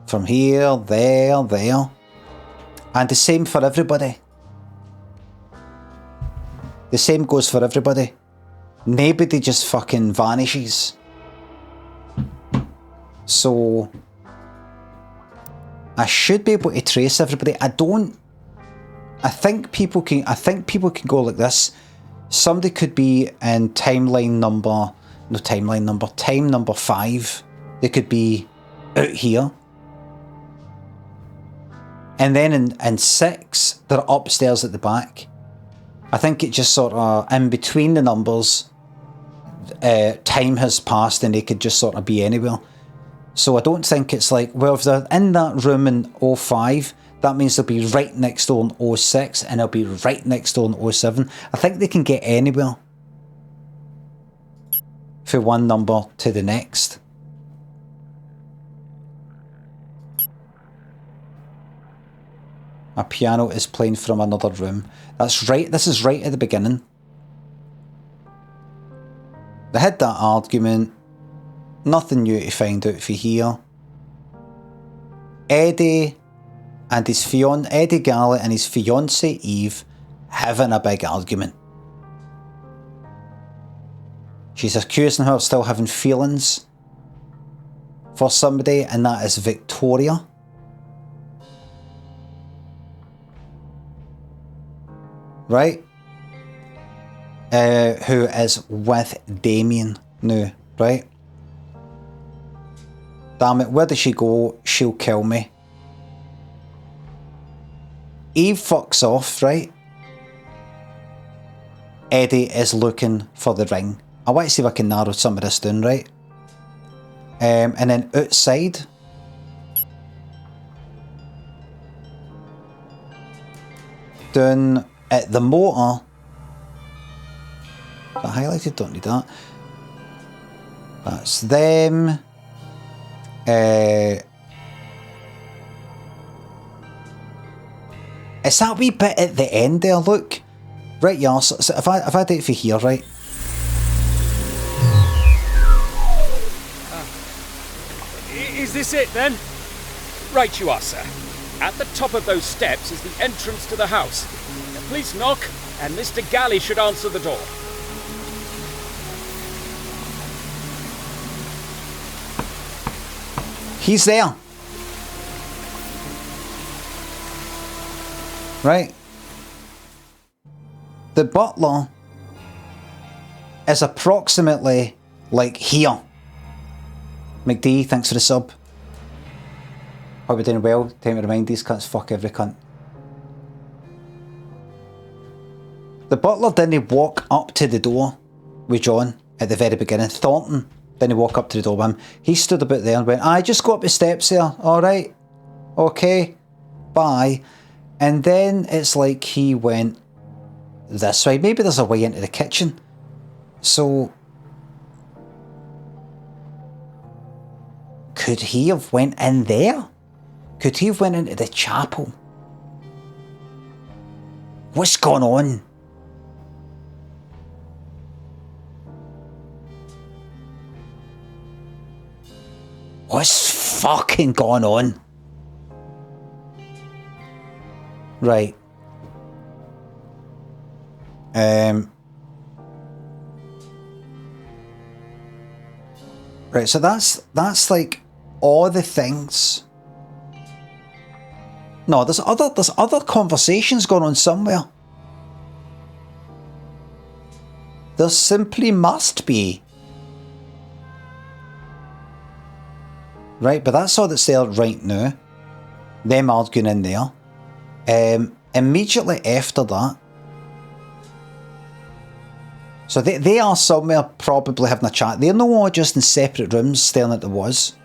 From here, there, there. And the same for everybody. The same goes for everybody. Nobody just fucking vanishes. So I should be able to trace everybody. I think people can go like this. Somebody could be in time number 5. They could be out here. And then in 6, they're upstairs at the back. I think it just sort of, in between the numbers, time has passed and they could just sort of be anywhere. So I don't think it's like, well, if they're in that room in 05, that means they'll be right next door in 06 and they'll be right next door in 07. I think they can get anywhere from one number to the next. A piano is playing from another room. That's right, this is right at the beginning. They had that argument. Nothing new to find out for here. Eddie Galley and his fiancée Eve having a big argument. She's accusing her of still having feelings for somebody, and that is Victoria. Right? Who is with Damien now, right? Damn it, where does she go? She'll kill me. Eve fucks off, right? Eddie is looking for the ring. I want to see if I can narrow some of this down, right? And then outside, down at the motor, is that highlighted? Don't need that. That's them. It's that wee bit at the end there, look. Right, yeah, so if I do it for here, right? Is this it then? Right you are, sir. At the top of those steps is the entrance to the house. Now please knock, and Mr. Galley should answer the door. He's there. Right. The butler is approximately like here. McD, thanks for the sub. Hope we're doing well. Time to remind these cunts, fuck every cunt. The butler didn't walk up to the door with John at the very beginning. Thornton didn't walk up to the door with him. He stood about there and went, I just go up the steps there. Alright. Okay. Bye. And then it's like he went this way. Maybe there's a way into the kitchen. So could he have went in there? Could he have went into the chapel? What's going on? What's fucking going on? Right. Right, so that's like all the things. No, there's other conversations going on somewhere. There simply must be. Right, but that's all that's there right now. Them arguing in there. Immediately after that. So they are somewhere probably having a chat. They're no more just in separate rooms staring at the walls.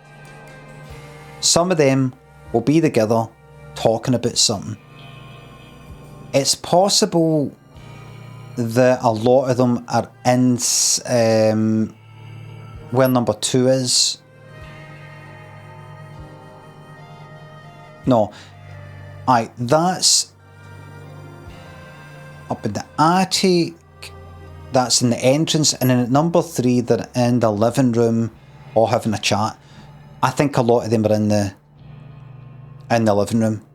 Some of them will be together talking about something. It's possible that a lot of them are in where number 2 is. No. Aye, that's up in the attic. That's in the entrance. And then at number 3, they're in the living room all having a chat. I think a lot of them are in the in the living room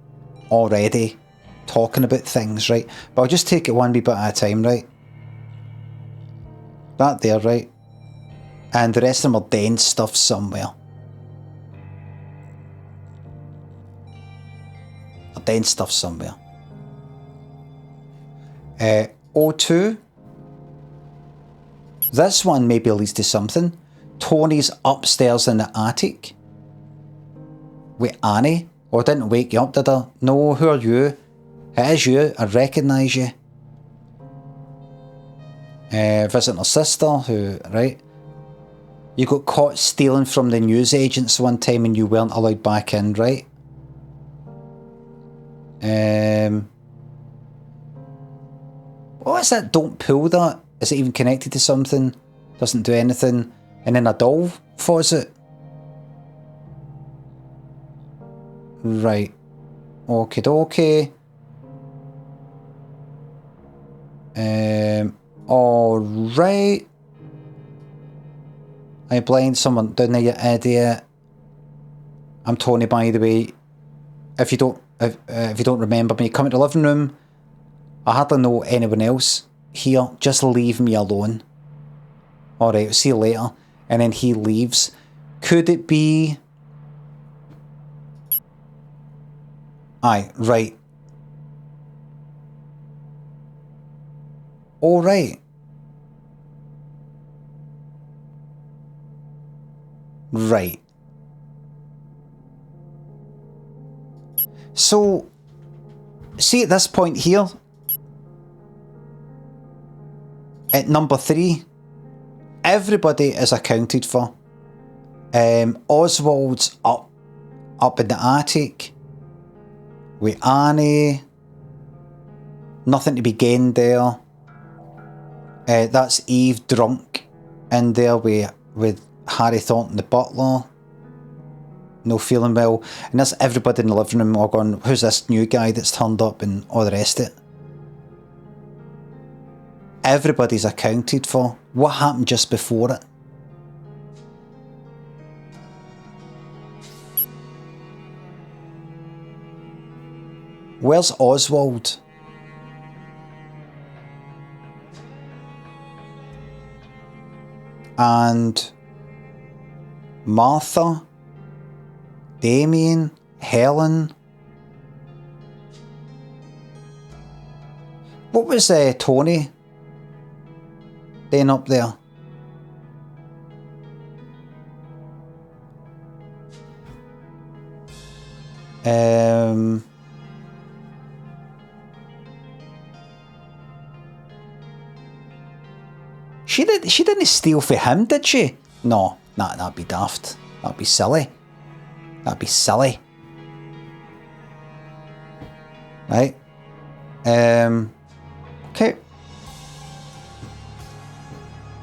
already talking about things, right? But I'll just take it one wee bit at a time, right? That there, right? And the rest of them are dense stuff somewhere. Dense stuff somewhere. O2. This one maybe leads to something. Tony's upstairs in the attic. With Annie. Oh, I didn't wake you up, did I? No, who are you? It is you. I recognise you. Visiting her sister, who, right? You got caught stealing from the newsagents one time and you weren't allowed back in, right? What is that? Don't pull that. Is it even connected to something? Doesn't do anything. And then a doll falls it. Right. Okie dokie. Alright. I blind someone down there, you idiot. I'm Tony, by the way. If you don't remember me, come into the living room. I hardly know anyone else here. Just leave me alone. Alright, see you later. And then he leaves. Could it be... Aye, right. Alright. Right. So, see at this point here, at number 3, everybody is accounted for. Oswald's up in the attic with Annie. Nothing to be gained there. That's Eve drunk in there with Harry Thornton the butler. No feeling well. And there's everybody in the living room all going, who's this new guy that's turned up and all the rest of it. Everybody's accounted for. What happened just before it? Where's Oswald? And Martha, Damien, Helen. What was Tony doing up there? She didn't steal for him, did she? No, that'd be daft. That'd be silly. That'd be silly. Right. Okay.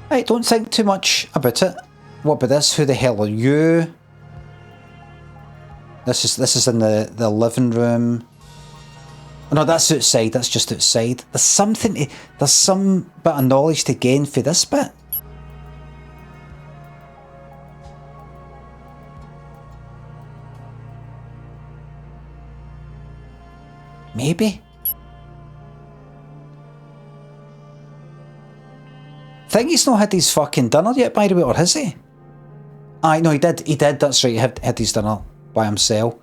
Right, don't think too much about it. What about this? Who the hell are you? This is in the living room. Oh, no, that's outside. That's just outside. There's some bit of knowledge to gain for this bit. Maybe. Think he's not had his fucking dinner yet, by the way, or has he? Aye, no, he did, that's right, he had his dinner by himself.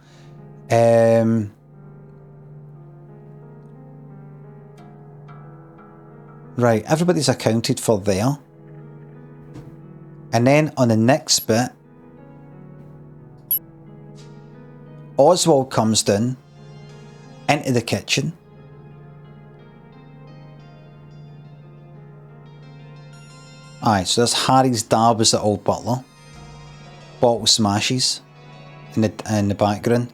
Right, everybody's accounted for there. And then on the next bit, Oswald comes down into the kitchen. Aye, so there's Harry's dad was the old butler. Bottle smashes in the background.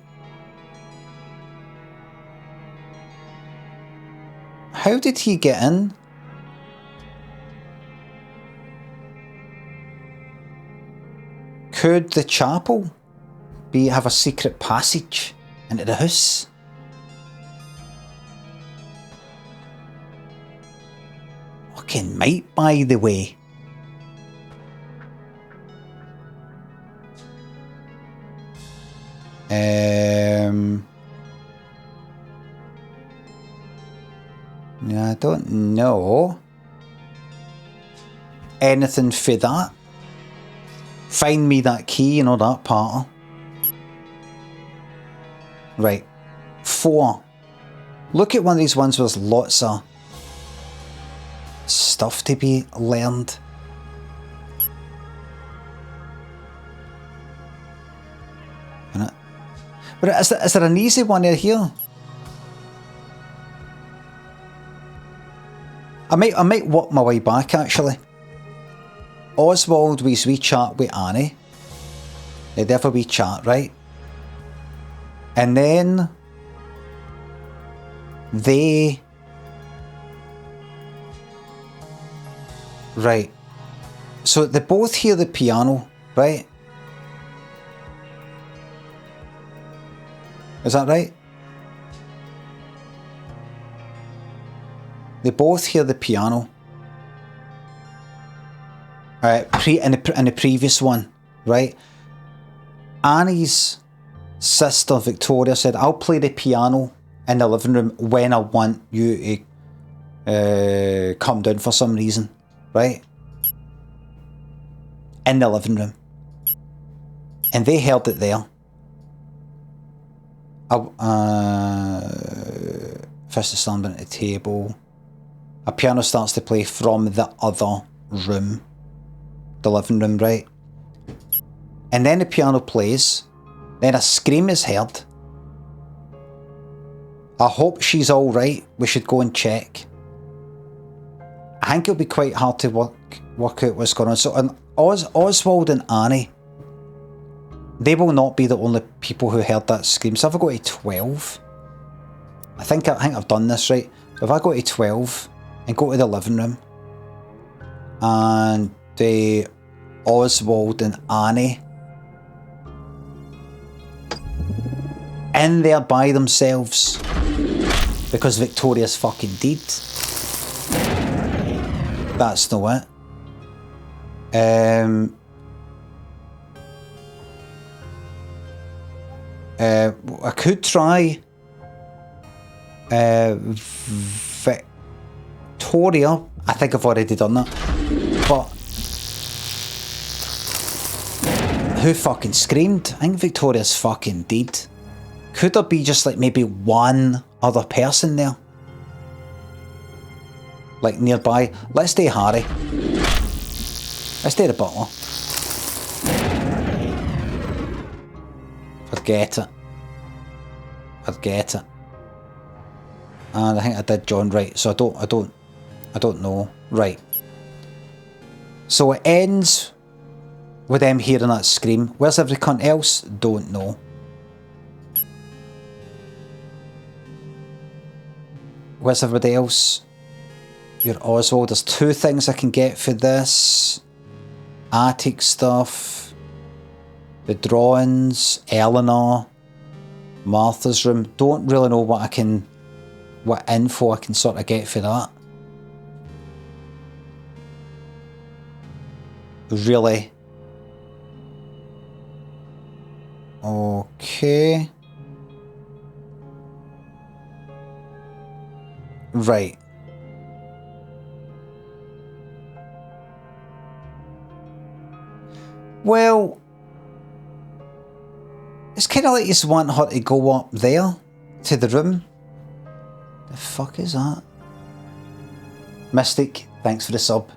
How did he get in? Could the chapel have a secret passage into the house? Fucking might, by the way. don't know anything for that. Find me that key, you know, that part. Right. 4. Look at one of these ones where there's lots of stuff to be learned. But is there an easy one here? I might work my way back actually. Oswald was wee chat with Annie. They'd have a wee chat, right? And then they... Right. So they both hear the piano, right? Is that right? They both hear the piano. In the previous one, right? Annie's sister Victoria said, "I'll play the piano in the living room when I want you to come down for some reason," right? In the living room, and they heard it there. Fist is slammed into the table. A piano starts to play from the other room. The living room, right? And then the piano plays. Then a scream is heard. I hope she's alright. We should go and check. I think it'll be quite hard to work out what's going on. So Oswald and Annie, they will not be the only people who heard that scream. So if I go to 12, I think I've done this right. If I go to 12 and go to the living room, and Oswald and Annie in there by themselves because Victoria's fucking dead. That's no it. I could try Victoria. I think I've already done that. But who fucking screamed? I think Victoria's fucking dead. Could there be just like maybe one other person there? Like nearby? Let's do Harry. Let's do the butler. Forget it. Forget it. And I think I did John right, so I don't know. Right. So it ends with them hearing that scream. Where's every cunt else? Don't know. Where's everybody else? You're Oswald. There's 2 things I can get for this. Attic stuff. The drawings. Eleanor. Martha's room. Don't really know what info I can sort of get for that. Really? Okay. Right. Well, it's kind of like you just want her to go up there to the room. The fuck is that? Mystic, thanks for the sub.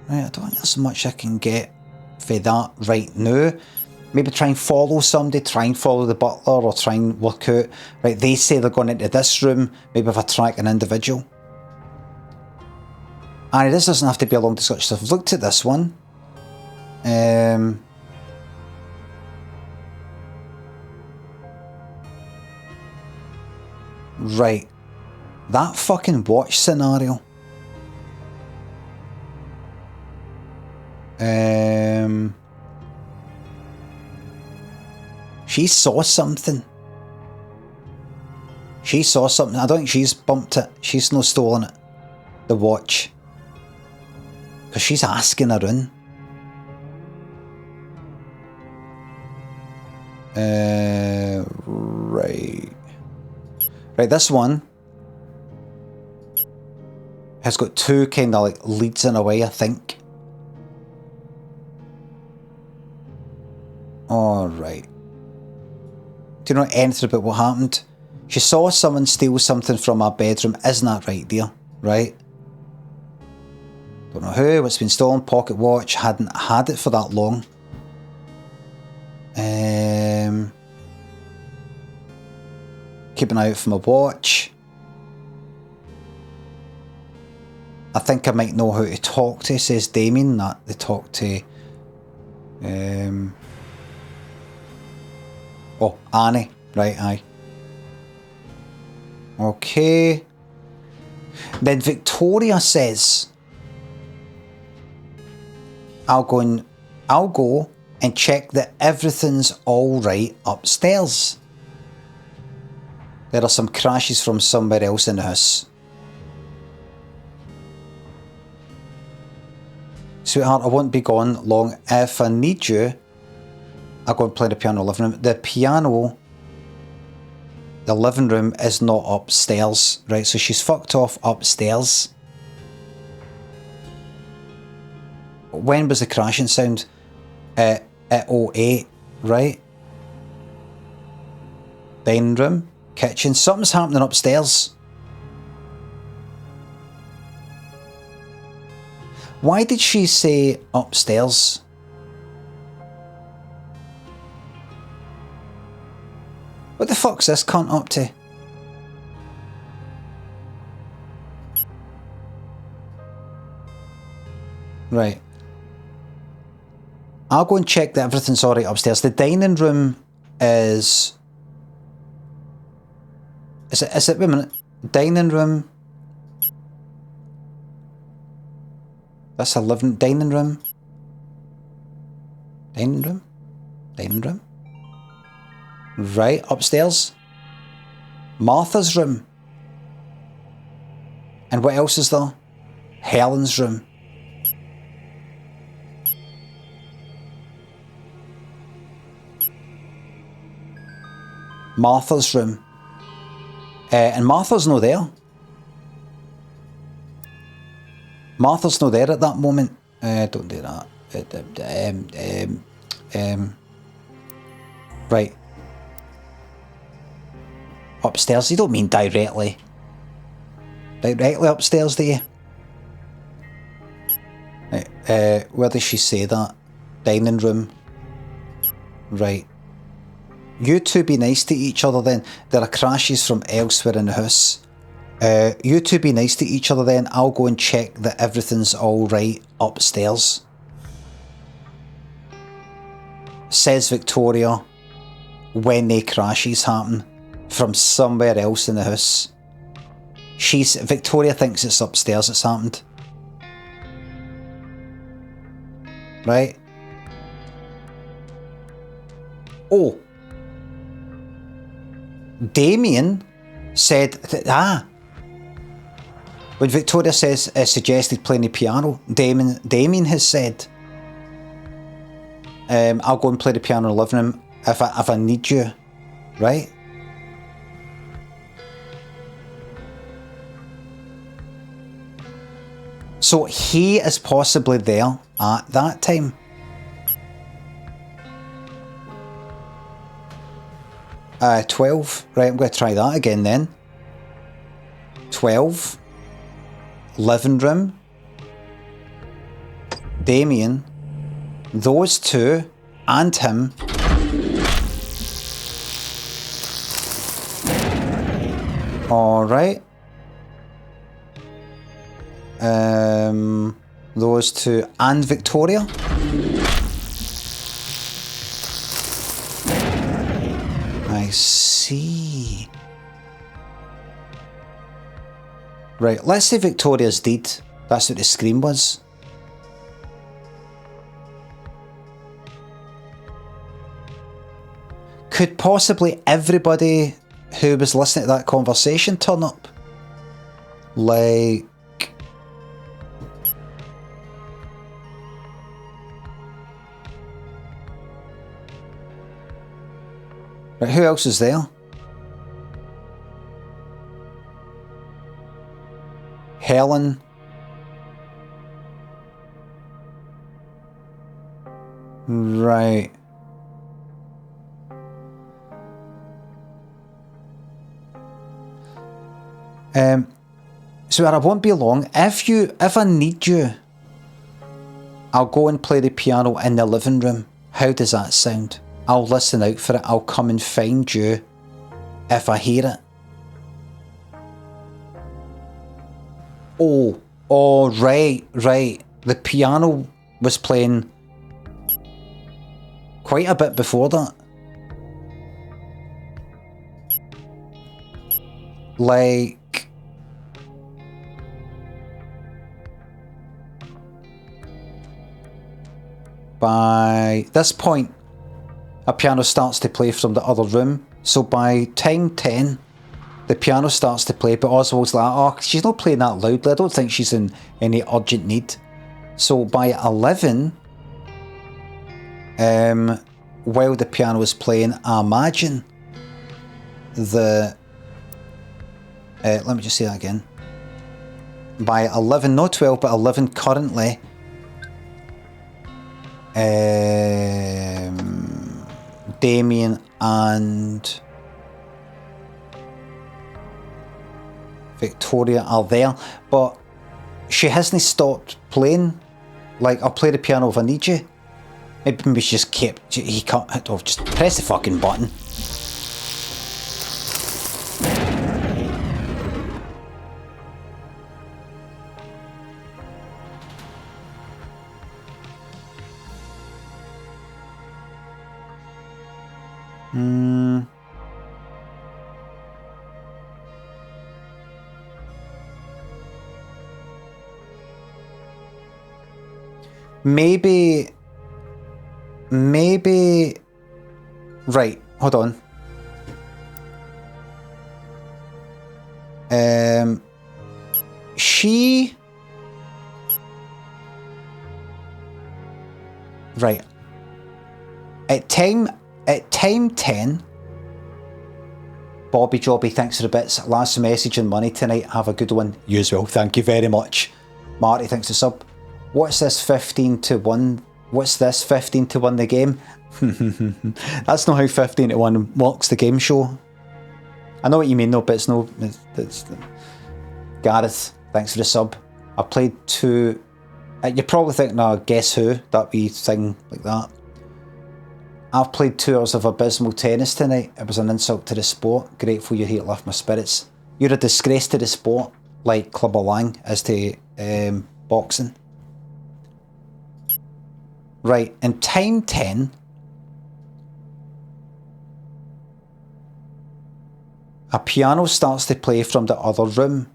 Right, I don't think there's much I can get for that right now. Maybe try and follow somebody, try and follow the butler, or try and work out, right, they say they're going into this room, maybe if I track an individual. And this doesn't have to be a long discussion. So I've looked at this one. Right. That fucking watch scenario. She saw something. She saw something. I don't think she's bumped it. She's no stolen it. The watch. Because she's asking her in. Right. Right, this one has got two kind of like leads in a way, I think. Alright. Do you know anything about what happened? She saw someone steal something from our bedroom. Isn't that right, dear? Right? Don't know who, what's been stolen, pocket watch, hadn't had it for that long. Keep an eye out for my watch. I think I might know who to talk to, says Damien, that they talk to oh, Annie. Right, aye. Okay. Then Victoria says I'll go and check that everything's alright upstairs. There are some crashes from somewhere else in the house. Sweetheart, I won't be gone long. If I need you, I'll go and play the piano in the living room. The living room is not upstairs, right? So she's fucked off upstairs. When was the crashing sound? At 08, right? Dining room, kitchen. Something's happening upstairs. Why did she say upstairs? What the fuck's this cunt up to? Right. I'll go and check that everything's alright upstairs. The dining room is... Is it, wait a minute. Dining room... That's a living... Dining room? Dining room? Dining room? Right, upstairs. Martha's room. And what else is there? Helen's room. Martha's room. And Martha's not there. Martha's not there at that moment. Don't do that. Right. Upstairs, you don't mean directly. Directly upstairs, do you? Right, where does she say that? Dining room. Right. You two be nice to each other then. There are crashes from elsewhere in the house. You two be nice to each other then. I'll go and check that everything's alright upstairs. Says Victoria when the crashes happen from somewhere else in the house. Victoria thinks it's upstairs it's happened. Right? Oh. Damien said when Victoria says suggested playing the piano, Damien has said I'll go and play the piano in the living room if I need you, right? So he is possibly there at that time. 12. Right, I'm going to try that again then. 12. Living room. Damien. Those two. And him. Alright. Those two and Victoria. I see. Right, let's say Victoria's dead. That's what the scream was. Could possibly everybody who was listening to that conversation turn up? Like... Right, who else is there? Helen. Right. So I won't be long. If I need you, I'll go and play the piano in the living room. How does that sound? I'll listen out for it. I'll come and find you if I hear it. Oh, right. The piano was playing quite a bit before that. Like, by this point, a piano starts to play from the other room. So by time 10, the piano starts to play, but Oswald's like, oh, she's not playing that loudly. I don't think she's in any urgent need. So by 11, while the piano is playing, I imagine the... let me just say that again. By 11, not 12, but 11 currently, Damien and Victoria are there, but she hasn't stopped playing. Like, I'll play the piano if I need you. Maybe she just kept... He can't... Oh, just press the fucking button. Maybe... Right, hold on. She... Right. At time 10, Bobby Jobby, thanks for the bits. Last message and money tonight. Have a good one. You as well. Thank you very much. Marty, thanks for sub. What's this 15 to 1? What's this 15 to 1 the game? That's not how 15 to 1 works, the game show. I know what you mean though, but it's Gareth, thanks for the sub. I played 2. You're probably thinking, no, Guess Who? That wee thing like that. I've played 2 hours of abysmal tennis tonight. It was an insult to the sport. Grateful you're here to lift my spirits. You're a disgrace to the sport, like Clubber Lang is to boxing. Right, in time 10, a piano starts to play from the other room.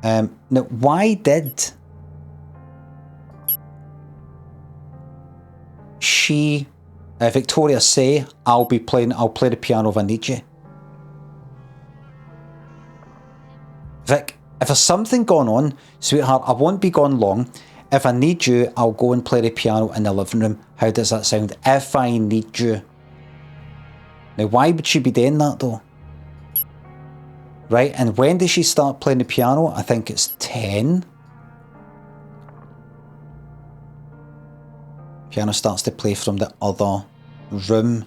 Now, why did she, Victoria, say, I'll play the piano if I need you? Vic, if there's something going on, sweetheart, I won't be gone long. If I need you, I'll go and play the piano in the living room. How does that sound? If I need you. Now, why would she be doing that though? Right, and when does she start playing the piano? I think it's 10. Piano starts to play from the other room.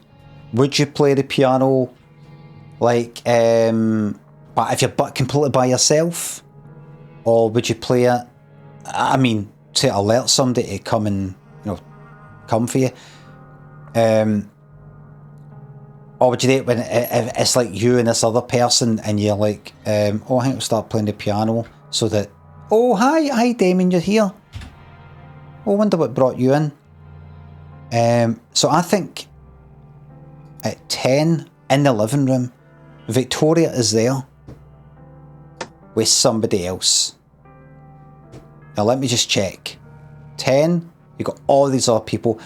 Would you play the piano like, but if you're completely by yourself? Or would you play it, I mean, to alert somebody to come and, come for you? Or would you do it when it's like you and this other person and you're like, oh, I think I'll start playing the piano so that, oh, hi Damien, you're here. Oh, I wonder what brought you in. So I think at 10 in the living room, Victoria is there with somebody else. Now let me just check. 10, you got all these other people.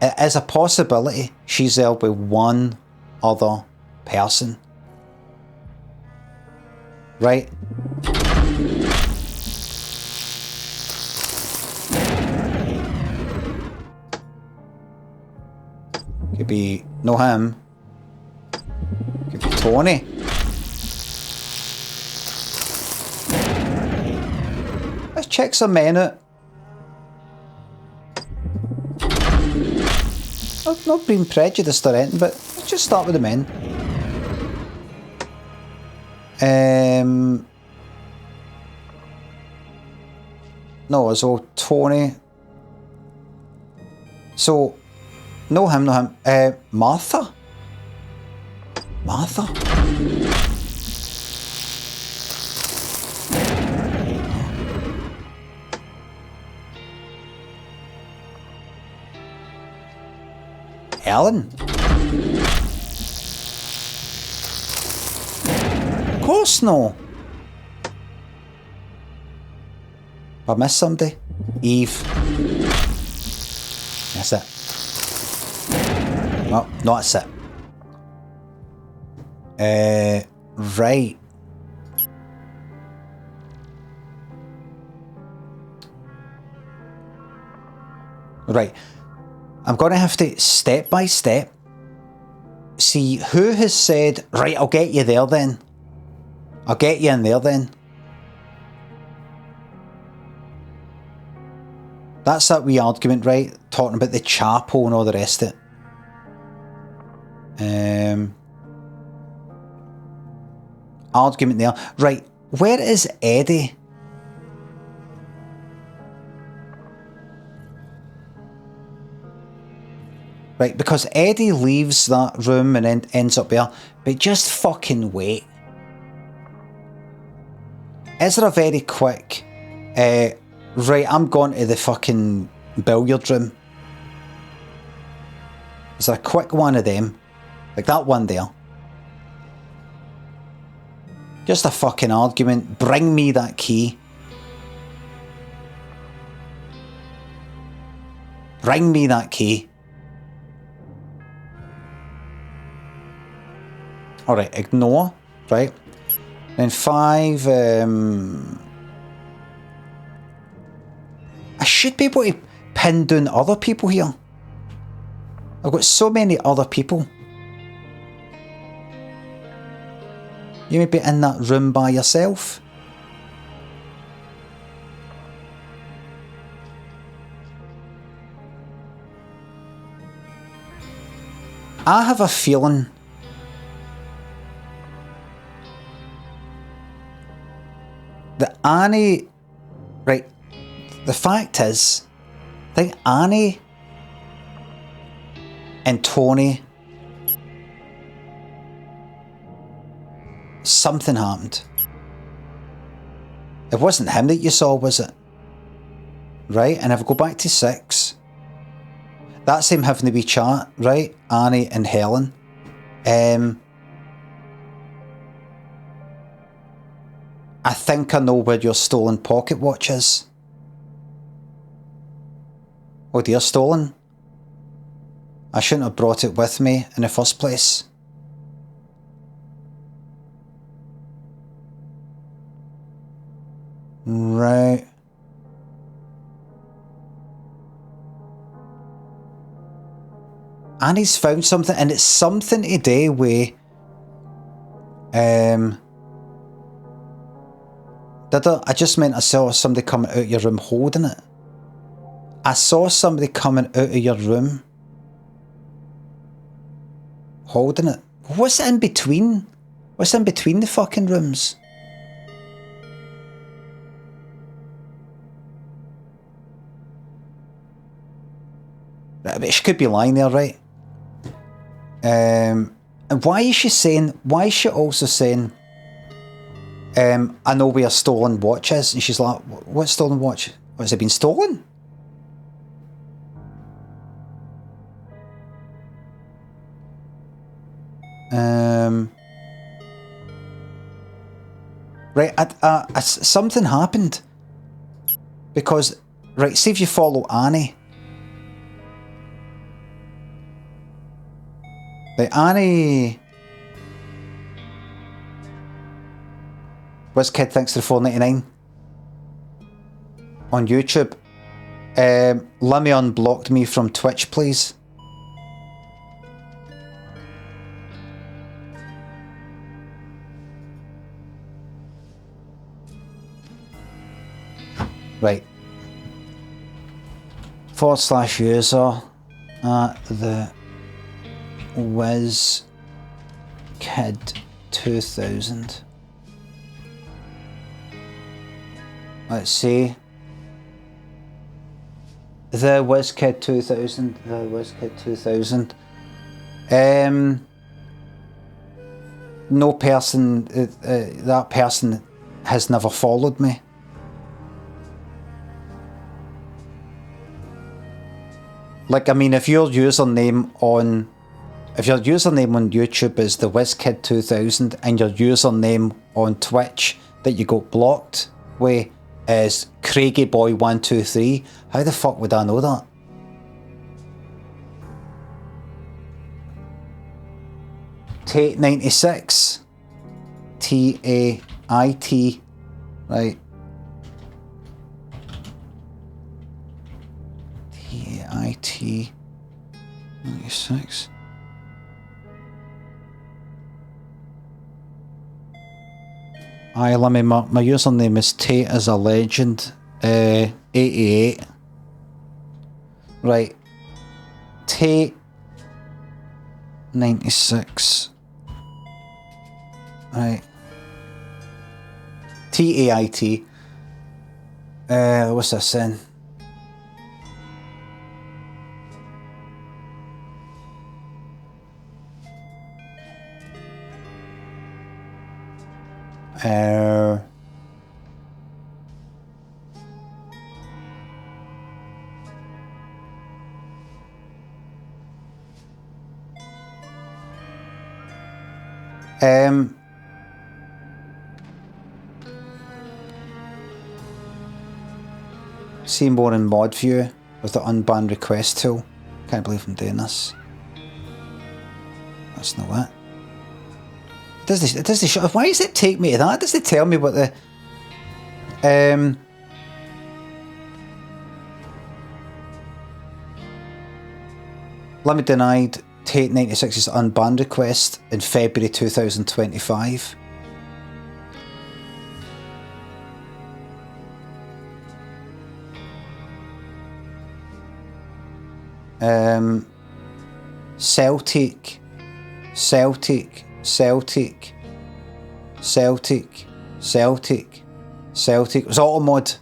It is a possibility she's there with one other person. Right? Could be no him. Could be Tony. Let's check some men out. I've not been prejudiced or anything, but let's just start with the men. No, so Tony. So, no him. Martha? Martha? Helen? Of course no. Have I missed somebody? Eve. That's it. No, no, that's it. Right. Right. I'm going to have to, step by step, see who has said, right, I'll get you there then. I'll get you in there then. That's that wee argument, right? Talking about the chapel and all the rest of it. Argument there. Right, where is Eddie? Right, because Eddie leaves that room and then ends up there. But just fucking wait. Is there a very quick... right, I'm going to the fucking billiard room. Is there a quick one of them? Like that one there. Just a fucking argument. Bring me that key. Bring me that key. Alright, ignore. Right. Then 5... I should be able to pin down other people here. I've got so many other people. You may be in that room by yourself. I have a feeling that Annie... Right, the fact is, I think Annie and Tony... Something happened. It wasn't him that you saw, was it? Right, and if I go back to 6... That's him having a wee chat, right? Annie and Helen. I think I know where your stolen pocket watch is. Oh dear, stolen? I shouldn't have brought it with me in the first place. Right. Annie's found something, and it's something today where... I just meant I saw somebody coming out of your room holding it. I saw somebody coming out of your room holding it. What's in between? What's in between the fucking rooms? But she could be lying there, right? And why is she saying... Why is she also saying... I know where a stolen watch is. And she's like, what stolen watch? Has it been stolen? Right, something happened. Because, right, see if you follow Annie. Right, Annie... WizKid thanks for the $4.99 on YouTube. Limmy unblocked me from Twitch, please. Right. /user at the WizKid2000. Let's see. The WizKid2000. The WizKid2000. No person, that person has never followed me. Like, I mean, if your username on YouTube is the WizKid2000 and your username on Twitch that you got blocked with is CraigieBoy123, how the fuck would I know that? Tate96. T-A-I-T. Right. T-A-I-T. 96. Aye, Limmy, my username is Tate as a legend. 88. Right. Tate 96. Right. T-A-I-T. What's this then? See more in mod view with the unbanned request tool. Can't believe I'm doing this. That's not it. It doesn't show. Why does it take me to that? Does it tell me what the Limit denied Tate 96's unbanned request in February 2025. Celtic. It was Automod.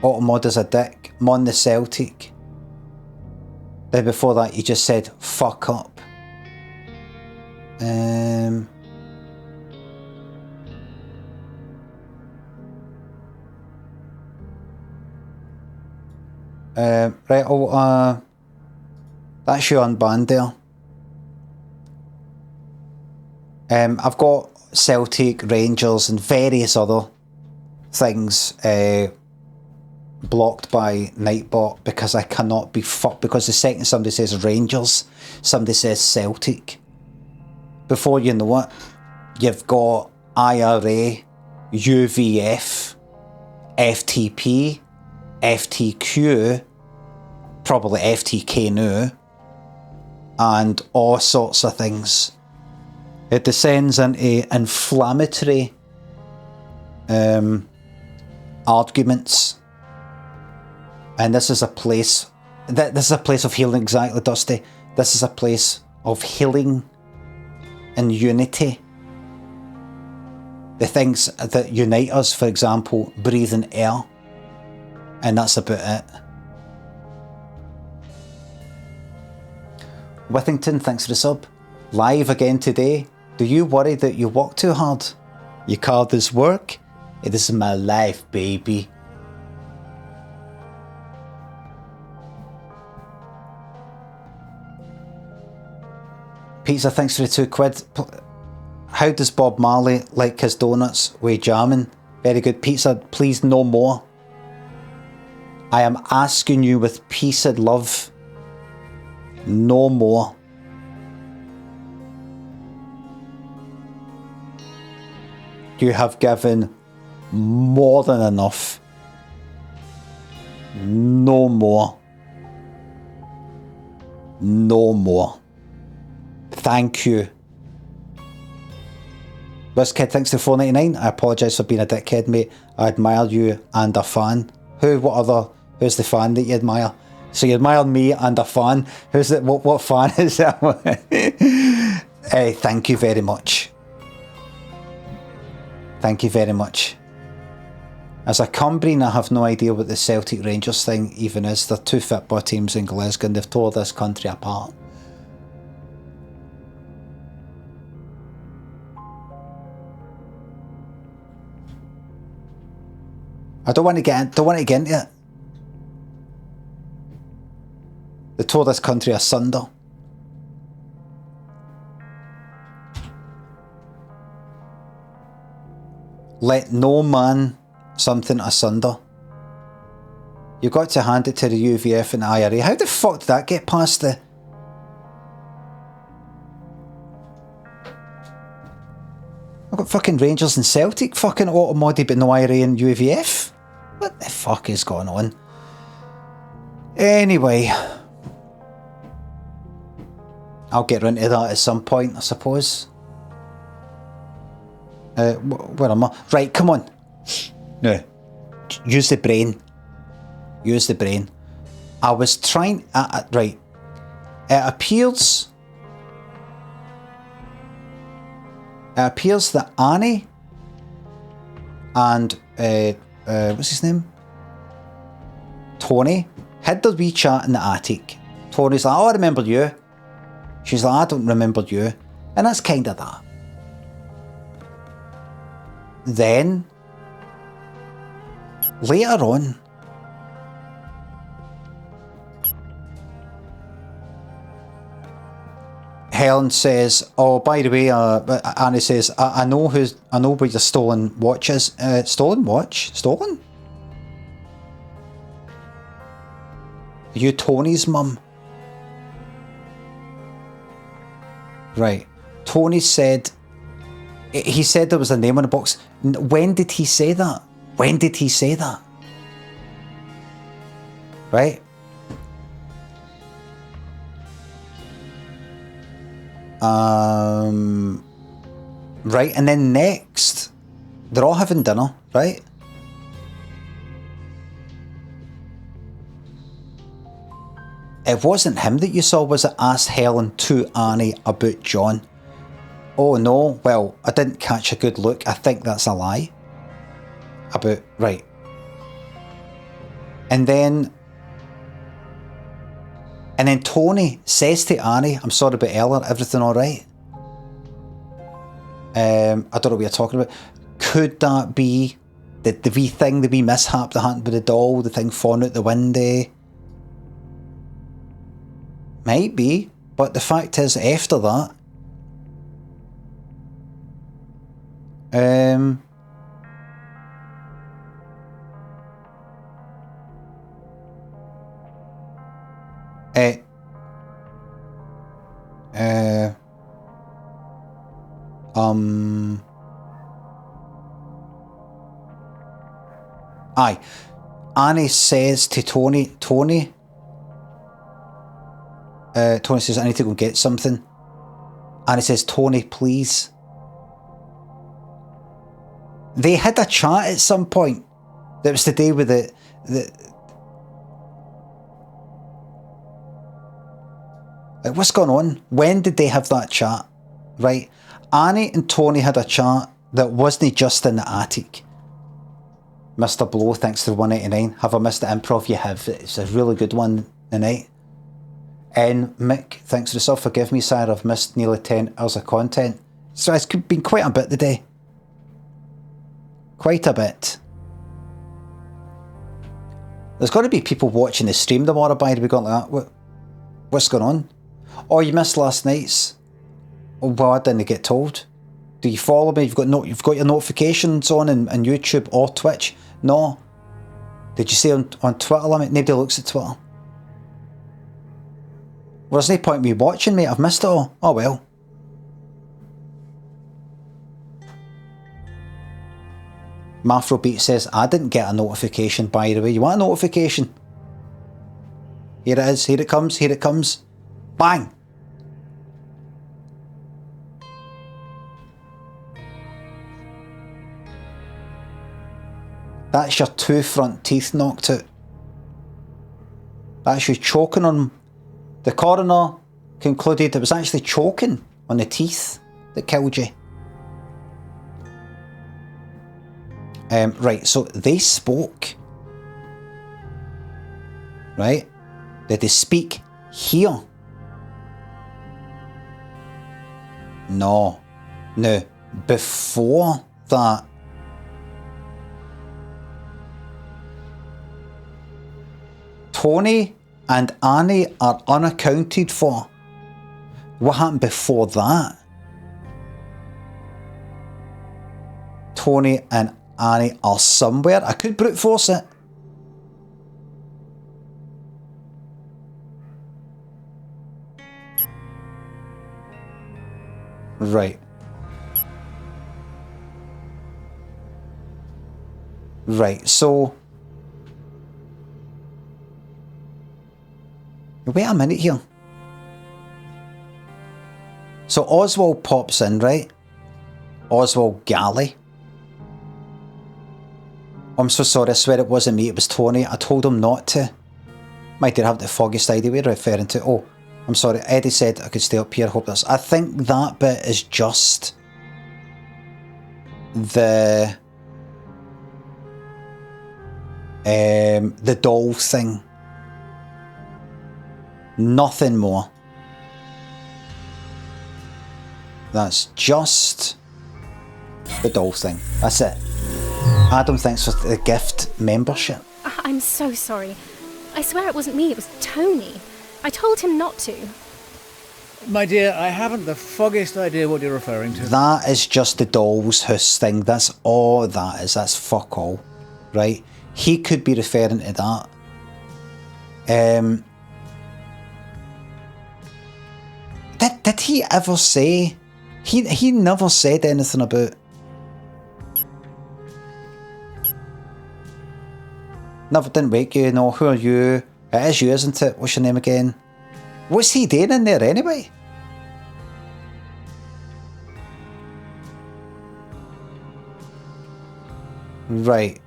Automod is a dick. Mon the Celtic. Then before that you just said fuck up. Right, that's you unbanned there. I've got Celtic, Rangers and various other things blocked by Nightbot because I cannot be fucked, because the second somebody says Rangers, somebody says Celtic. Before you know it, you've got IRA, UVF, FTP, FTQ, probably FTK now, and all sorts of things. It descends into inflammatory arguments, and this is a place. This is a place of healing, exactly, Dusty. This is a place of healing and unity. The things that unite us, for example, breathing air, and that's about it. Withington, thanks for the sub. Live again today. Do you worry that you work too hard? Your card is work. It is my life, baby. Pizza, thanks for the £2. How does Bob Marley like his donuts with jamming? Very good. Pizza, please no more. I am asking you with peace and love. No more. You have given more than enough. No more. No more. Thank you. WizKid, thanks to $4.99. I apologise for being a dickhead, mate. I admire you and a fan. Who's the fan that you admire? So you admire me and a fan. Who's it? What fan is that? Thank you very much. Thank you very much. As a Cumbrian, I have no idea what the Celtic Rangers thing even is. They're two football teams in Glasgow and they've tore this country apart. I don't want to get into it. They tore this country asunder. Let no man something asunder. You've got to hand it to the UVF and the IRA. How the fuck did that get past the... I've got fucking Rangers and Celtic fucking automotive but no IRA and UVF? What the fuck is going on? Anyway, I'll get into that at some point, I suppose. Where am I? Right, come on. No. Use the brain. Use the brain. I was trying... right. It appears that Annie and... what's his name? Tony had their wee chat in the attic. Tony's like, oh, I remember you. She's like, I don't remember you. And that's kind of that. Then, later on, Helen says, oh, by the way, Annie says, I know where your stolen watch is. Stolen watch? Stolen? Are you Tony's mum? Right. Tony said... He said there was a name on the box. When did he say that? When did he say that? Right? Right, and then next, they're all having dinner, right? It wasn't him that you saw, was it? Asked Helen to Annie about John. Oh no, well, I didn't catch a good look. I think that's a lie. Right. And then Tony says to Annie, I'm sorry about earlier, everything alright? I don't know what you're talking about. Could that be the wee thing, the wee mishap that happened with the doll, the thing falling out the window? Might be, but the fact is, after that, aye. Annie says to Tony says, I need to go get something. Annie says, Tony, please. They had a chat at some point. That was the day with the like, what's going on? When did they have that chat? Right? Annie and Tony had a chat that wasn't just in the attic. Mr. Blow, thanks to 189. Have I missed the improv? You have. It's a really good one tonight. And Mick, thanks for the sub. Forgive me, sir, I've missed nearly 10 hours of content. So it's been quite a bit today. Quite a bit. There's got to be people watching the stream tomorrow, by the way, going like that. What's going on? Oh, you missed last night's? Oh, well, I didn't get told. Do you follow me? You've got your notifications on YouTube or Twitch? No. Did you see on Twitter, Limmy? Nobody looks at Twitter. Well, there's no point in me watching, mate. I've missed it all. Oh well. Mafrobeat says, I didn't get a notification, by the way. You want a notification? Here it is. Here it comes. Here it comes. Bang! That's your 2 front teeth knocked out. That's you choking on... The coroner concluded it was actually choking on the teeth that killed you. Right, so they spoke. Right? Did they speak here? No. No. Before that. Tony and Annie are unaccounted for. What happened before that? Tony and Annie are somewhere. I could brute force it. Right. Right, so... Wait a minute here. So Oswald pops in, right? Oswald Galley. I'm so sorry, I swear it wasn't me, it was Tony. I told him not to. Might have the foggiest idea we're referring to. Oh, I'm sorry, Eddie said I could stay up here, hope that's... I think that bit is just... the doll thing. Nothing more. That's just the doll thing. That's it. Adam, thanks for the gift membership. I'm so sorry. I swear it wasn't me, it was Tony. I told him not to. My dear, I haven't the foggiest idea what you're referring to. That is just the doll's house thing. That's all that is. That's fuck all. Right? He could be referring to that. Did he ever say... He never said anything about... Never didn't wake you, no. Who are you? It is you, isn't it? What's your name again? What's he doing in there anyway? Right.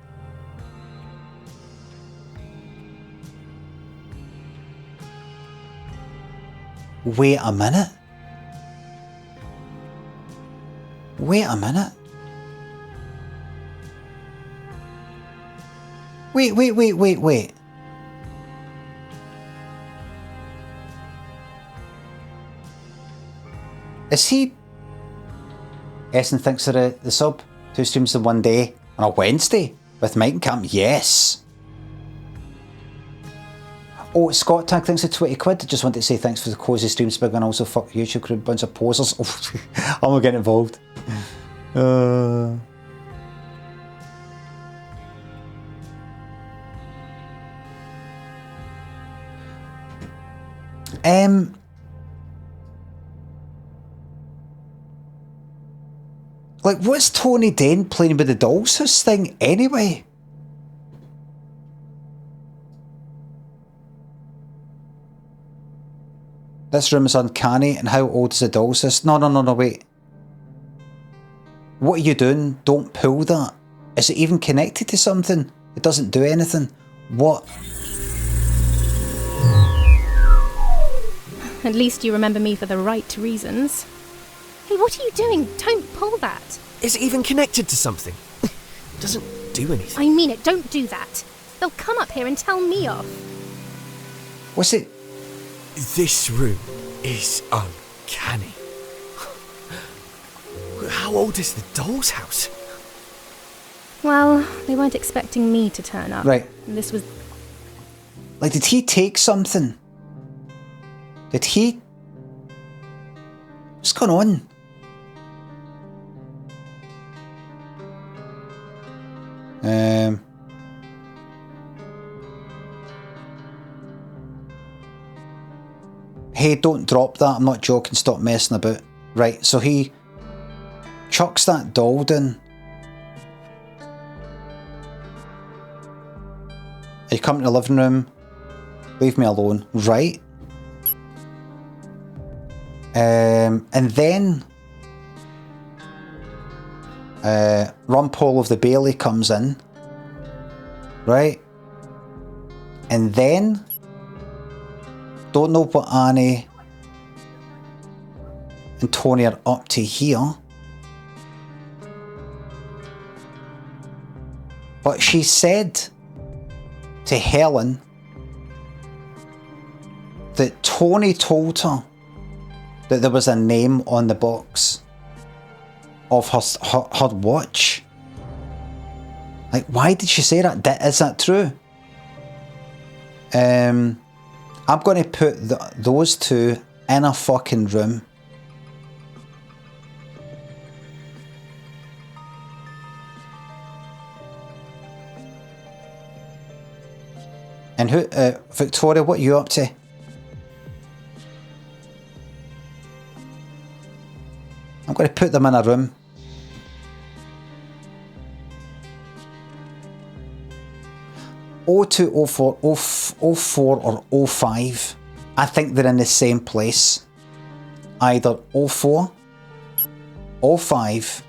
Wait a minute. Wait a minute. Wait. Is he... Essen thinks of the sub. 2 streams in one day. On a Wednesday. With Mike and Cam. Yes. Oh, Scott Tag thinks of 20 quid. I just wanted to say thanks for the cozy streams, big, and also fuck YouTube crew, bunch of posers. Oh, I'm not getting involved. Like, what's Tony Dane playing with the doll's house thing anyway? This room is uncanny, and how old is the doll's house? No, wait. What are you doing? Don't pull that. Is it even connected to something? It doesn't do anything. What? At least you remember me for the right reasons. Hey, what are you doing? Don't pull that. Is it even connected to something? It doesn't do anything. I mean it, don't do that. They'll come up here and tell me off. What's it? This room is uncanny. How old is the doll's house? Well, they weren't expecting me to turn up. Right. This was... Like, did he take something? Did he... What's going on? Hey, don't drop that. I'm not joking. Stop messing about. Right, so he chucks that doll down. You come to the living room. Leave me alone. Right. And then Rumpole of the Bailey comes in. right? And then, don't know what Annie and Tony are up to here. But she said to Helen that Tony told her that there was a name on the box of her watch. Like, why did she say that? Is that true? I'm going to put those two in a fucking room. And who, Victoria, what are you up to? I'm going to put them in a room. O2, O4, 04 or 05. I think they're in the same place. Either 04, 05,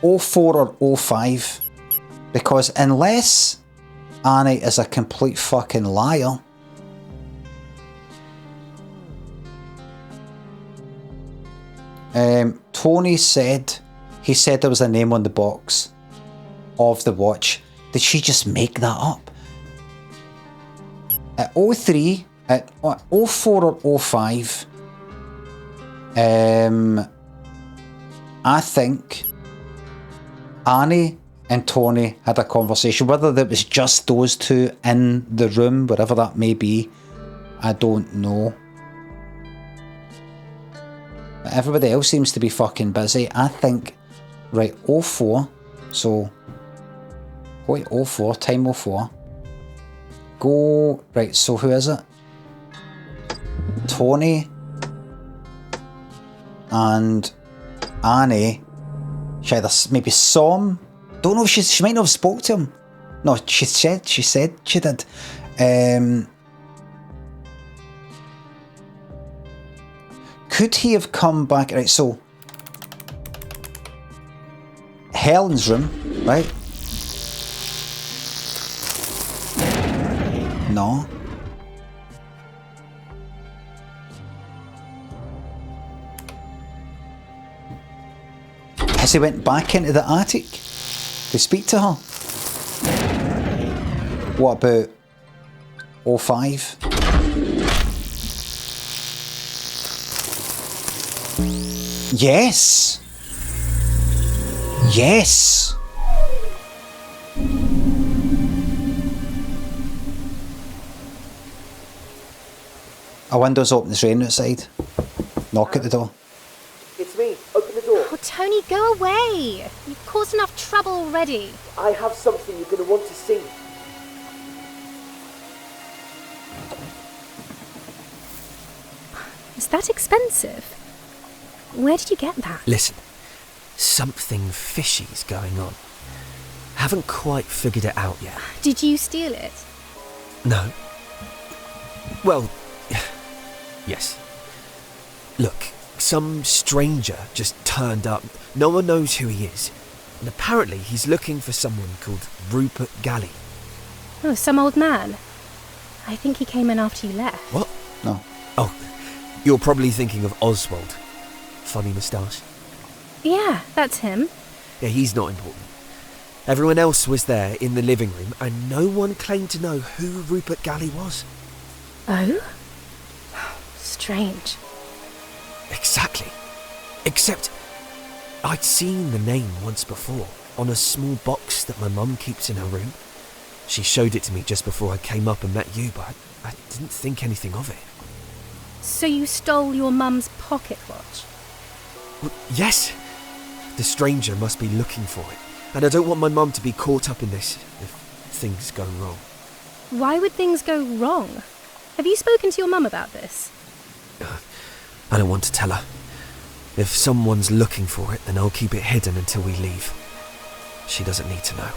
04 or 05. Because unless Annie is a complete fucking liar, Tony said, he said there was a name on the box of the watch. Did she just make that up? At 03, at 04 or 05, I think Annie and Tony had a conversation. Whether it was just those two in the room, whatever that may be, I don't know. But everybody else seems to be fucking busy. I think, right, 04, so go to 04, time 04. Go, right, so who is it? Tony and Annie. She either maybe saw him. Don't know if she might not have spoke to him. No, she said she did. Could he have come back? Right, so Helen's room, right? No. Has he went back into the attic to speak to her? What about 05? Yes! Yes! A window's open, it's raining outside. Knock at the door. It's me. Open the door. Oh, Tony, go away. You've caused enough trouble already. I have something you're going to want to see. Is that expensive? Where did you get that? Listen, something fishy's going on. Haven't quite figured it out yet. Did you steal it? No. Well, yes. Look, some stranger just turned up. No one knows who he is. And apparently he's looking for someone called Rupert Galley. Oh, some old man. I think he came in after you left. What? No. Oh, you're probably thinking of Oswald. Funny moustache. Yeah, that's him. Yeah, he's not important. Everyone else was there in the living room, and no one claimed to know who Rupert Galley was. Oh? Strange. Exactly. Except I'd seen the name once before on a small box that my mum keeps in her room. She showed it to me just before I came up and met you, but I didn't think anything of it. So you stole your mum's pocket watch? Well, yes. The stranger must be looking for it, and I don't want my mum to be caught up in this if things go wrong. Why would things go wrong? Have you spoken to your mum about this? I don't want to tell her. If someone's looking for it, then I'll keep it hidden until we leave. She doesn't need to know.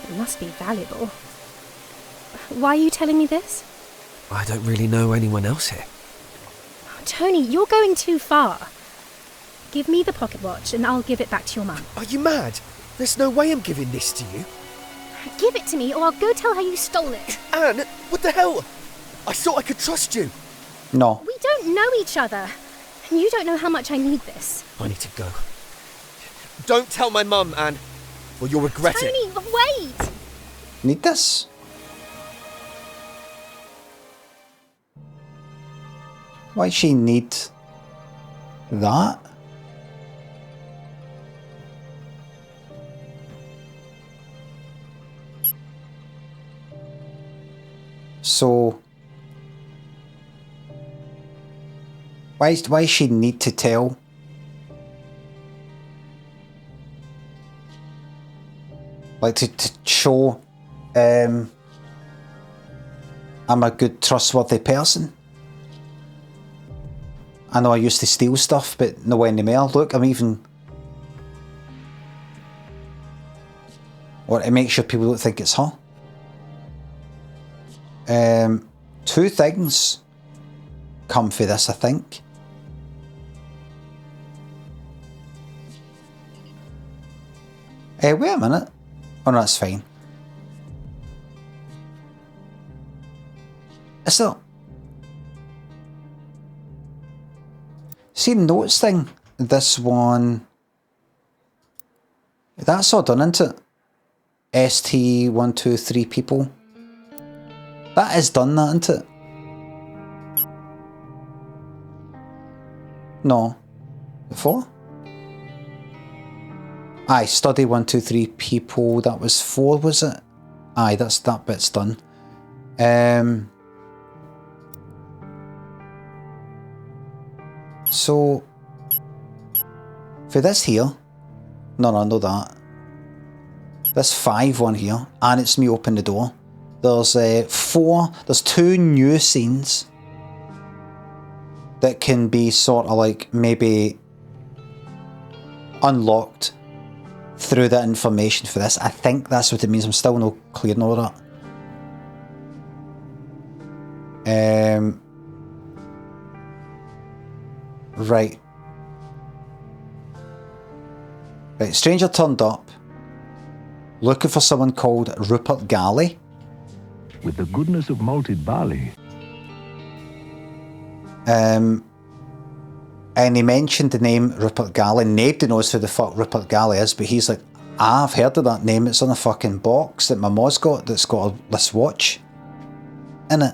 It must be valuable. Why are you telling me this? I don't really know anyone else here. Tony, you're going too far. Give me the pocket watch and I'll give it back to your mum. Are you mad? There's no way I'm giving this to you. Give it to me or I'll go tell her you stole it. Anne, what the hell? I thought I could trust you. No. We don't know each other. And you don't know how much I need this. I need to go. Don't tell my mum, Anne, or you'll regret it. Tony, wait! Need this? Why she need that? So why she need to tell? Like to show I'm a good trustworthy person. I know I used to steal stuff, but no anymore. Look, I'm even... Or to make sure people don't think it's her. Two things come for this, I think. Wait a minute. Oh no, that's fine. Is there... See the notes thing? This one... That's all done, isn't it? ST123 people. That is done, that, isn't it? No. Before? Aye, study 123 people. That was 4, was it? Aye, that bit's done. So for this here, no, that. This 5 one here, and it's me open the door. There's 4. There's 2 new scenes that can be sort of like maybe unlocked through that information for this. I think that's what it means. I'm still no clear on all that. Right. Right, stranger turned up looking for someone called Rupert Galley. With the goodness of malted barley. And he mentioned the name Rupert Galley. Nobody knows who the fuck Rupert Galley is, but he's like, I've heard of that name. It's on a fucking box that my mom's got that's got this watch in it.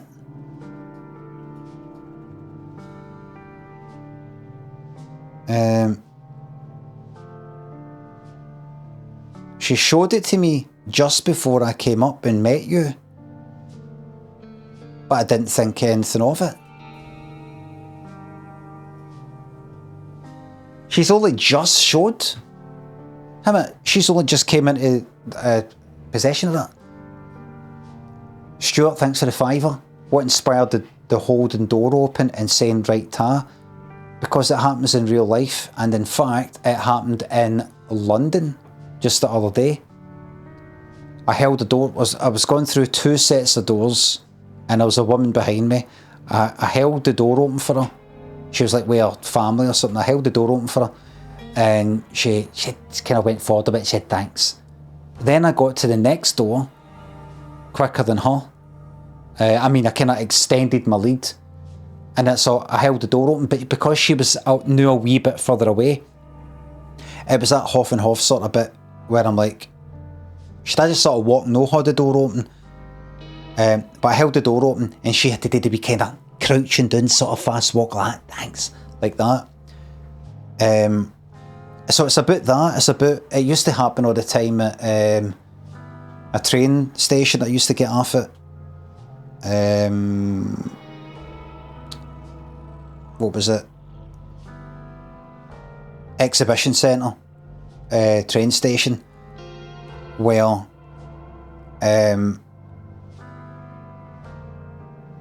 She showed it to me just before I came up and met you, but I didn't think anything of it. She's only just showed him it. She's only just came into possession of that. Stuart, thanks for the £5. What inspired the holding door open and saying right ta? Because it happens in real life, and in fact it happened in London just the other day. I held the door, I was going through 2 sets of doors and there was a woman behind me. I held the door open for her. She was like with her family or something. I held the door open for her and she kind of went forward a bit and said thanks. Then I got to the next door quicker than her. I kind of extended my lead. And so I held the door open, but because she was knew a wee bit further away, it was that half and half sort of bit where I'm like, should I just sort of walk and hold the door open? But I held the door open and she had to do the wee kind of crouching down sort of fast walk like that, thanks, like that. So it's about that. It's about, it used to happen all the time at a train station that I used to get off at. What was it? Exhibition Centre train station, where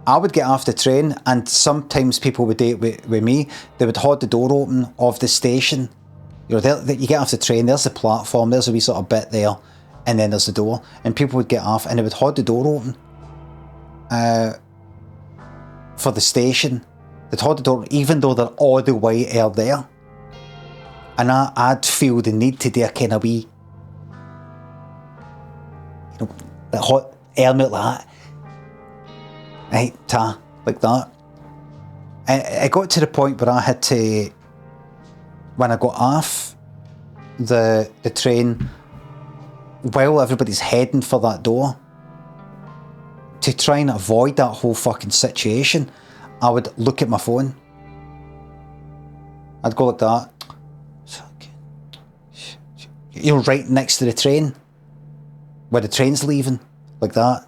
I would get off the train and sometimes people would do it with me. They would hold the door open of the station. You know, you get off the train, there's the platform, there's a wee sort of bit there, and then there's the door, and people would get off and they would hold the door open for the station. They'd hold the door even though they're all the way out there. And I'd feel the need to do a kind of wee the hot air like that. Right, like that. And it got to the point where I had to, when I got off the train, while everybody's heading for that door, to try and avoid that whole fucking situation, I would look at my phone. I'd go like that. You're right next to the train, where the train's leaving, like that.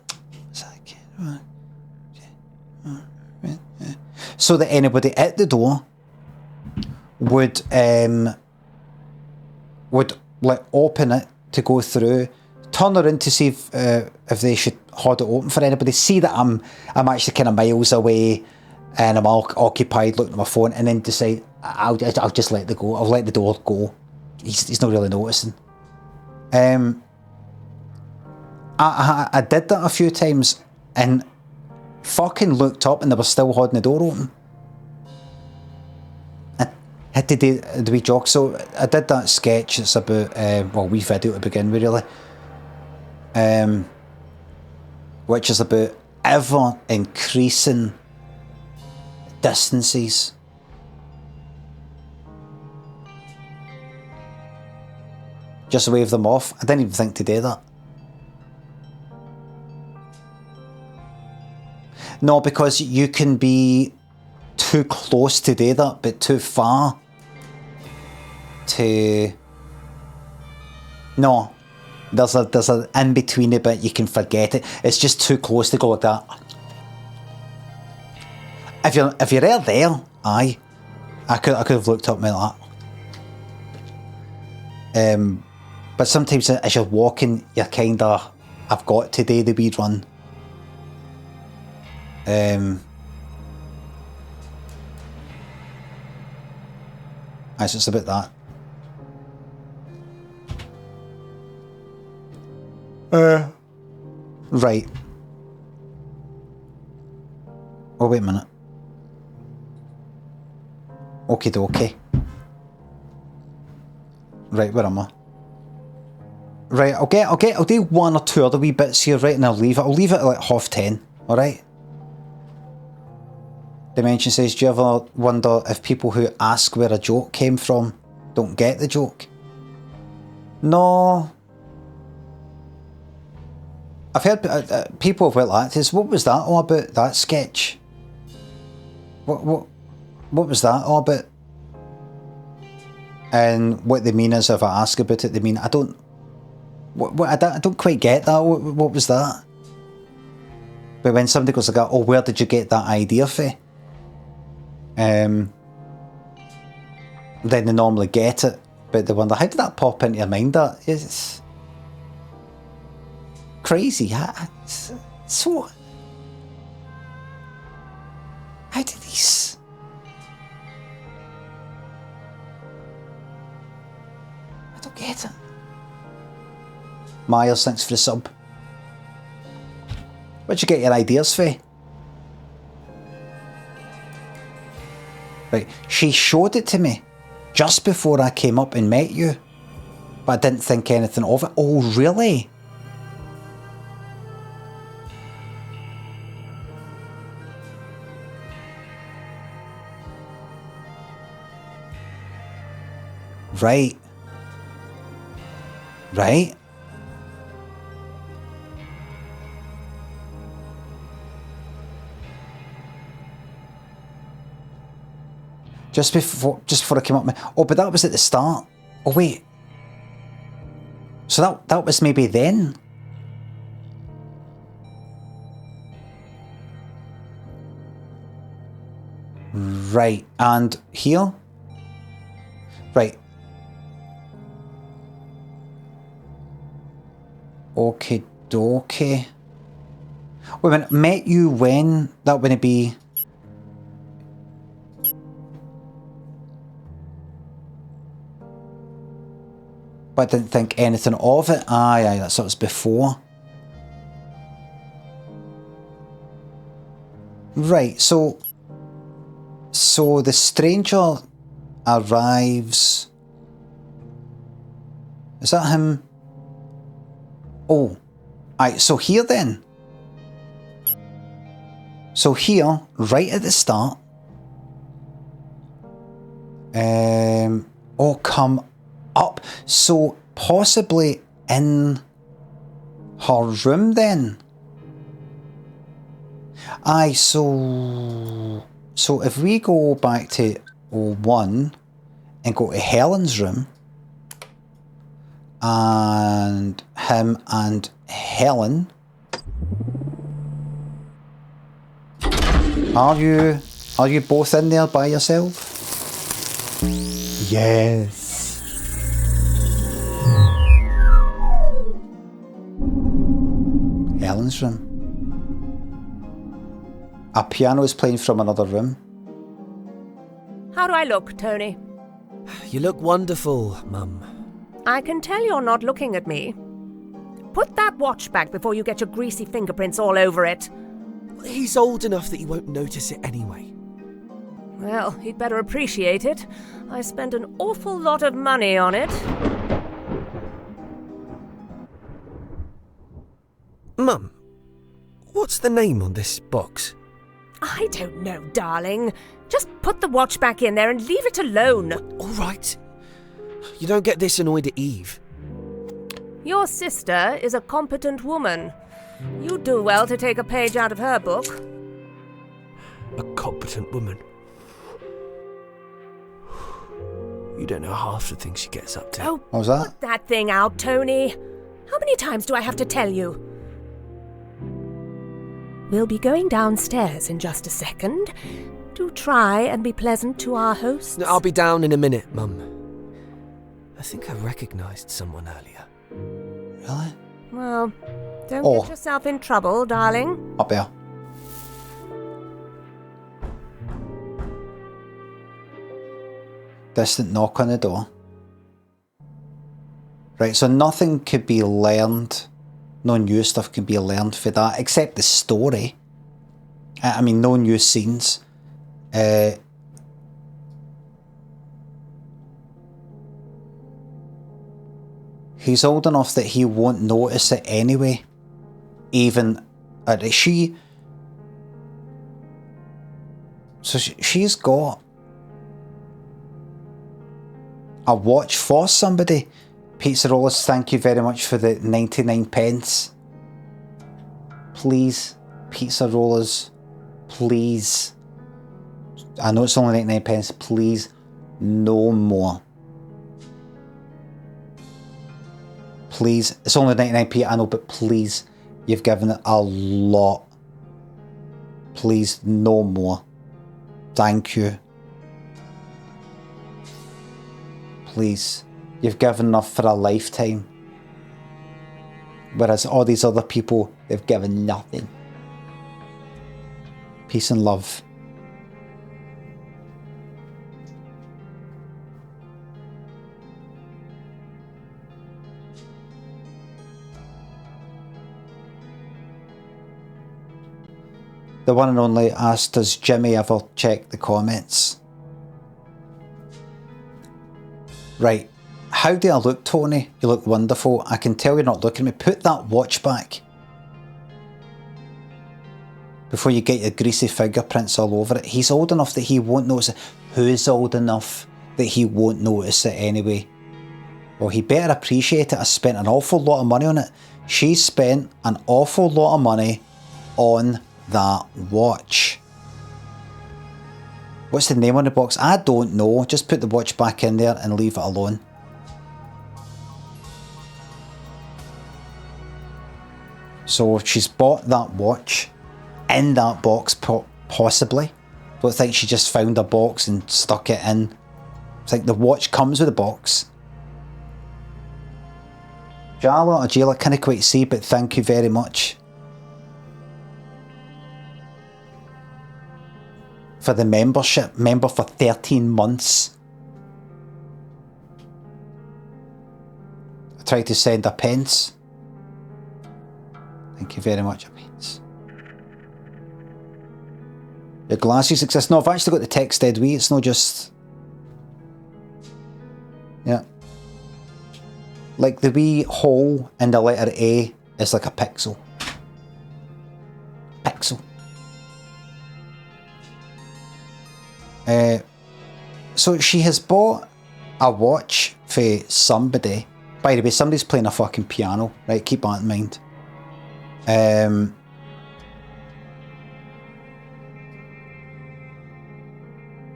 So that anybody at the door would like open it to go through, turn around to see if they should hold it open for anybody, see that I'm actually kind of miles away and I'm all occupied looking at my phone, and then decide I'll just let I'll let the door go. He's not really noticing. I did that a few times and fucking looked up and they were still holding the door open. I had to do the wee jog. So I did that sketch. It's about wee video to begin with, really, which is about ever increasing distances. Just wave them off. I didn't even think to do that. No, because you can be too close to do that, but too far to... No. There's a in between it, but you can forget it. It's just too close to go like that. If you're there, aye. I could have looked up like that. But sometimes as you're walking, you're kinda, I've got to do the wee run. It's just about that. Right. Oh, wait a minute. Okie dokie. Right, where am I? Right, I'll do one or two other wee bits here, right, and I'll leave it. I'll leave it at like 10:30, alright? Dimension says, do you ever wonder if people who ask where a joke came from don't get the joke? No. I've heard people have went like this. What was that all about, that sketch? What was that all about? And what they mean is, if I ask about it, they mean, I don't quite get that. What was that? But when somebody goes like, oh, where did you get that idea from? Then they normally get it, but they wonder, how did that pop into your mind? That is crazy. So, how did these? I don't get it. Myers, thanks for the sub. Where'd you get your ideas for? Right, she showed it to me just before I came up and met you, but I didn't think anything of it. Oh, really? Right. Right. Just before I came up with... Oh, but that was at the start. Oh, wait. So that was maybe then? Right, and here? Right. Okie dokie. Wait a minute, met you when? That wouldn't be... But I didn't think anything of it. Aye, that's what it was before. Right, so the stranger arrives. Is that him? Oh, Alright, so here then. So here, right at the start. Oh, come up. So possibly in her room then. Aye, so if we go back to 01 and go to Helen's room, and him and Helen, are you both in there by yourself? Yes. Helen's room. A piano is playing from another room. How do I look, Tony? You look wonderful, Mum. I can tell you're not looking at me. Put that watch back before you get your greasy fingerprints all over it. He's old enough that he won't notice it anyway. Well, he'd better appreciate it. I spent an awful lot of money on it. Mum, what's the name on this box? I don't know, darling. Just put the watch back in there and leave it alone. All right. You don't get this annoyed at Eve. Your sister is a competent woman. You'd do well to take a page out of her book. A competent woman. You don't know half the things she gets up to. Oh, what was that? Put that thing out, Tony. How many times do I have to tell you? We'll be going downstairs in just a second. Do try and be pleasant to our hosts. I'll be down in a minute, Mum. I think I recognised someone earlier. Really? Well, don't get yourself in trouble, darling. Up there. Distant knock on the door. Right, so nothing could be learned. No new stuff can be learned for that, except the story. I mean, no new scenes. He's old enough that he won't notice it anyway. Even she. So she's got a watch for somebody. Pizza Rollers, thank you very much for the 99 pence. Please, Pizza Rollers, please. I know it's only 99 pence, please, no more. Please, it's only 99p, I know, but please, you've given it a lot. Please, no more. Thank you. Please. You've given enough for a lifetime. Whereas all these other people, they've given nothing. Peace and love. The one and only asked, does Jimmy ever check the comments? Right. How do I look, Tony? You look wonderful. I can tell you're not looking at me. Put that watch back. Before you get your greasy fingerprints all over it. He's old enough that he won't notice it. Who's old enough that he won't notice it anyway? Well, he better appreciate it. I spent an awful lot of money on it. She spent an awful lot of money on that watch. What's the name on the box? I don't know. Just put the watch back in there and leave it alone. So she's bought that watch in that box, possibly. Don't think she just found a box and stuck it in. I think the watch comes with a box. Jala or Jayla, can't quite see, but thank you very much for the membership. Member for 13 months. I tried to send a pence. Thank you very much, a pence. Your glasses exist. No, I've actually got the text dead wee. It's not just... Yeah. Like the wee hole in the letter A is like a pixel. Pixel. So she has bought a watch for somebody. By the way, somebody's playing a fucking piano, right? Keep that in mind.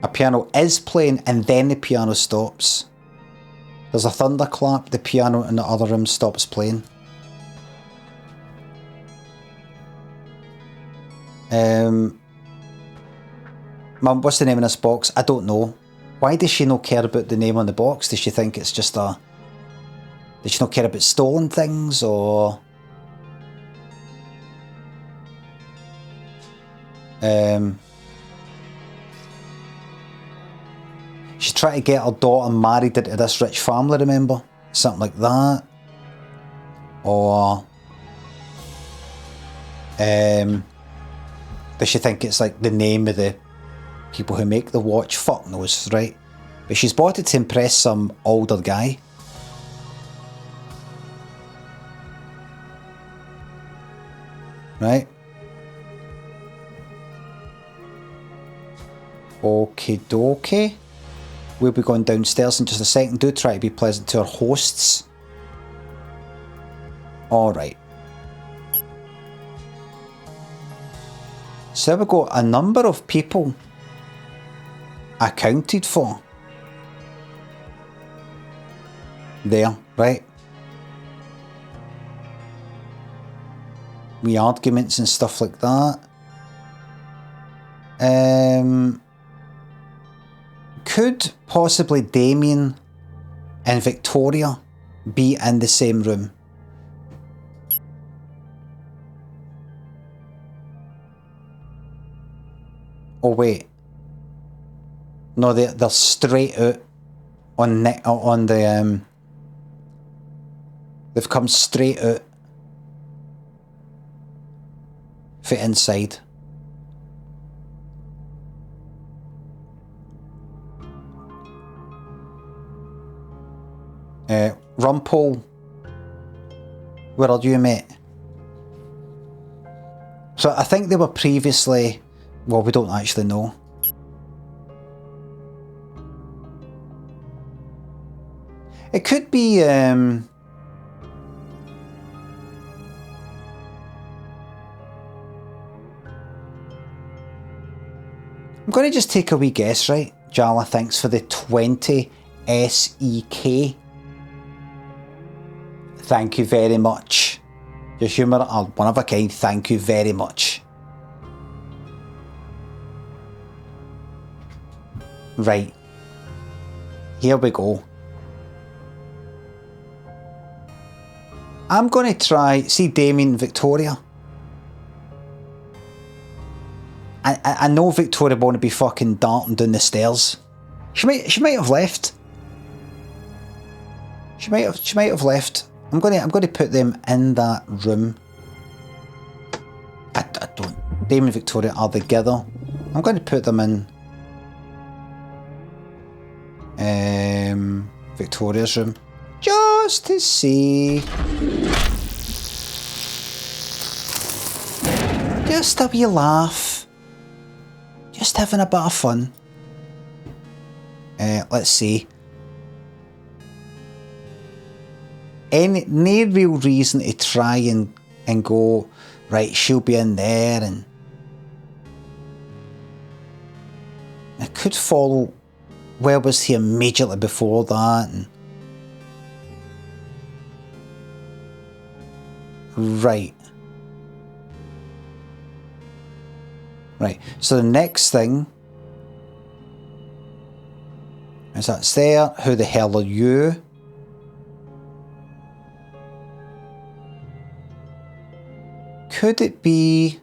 A piano is playing and then the piano stops. There's a thunderclap, the piano in the other room stops playing. Mum, what's the name of this box? I don't know. Why does she not care about the name on the box? Does she think it's just a... Does she not care about stolen things, or... She's trying to get her daughter married into this rich family, remember? Something like that. Or... Does she think it's like the name of the people who make the watch? Fuck knows, right? But she's bought it to impress some older guy. Right? Okie dokie. We'll be going downstairs in just a second. Do try to be pleasant to our hosts. Alright. So we've got a number of people accounted for. There, right? Wee arguments and stuff like that. Could possibly Damien and Victoria be in the same room? Oh wait, no, they're straight out on the they've come straight out for inside. Rumpole, where are you, mate? So I think they were previously... Well, we don't actually know. It could be... I'm going to just take a wee guess, right? Jala, thanks for the 20 SEK. Thank you very much. Your humour are one of a kind. Thank you very much. Right. Here we go. I'm going to try... See Damien and Victoria? I know Victoria won't be fucking darting down the stairs. She might have left. She might have left. I'm going to put them in that room. I don't... Damien and Victoria are together. I'm going to put them in Victoria's room, just to see. Just a wee laugh. Just having a bit of fun. Let's see. No real reason to try and go, right, she'll be in there, and I could follow. Where was he immediately before that? And right. Right. So the next thing is that's there. Who the hell are you? Could it be...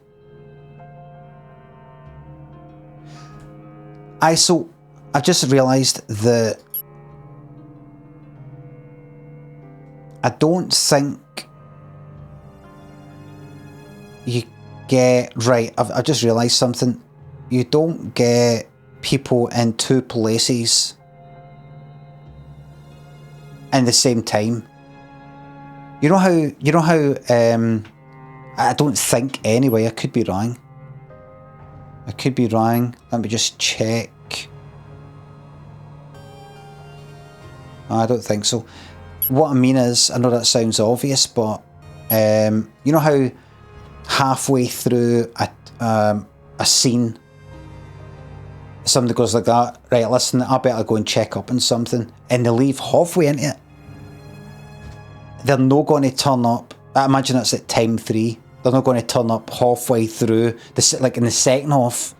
I just realised that I don't think you get... Right, I've just realised something. You don't get people in two places in the same time. You know how, I don't think anyway, I could be wrong. Let me just check. I don't think so. What I mean is, I know that sounds obvious, but you know how halfway through a scene, somebody goes like that, right, listen, I better go and check up on something, and they leave halfway into it. They're not going to turn up, I imagine it's at time 3, they're not going to turn up halfway through, like in the second half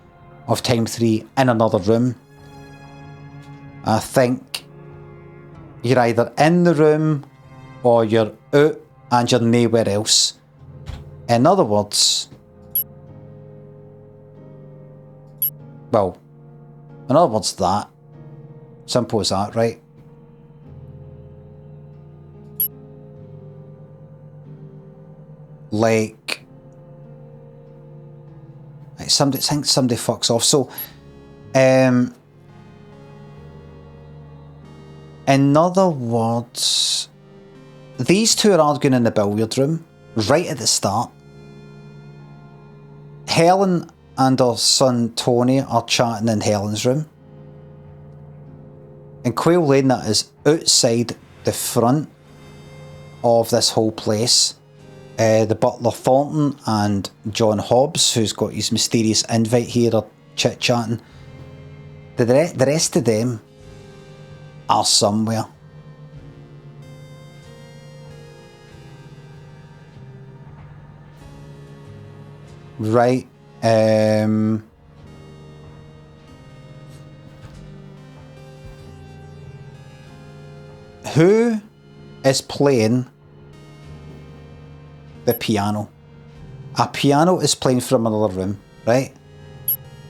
of time 3 in another room. I think you're either in the room or you're out and you're nowhere else. In other words, that. Simple as that, right? Like, somebody fucks off. So, in other words, these two are arguing in the billiard room right at the start. Helen and her son Tony are chatting in Helen's room. And Quail Lane, that is outside the front of this whole place. The butler Thornton and John Hobbs, who's got his mysterious invite here, are chit-chatting. The rest of them are somewhere. Right. Who is playing the piano? A piano is playing from another room, right?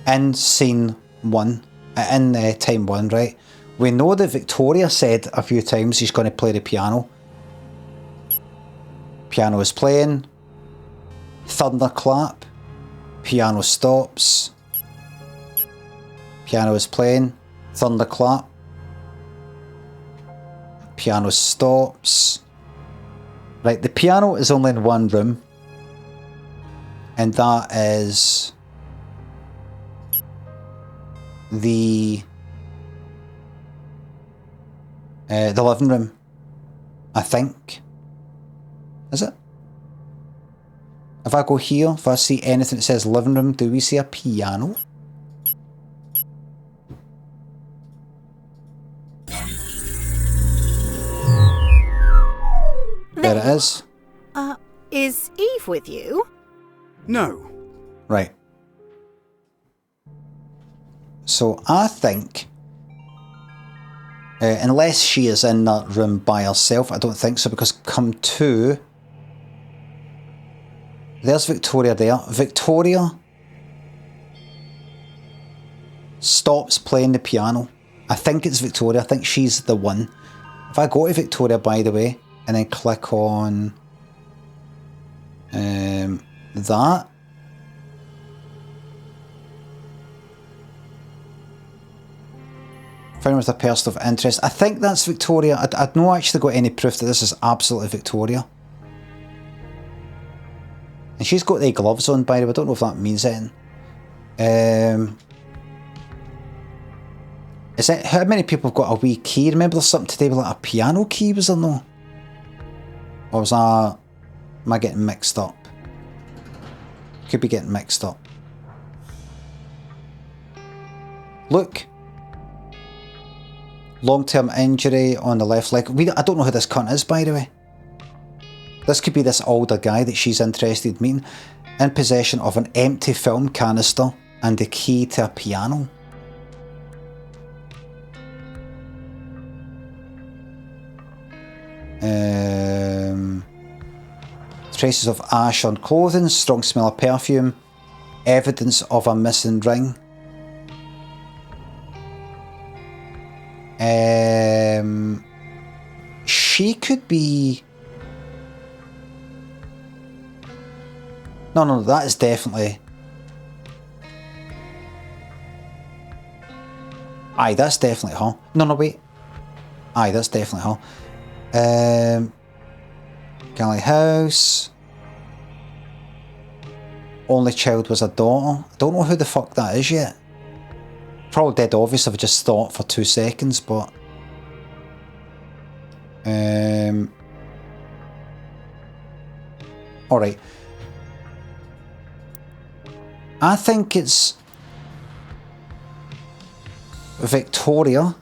In scene 1, in time 1, right? We know that Victoria said a few times she's going to play the piano. Piano is playing. Thunderclap. Piano stops. Piano is playing. Thunderclap. Piano stops. Right, the piano is only in one room. And that is the living room, I think. Is it? If I go here, if I see anything that says living room, do we see a piano? There it is. Is Eve with you? No. Right. So I think, unless she is in that room by herself, I don't think so, because come to, there's Victoria there. Victoria stops playing the piano. I think it's Victoria. I think she's the one. If I go to Victoria, by the way, and then click on that. Found with a person of interest. I think that's Victoria. I'd not actually got any proof that this is absolutely Victoria. And she's got the gloves on, by the way. I don't know if that means anything. Is it, how many people have got a wee key? Remember there's something today with like a piano key, was there no? Or was that, am I getting mixed up? Could be getting mixed up. Look. Long-term injury on the left leg. I don't know who this cunt is, by the way. This could be this older guy that she's interested in meeting. In possession of an empty film canister and the key to a piano. Traces of ash on clothing, strong smell of perfume, evidence of a missing ring. She could be... No, that is definitely... Aye, that's definitely her. No, wait. Aye, that's definitely her. Galley house. Only child was a daughter. I don't know who the fuck that is yet. Probably dead obvious if I just thought for 2 seconds, but... Alright. I think it's... Victoria.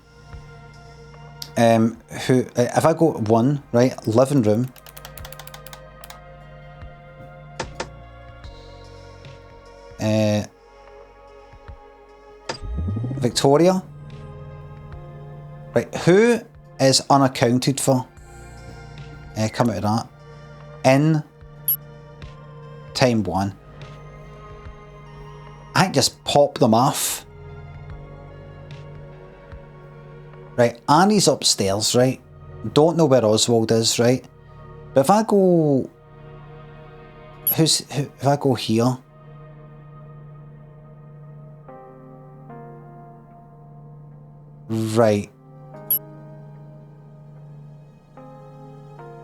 Who... if I go 1, right, living room... Victoria. Right, who is unaccounted for? Come out of that. In time 1. I just pop them off. Right, Annie's upstairs, right? Don't know where Oswald is, right? But if I go... if I go here... Right.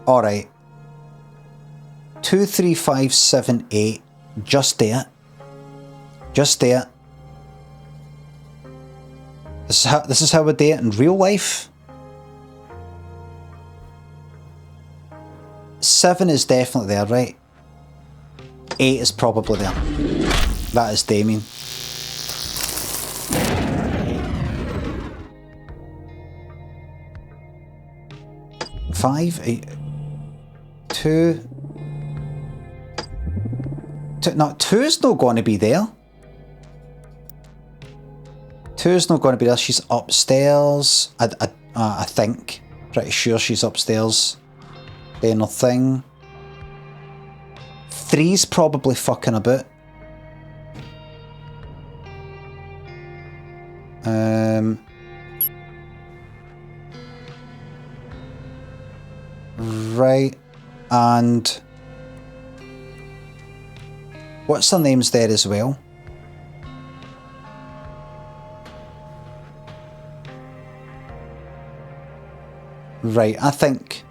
Alright. 2, 3, 5, 7, 8. Just there. Just there. This is how we do it in real life. 7 is definitely there, right? 8 is probably there. That is Damien. 5, 8, 2. No, 2 is not going to be there. 2 is not going to be there. She's upstairs. I think. Pretty sure she's upstairs. Doing her thing. 3's probably fucking about. Right, and what's her name's there as well? Right, I think.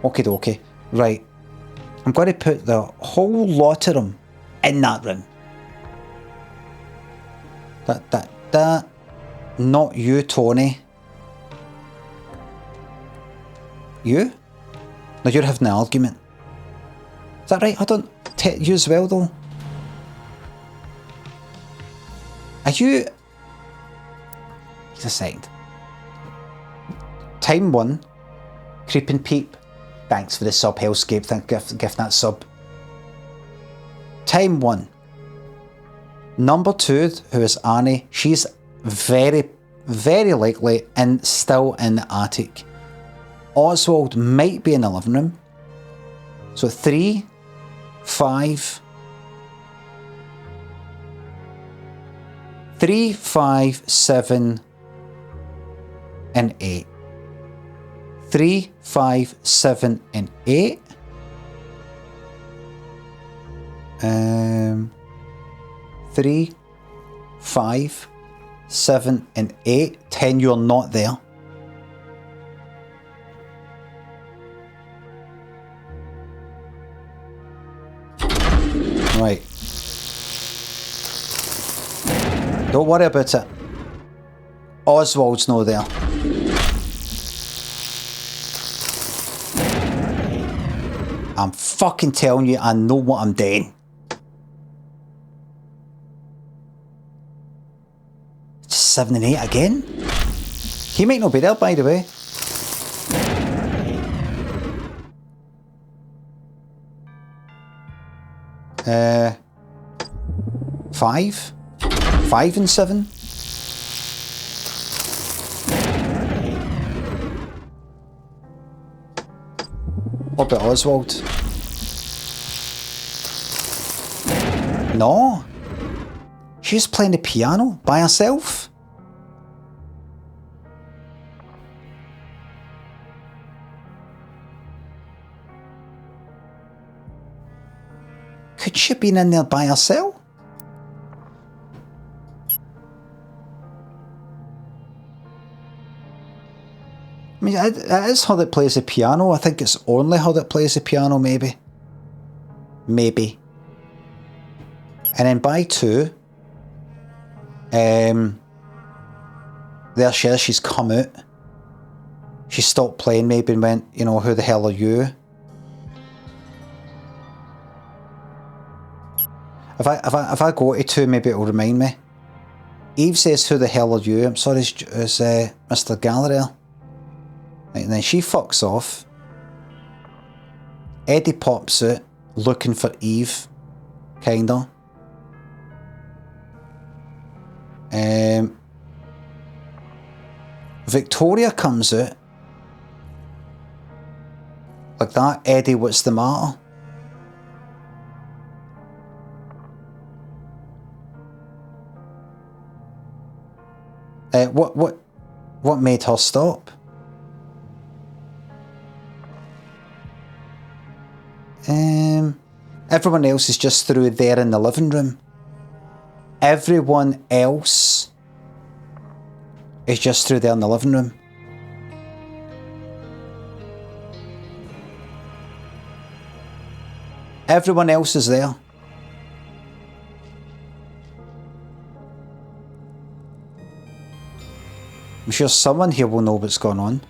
Okie dokie. Right, I'm going to put the whole lot of them in that room. That. Not you, Tony. You? No, you're having an argument. Is that right? I don't... you as well, though. Are you... Just a second. Time 1. Creep and Peep. Thanks for the sub, Hellscape. Thank you for gifting that sub. Time 1. Number 2, who is Annie. She's very, very likely still in the attic. Oswald might be in the living room. So 3, 5, 3, 5, 7, and 8. 3, 5, 7, and 8. 3, 5, 7, and 8. 10, you're not there. Right. Don't worry about it. Oswald's not there. I'm fucking telling you, I know what I'm doing. Just 7 and 8 again? He might not be there, by the way. Five? 5 and 7? What about Oswald? No. She's playing the piano by herself. Could she have been in there by herself? I mean, it is her that plays the piano. I think it's only her that plays the piano, maybe. Maybe. And then by 2, there she is, she's come out. She stopped playing maybe and went, you know, who the hell are you? If I go to 2, maybe it'll remind me. Eve says, who the hell are you? I'm sorry, it's Mr. Galley. Right, and then she fucks off. Eddie pops out, looking for Eve, kinda. Victoria comes out. Like that. Eddie, what's the matter? What made her stop? Everyone else is just through there in the living room. Everyone else is just through there in the living room. Everyone else is there. I'm sure someone here will know what's going on.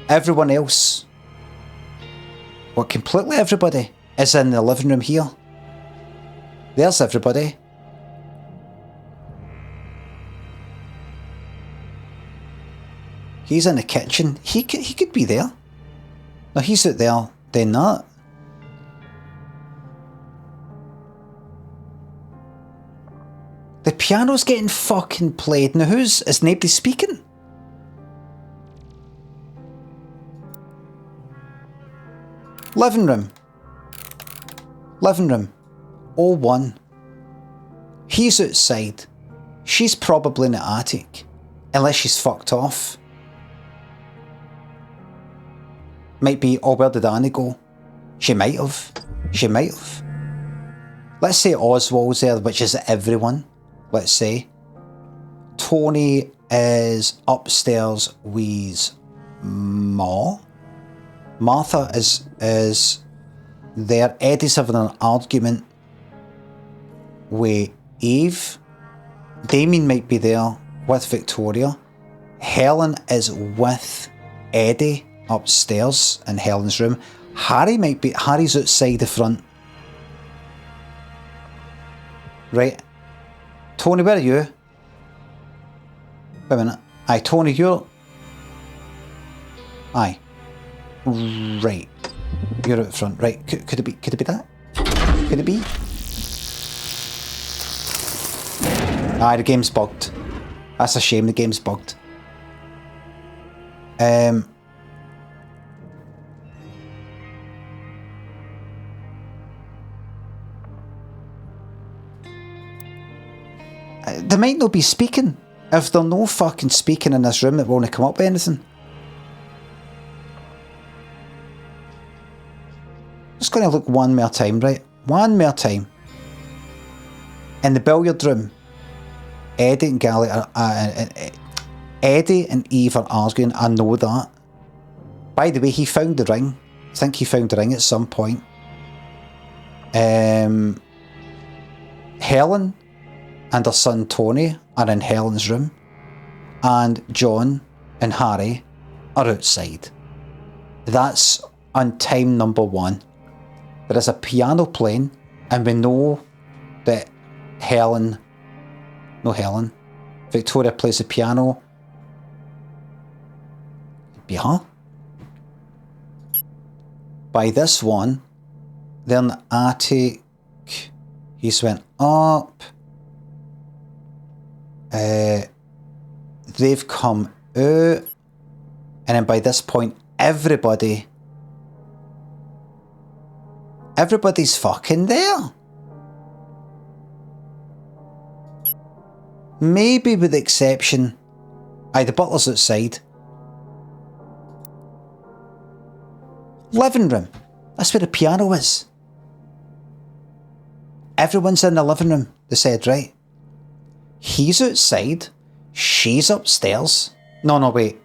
Everyone else, well, completely everybody, is in the living room here. There's everybody. He's in the kitchen. He could be there. No, he's out there doing that. The piano's getting fucking played. Now is nobody speaking? Living room. Living room. All one. He's outside. She's probably in the attic. Unless she's fucked off. Might be, oh, where did Annie go? She might have. She might have. Let's say Oswald's there, which is everyone. Let's say. Tony is upstairs with Ma. Martha is there. Eddie's having an argument with Eve. Damien might be there with Victoria. Helen is with Eddie upstairs in Helen's room. Harry's outside the front. Right. Tony, where are you? Wait a minute. Aye, Tony, you're... Aye. Right. You're out front. Right. Could it be that? Could it be? Aye, the game's bugged. That's a shame, the game's bugged. They might not be speaking. If they're no fucking speaking in this room, it won't come up with anything. Just going to look one more time, right? One more time. In the billiard room, Eddie and Galley are... Eddie and Eve are arguing. I know that. By the way, he found the ring. I think he found the ring at some point. Helen and her son Tony are in Helen's room. And John and Harry are outside. That's on time number 1. There is a piano playing, and we know that Victoria plays the piano. Be her. By this one, they're in the attic. He's went up. They've come out. And then by this point, everybody's fucking there. Maybe with the exception... Aye, the butler's outside. Living room. That's where the piano is. Everyone's in the living room. they said, right? He's outside, she's upstairs. No, wait.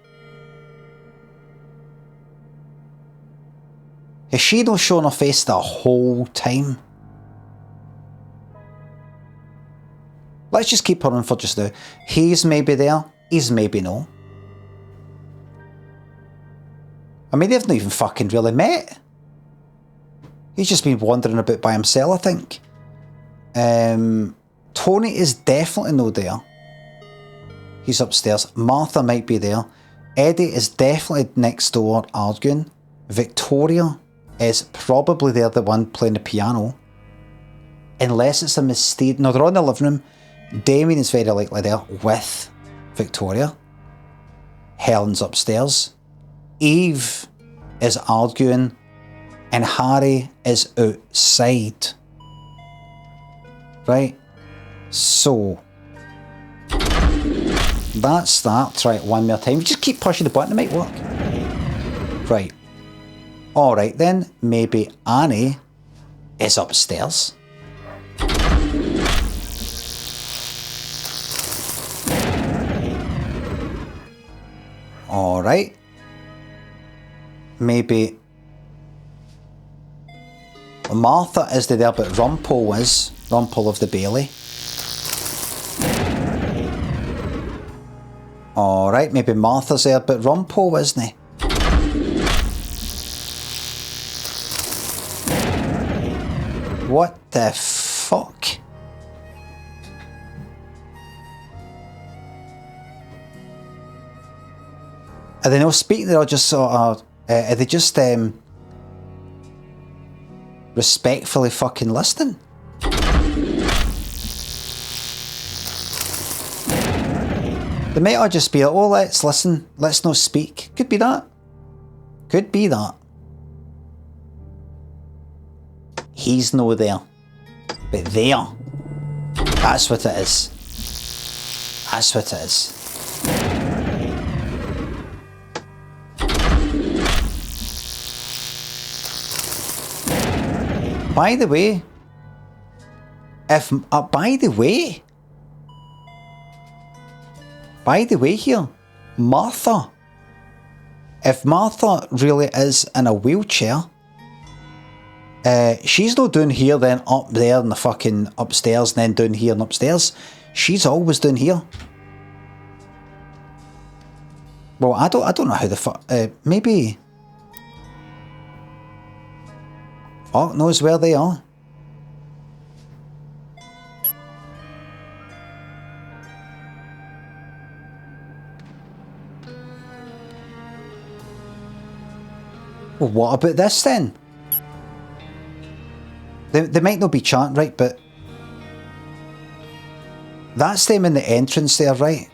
Has she not shown her face the whole time? Let's just keep her on for just now. He's maybe there, he's maybe no. I mean, they've not even fucking really met. He's just been wandering about by himself, I think. Tony is definitely no there. He's upstairs. Martha might be there. Eddie is definitely next door arguing. Victoria is probably there, the one playing the piano. Unless it's a mistake. No, they're on the living room. Damien is very likely there with Victoria. Helen's upstairs. Eve is arguing. And Harry is outside. Right? So, that's that. Try it one more time. Just keep pushing the button, it might work. Right. Alright then, maybe Annie is upstairs. Alright. Maybe Martha is there, but Rumpole is. Rumpole of the Bailey. Alright, maybe Martha's there, but Rumpole isn't he? What the fuck? Are they not speaking? They're just sort of... are they just respectfully fucking listening? They might all just be like, oh, let's listen, let's not speak. Could be that. Could be that. He's no there. But there. That's what it is. That's what it is. By the way, by the way here, Martha. If Martha really is in a wheelchair, she's not down here, then up there in the fucking upstairs, and then down here and upstairs. She's always down here. Well, I don't know how the fuck. Maybe. Fuck knows where they are. Well, what about this then? They might not be chanting right, but that's them in the entrance there, right?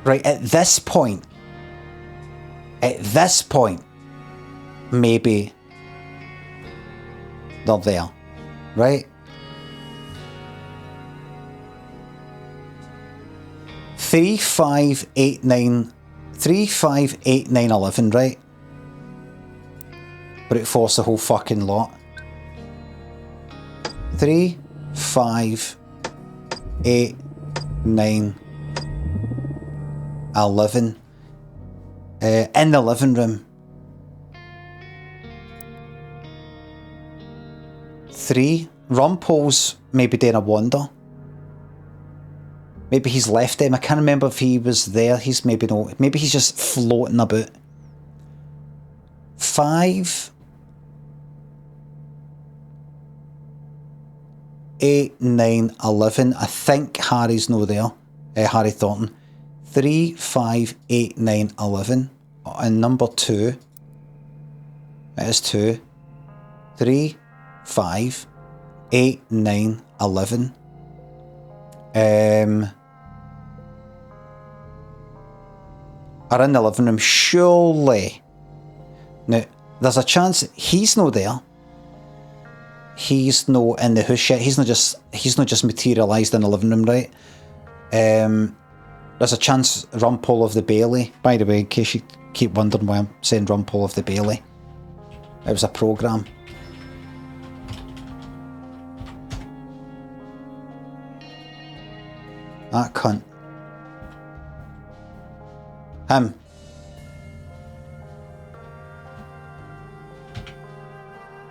Right, at this point, maybe they're there, right? 3, 5, 8, 9, 3, 5, 8, 9, 11, right? Brute force the whole fucking lot. 3, 5, 8, 9, 11. In the living room. 3. Rumpole's maybe doing a wander. Maybe he's left them. I can't remember if he was there. He's maybe not. Maybe he's just floating about. 5, 8, 9, 11. I think Harry's no there. Harry Thornton. 3, 5, 8, 9, 11. And number 2. It is 2. 3, 5, 8, 9, 11. Are in the living room, surely. Now, there's a chance he's no there. He's no in the house yet. He's not just materialised in the living room, right? There's a chance Rumpole of the Bailey. By the way, in case you keep wondering why I'm saying Rumpole of the Bailey, It was a programme. That cunt. Him.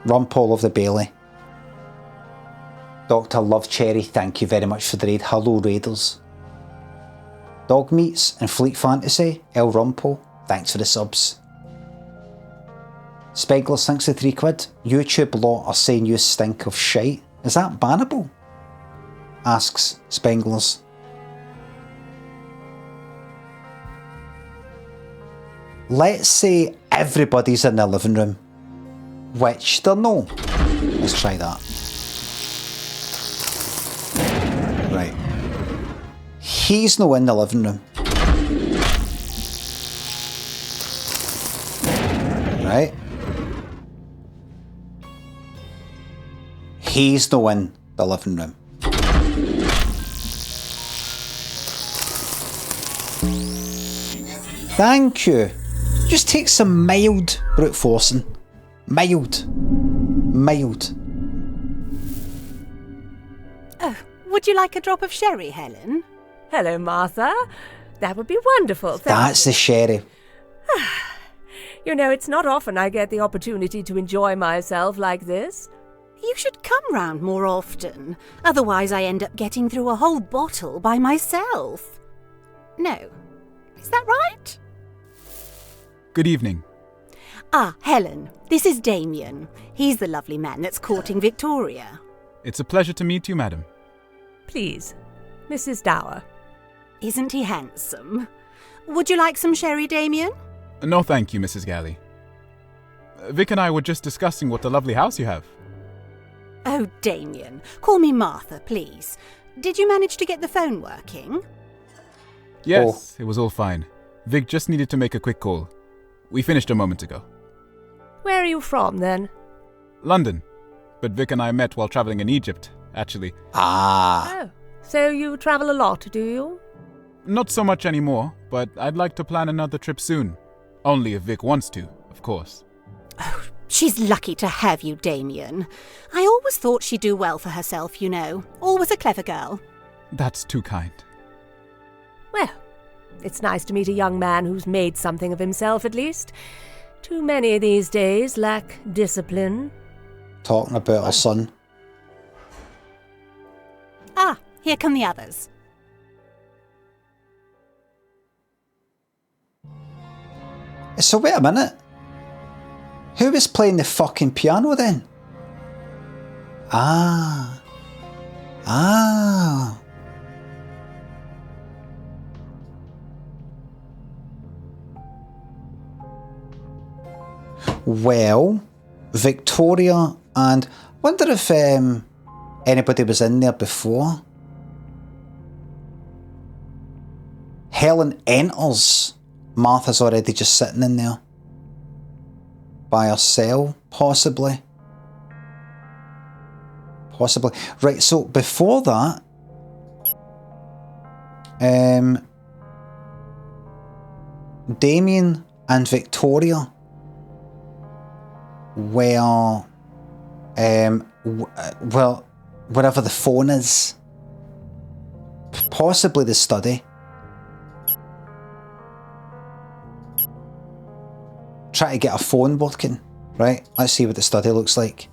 Rumpole of the Bailey. Dr. Love Cherry, thank you very much for the raid. Hello Raiders. Dog Meats and Fleet Fantasy, El Rumpole, thanks for the subs. Spegler, thanks for £3. YouTube law are saying you stink of shite. Is that bannable? Asks Spenglers. Let's say everybody's in the living room, which they're no. Let's try that. Right. He's no in the living room. Right. He's no in the living room. Thank you. Just take some mild brute forcing. Mild. Mild. Oh, would you like a drop of sherry, Helen? Hello, Martha. That would be wonderful. That's the sherry. You know, it's not often I get the opportunity to enjoy myself like this. You should come round more often. Otherwise I end up getting through a whole bottle by myself. No. Is that right? Good evening. Ah, Helen. This is Damien. He's the lovely man that's courting Victoria. It's a pleasure to meet you, madam. Please, Mrs. Dower. Isn't he handsome? Would you like some sherry, Damien? No, thank you, Mrs. Galley. Vic and I were just discussing what a lovely house you have. Oh, Damien. Call me Martha, please. Did you manage to get the phone working? Yes, It was all fine. Vic just needed to make a quick call. We finished a moment ago. Where are you from, then? London. But Vic and I met while traveling in Egypt, actually. Oh, so you travel a lot, do you? Not so much anymore, but I'd like to plan another trip soon. Only if Vic wants to, of course. Oh, she's lucky to have you, Damien. I always thought she'd do well for herself, you know. Always a clever girl. That's too kind. Well, it's nice to meet a young man who's made something of himself, at least. Too many these days lack discipline. Talking about her son. Ah, here come the others. So wait a minute. Who was playing the fucking piano then? Ah. Well, Victoria and... wonder if anybody was in there before. Helen enters. Martha's already just sitting in there. By herself, possibly. Possibly. Right, so before that... Damien and Victoria were... well, wherever the phone is. Possibly the study. Try to get a phone working. Right, let's see what the study looks like.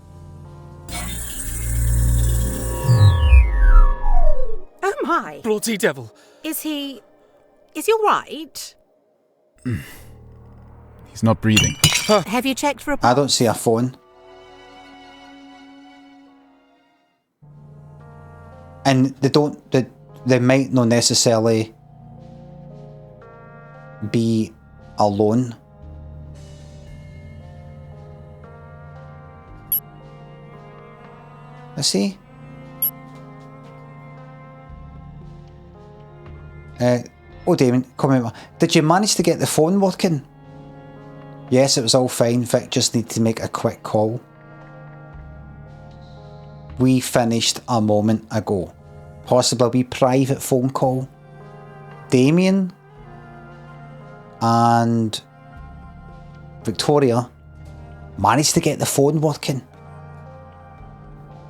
Oh my! Bloody devil! Is he alright? He's not breathing. Have you checked for a pulse? I don't see a phone. And they might not necessarily be alone. Let's see. Oh, Damien, come here. Did you manage to get the phone working? Yes, it was all fine. Vic just needed to make a quick call. We finished a moment ago. Possibly a wee private phone call. Damien and Victoria Managed to get the phone working.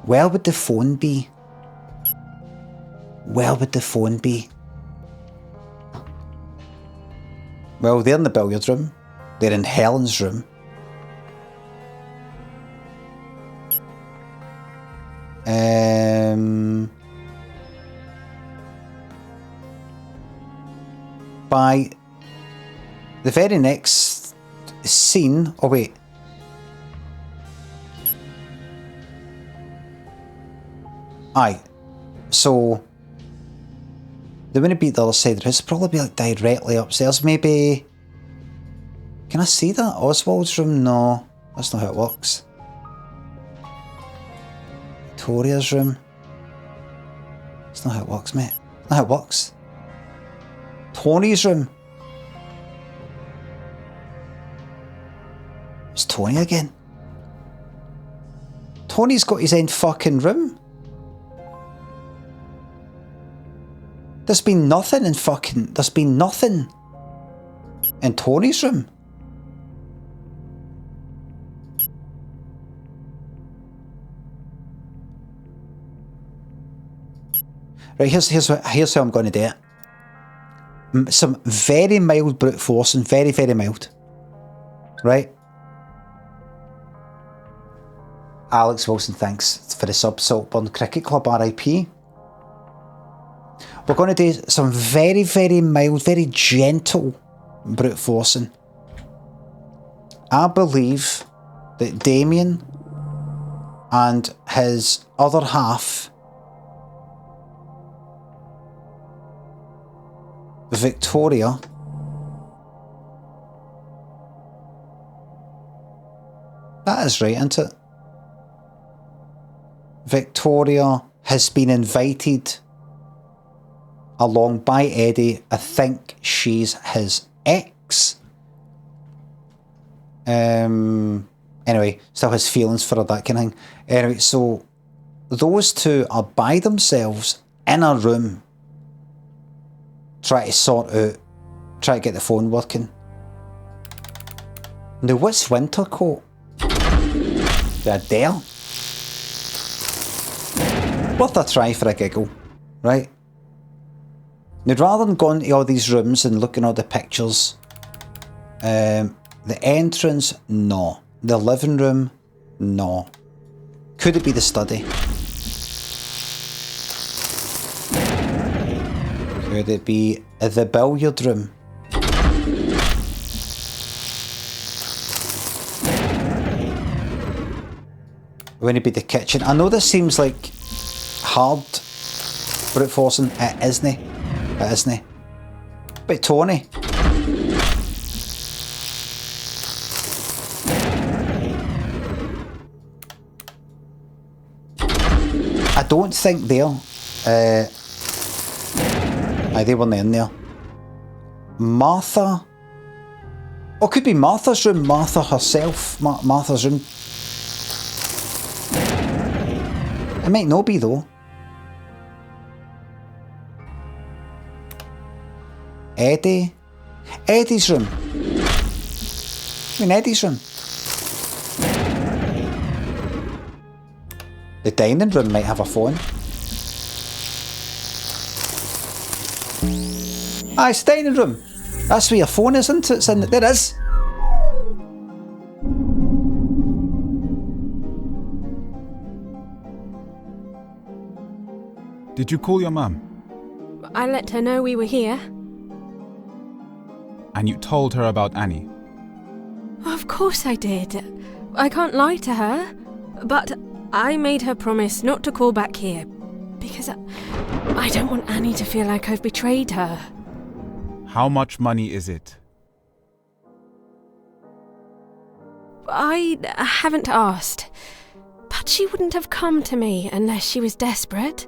Where would the phone be? Where would the phone be? Well, they're in the billiard room. They're in Helen's room. By the very next scene... Oh, wait. Aye. So... they wouldn't be the other side of the house. It'd probably be like directly upstairs. Maybe... Can I see that? Oswald's room? No. That's not how it works. Victoria's room. That's not how it works, mate. That's not how it works. Tony's room. It's Tony again. Tony's got his own fucking room. There's been nothing in fucking... There's been nothing in Tony's room. Right, here's how I'm going to do it. Some very mild brute forcing, very, very mild. Right? Alex Wilson, thanks for the sub. Saltburn Cricket Club, RIP. We're going to do some very, very mild, very gentle brute forcing. I believe that Damien and his other half, Victoria, that is right, isn't it? Victoria has been invited along by Eddie. I think she's his ex. Anyway, still has feelings for her, that kind of thing. Anyway, so those two are by themselves in a room, try to sort out, try to get the phone working. Now, what's Wintercoat? The Adele? Worth a try for a giggle, right? Now, rather than going to all these rooms and looking at all the pictures, the entrance, no. The living room, no. Could it be the study? Could it be the billiard room? Would it be the kitchen? I know this seems like hard brute forcing. It isn't. It isn't. But Tony. I don't think they're... they weren't in there. Martha... Oh, it could be Martha's room. Martha herself. Martha's room. It might not be, though. Eddie? Eddie's room. I mean, Eddie's room. The dining room might have a phone. Ah, it's the dining room. That's where your phone is, isn't it? It's in, there it is. Did you call your mum? I let her know we were here. And you told her about Annie? Of course I did. I can't lie to her. But I made her promise not to call back here. Because I don't want Annie to feel like I've betrayed her. How much money is it? I haven't asked. But she wouldn't have come to me unless she was desperate.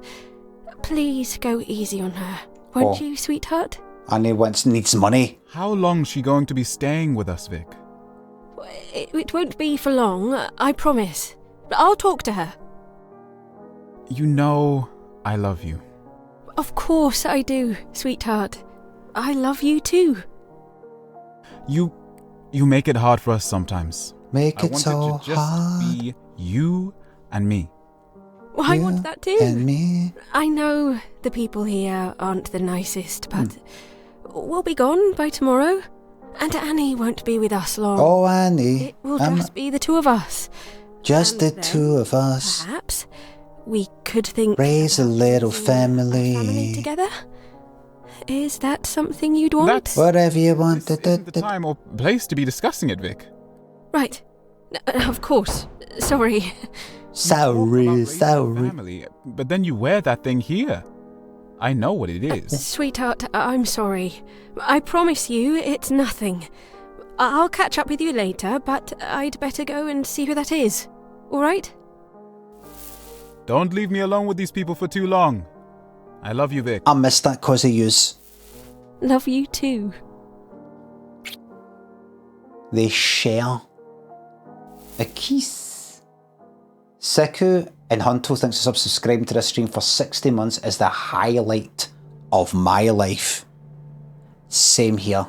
Please go easy on her, won't you, sweetheart? Annie needs money. How long's she going to be staying with us, Vic? It won't be for long, I promise. I'll talk to her. You know I love you. Of course I do, sweetheart. I love you too. You make it hard for us sometimes. Make I it want so it to just hard. be you and me. Well, I want that too. And me. I know the people here aren't the nicest, but we'll be gone by tomorrow. And Annie won't be with us long. Oh, Annie. It will just be the two of us. Just the And two of us. Perhaps we could think Raise a little raising a family. family together. Is that something you'd want? That's- Whatever you want. This isn't the time or place to be discussing it, Vic. Right. Of course. Sorry. Sorry. Family, but then you wear that thing here. I know what it is. Sweetheart, I'm sorry. I promise you it's nothing. I'll catch up with you later, but I'd better go and see who that is. All right? Don't leave me alone with these people for too long. I love you, Vic. I missed that cause of yous. Love you too. They share a kiss. Siku and Hunto thinks subscribing to this stream for 60 months is the highlight of my life. Same here.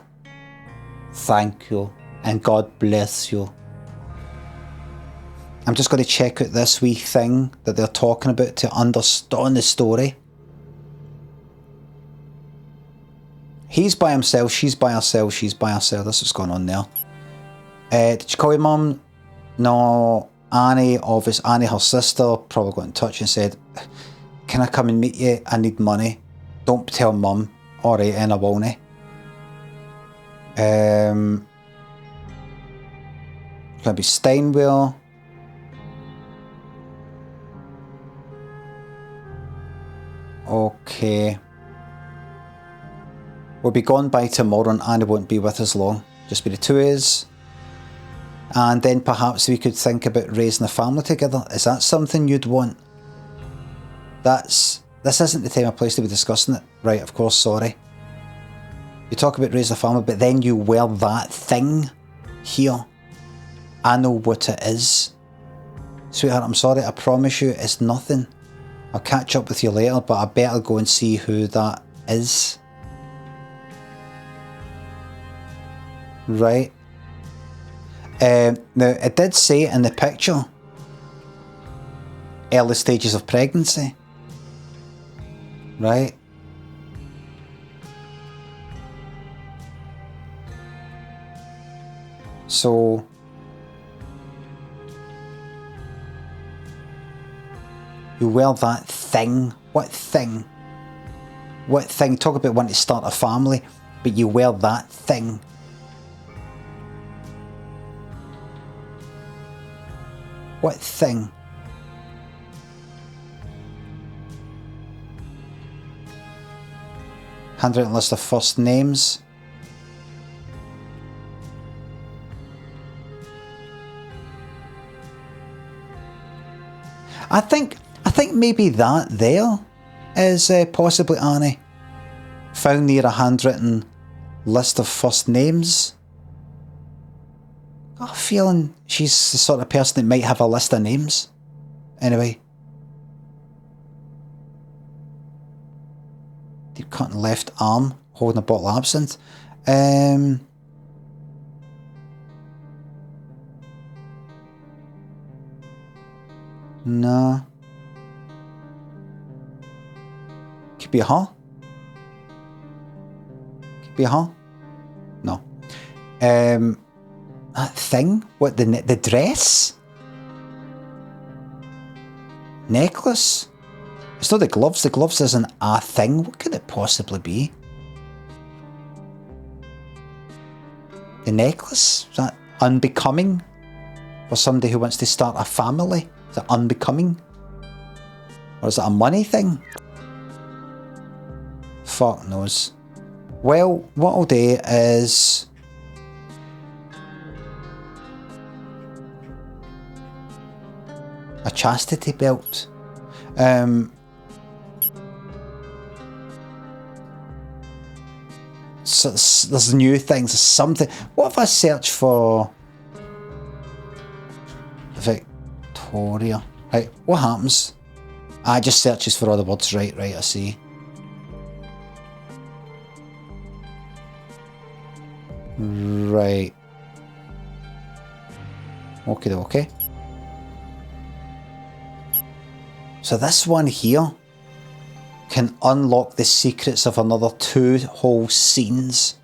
Thank you and God bless you. I'm just going to check out this wee thing that they're talking about to understand the story. He's by himself, she's by herself, she's by herself. This is what's going on there. Did you call your mum? No. Annie, Annie, her sister, probably got in touch and said, can I come and meet you? I need money. Don't tell mum. Alright, and I won't. Gonna be Steinwell. Okay. We'll be gone by tomorrow and Annie won't be with us long. Just be the two of us. And then perhaps we could think about raising a family together. Is that something you'd want? This isn't the time or place to be discussing it. Right, of course, sorry. You talk about raising a family, but then you wear that thing here. I know what it is. Sweetheart, I'm sorry, I promise you it's nothing. I'll catch up with you later, but I better go and see who that is. Right. Now, it did say in the picture, early stages of pregnancy. Right. So, you wear that thing. What thing? What thing? Talk about wanting to start a family, but you wear that thing. What thing? Handwritten list of first names. I think maybe that there is possibly Annie. Found near a handwritten list of first names. Got a feeling she's the sort of person that might have a list of names. Anyway. Deep cut in left arm, holding a bottle of absinthe. No. Could be a her. Could be a her. No. That thing? What, the dress? Necklace? It's not the gloves. The gloves isn't a thing. What could it possibly be? The necklace? Is that unbecoming? For somebody who wants to start a family? Is it unbecoming? Or is it a money thing? Fuck knows. Well, what I'll do is... a chastity belt. So there's new things, there's something. What if I search for Victoria? Right, what happens? I just searches for all the words. Right, I see. Right. Okie dokie. So this one here can unlock the secrets of another 2 whole scenes.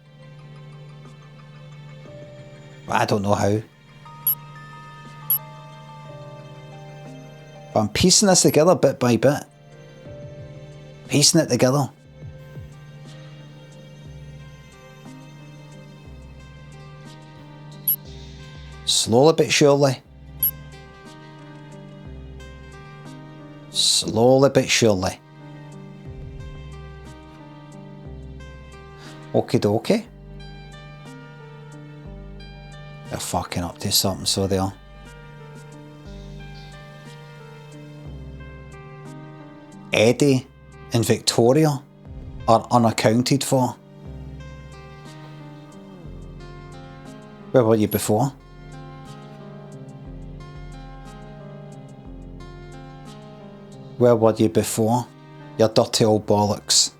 I don't know how. But I'm piecing this together bit by bit. Piecing it together. Slowly but surely. Slowly but surely. Okie dokie. They're fucking up to something, so they are. Eddie and Victoria are unaccounted for. Where were you before? Where were you before? You dirty old bollocks.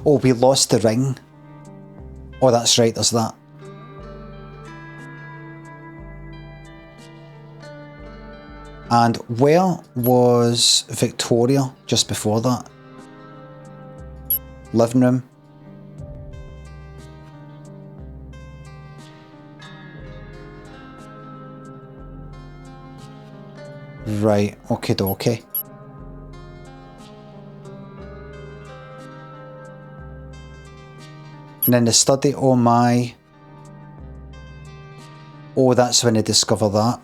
Oh, we lost the ring. Oh, that's right, there's that. And where was Victoria just before that? Living room. Right, okie dokie. And then the study, oh my. Oh, that's when they discover that.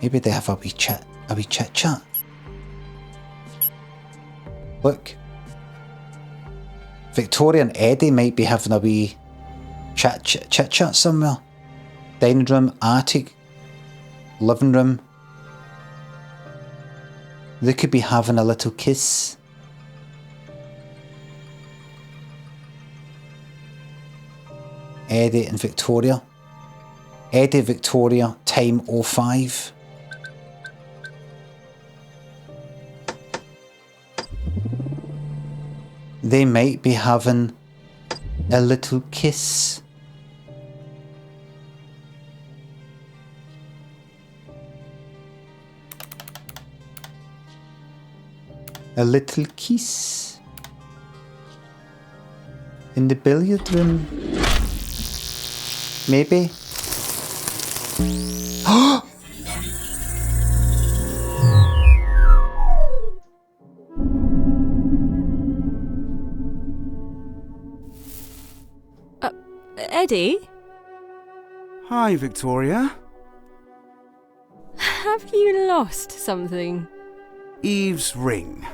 Maybe they have a wee chit chat. Look. Victoria and Eddie might be having a wee chit chat somewhere. Dining room, attic, living room. They could be having a little kiss. Eddie and Victoria. Eddie, Victoria, time 05. They might be having a little kiss. A little kiss in the billiard room. Maybe. Eddie? Hi, Victoria. Have you lost something? Eve's ring.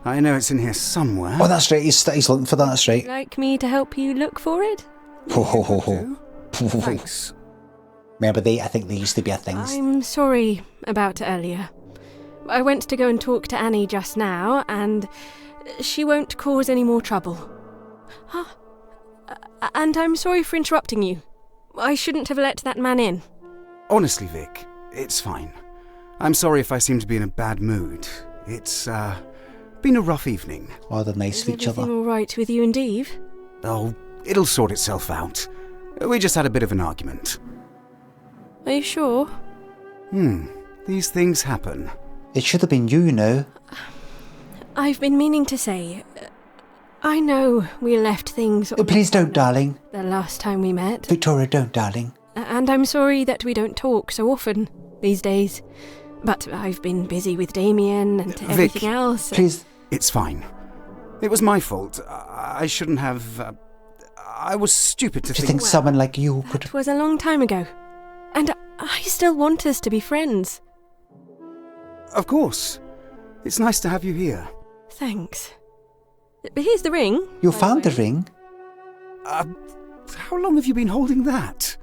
I know it's in here somewhere. Oh, that's right. He's looking for that. That's right. Would you like me to help you look for it? Ho ho ho ho. Thanks. Remember, I think they used to be a thing. I'm sorry about earlier. I went to go and talk to Annie just now, and she won't cause any more trouble. And I'm sorry for interrupting you. I shouldn't have let that man in. Honestly, Vic, it's fine. I'm sorry if I seem to be in a bad mood. It's been a rough evening. Oh, they're nice to each other. Is everything all right with you and Eve? Oh, it'll sort itself out. We just had a bit of an argument. Are you sure? These things happen. It should have been you now. I've been meaning to say, I know we left things... Oh, please don't, darling. The last time we met. Victoria, don't, darling. And I'm sorry that we don't talk so often these days. But I've been busy with Damien and everything Vic, else. Please. It's fine. It was my fault. I shouldn't have... I was stupid to Do you think someone like you could... It was a long time ago. And I still want us to be friends. Of course. It's nice to have you here. Thanks. But here's the ring. You found the ring? How long have you been holding that?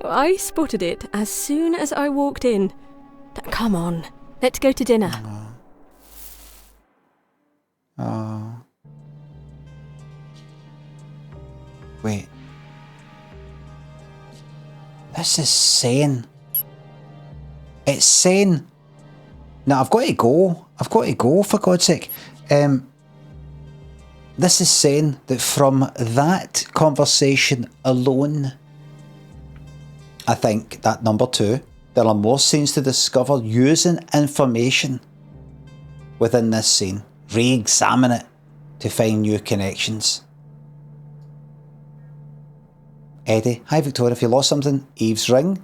I spotted it as soon as I walked in. Come on, let's go to dinner. Wait. This is sane. It's sane. Now, I've got to go. I've got to go, for God's sake. This is saying that from that conversation alone, I think that number 2, there are more scenes to discover using information within this scene. Re-examine it to find new connections. Eddie, hi Victoria, if you lost something, Eve's ring.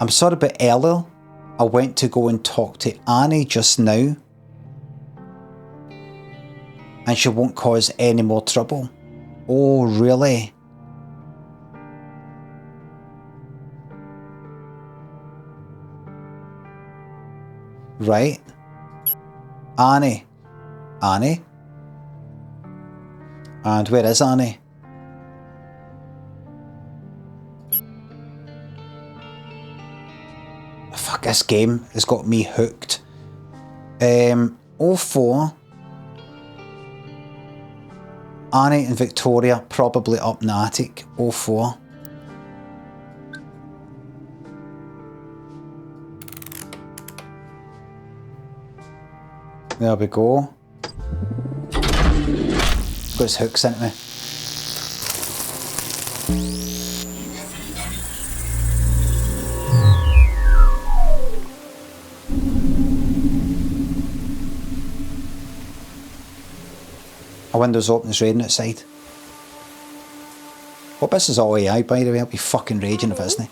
I'm sorry about earlier. I went to go and talk to Annie just now. And she won't cause any more trouble. Oh, really? Right. Annie. Annie? And where is Annie? Fuck, this game has got me hooked. 04. Annie and Victoria probably up in the attic. 04. There we go. Got his hooks into me. A window's open, it's raining outside. Hope this is all AI, by the way. I'll be fucking raging if it isn't.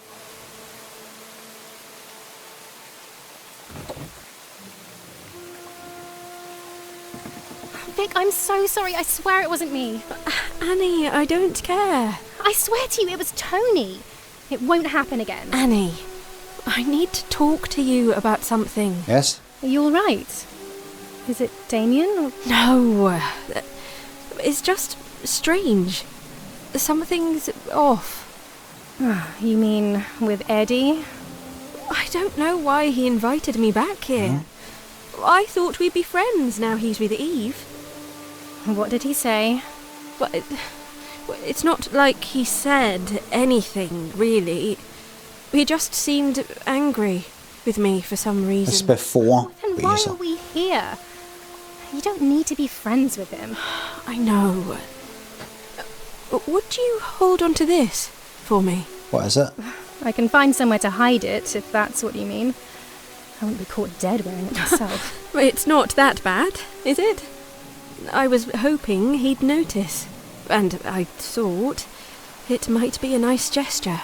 Vic, I'm so sorry. I swear it wasn't me. Annie, I don't care. I swear to you, it was Tony. It won't happen again. Annie, I need to talk to you about something. Yes? Are you alright? Is it Damien? Or... No. It's just strange. Something's off. You mean with Eddie? I don't know why he invited me back here. I thought we'd be friends now he's with Eve. What did he say? Well, it's not like he said anything, really. He just seemed angry with me for some reason. It's before. Then why are we here? You don't need to be friends with him. I know. Would you hold on to this for me? What is it? I can find somewhere to hide it, if that's what you mean. I wouldn't be caught dead wearing it myself. It's not that bad, is it? I was hoping he'd notice. And I thought it might be a nice gesture.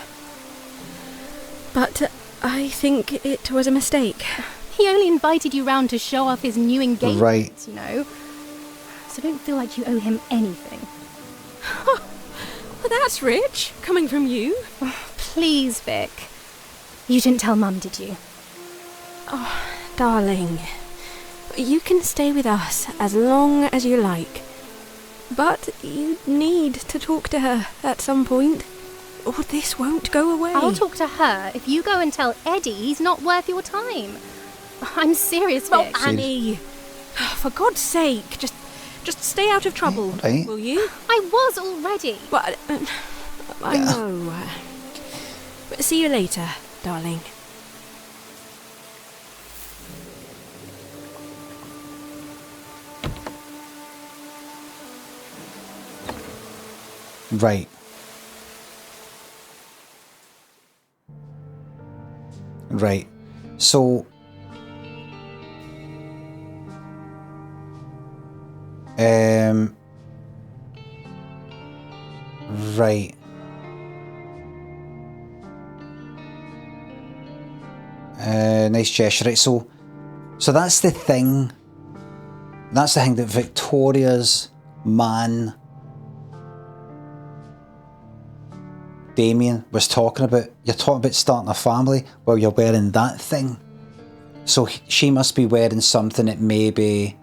But I think it was a mistake. He only invited you round to show off his new engagement, right. You know. So don't feel like you owe him anything. Well, that's rich, coming from you. Oh, please, Vic. You didn't tell Mum, did you? Oh, darling. You can stay with us as long as you like. But you need to talk to her at some point, or this won't go away. I'll talk to her if you go and tell Eddie he's not worth your time. I'm serious, Vic. Oh, Annie. For God's sake, just stay out of trouble, right. Will you? I was already. But I know. See you later, darling. Right. Right. So... Right. Nice gesture. Right, so that's the thing. That's the thing that Victoria's man, Damien, was talking about. You're talking about starting a family while you're wearing that thing. So she must be wearing something that maybe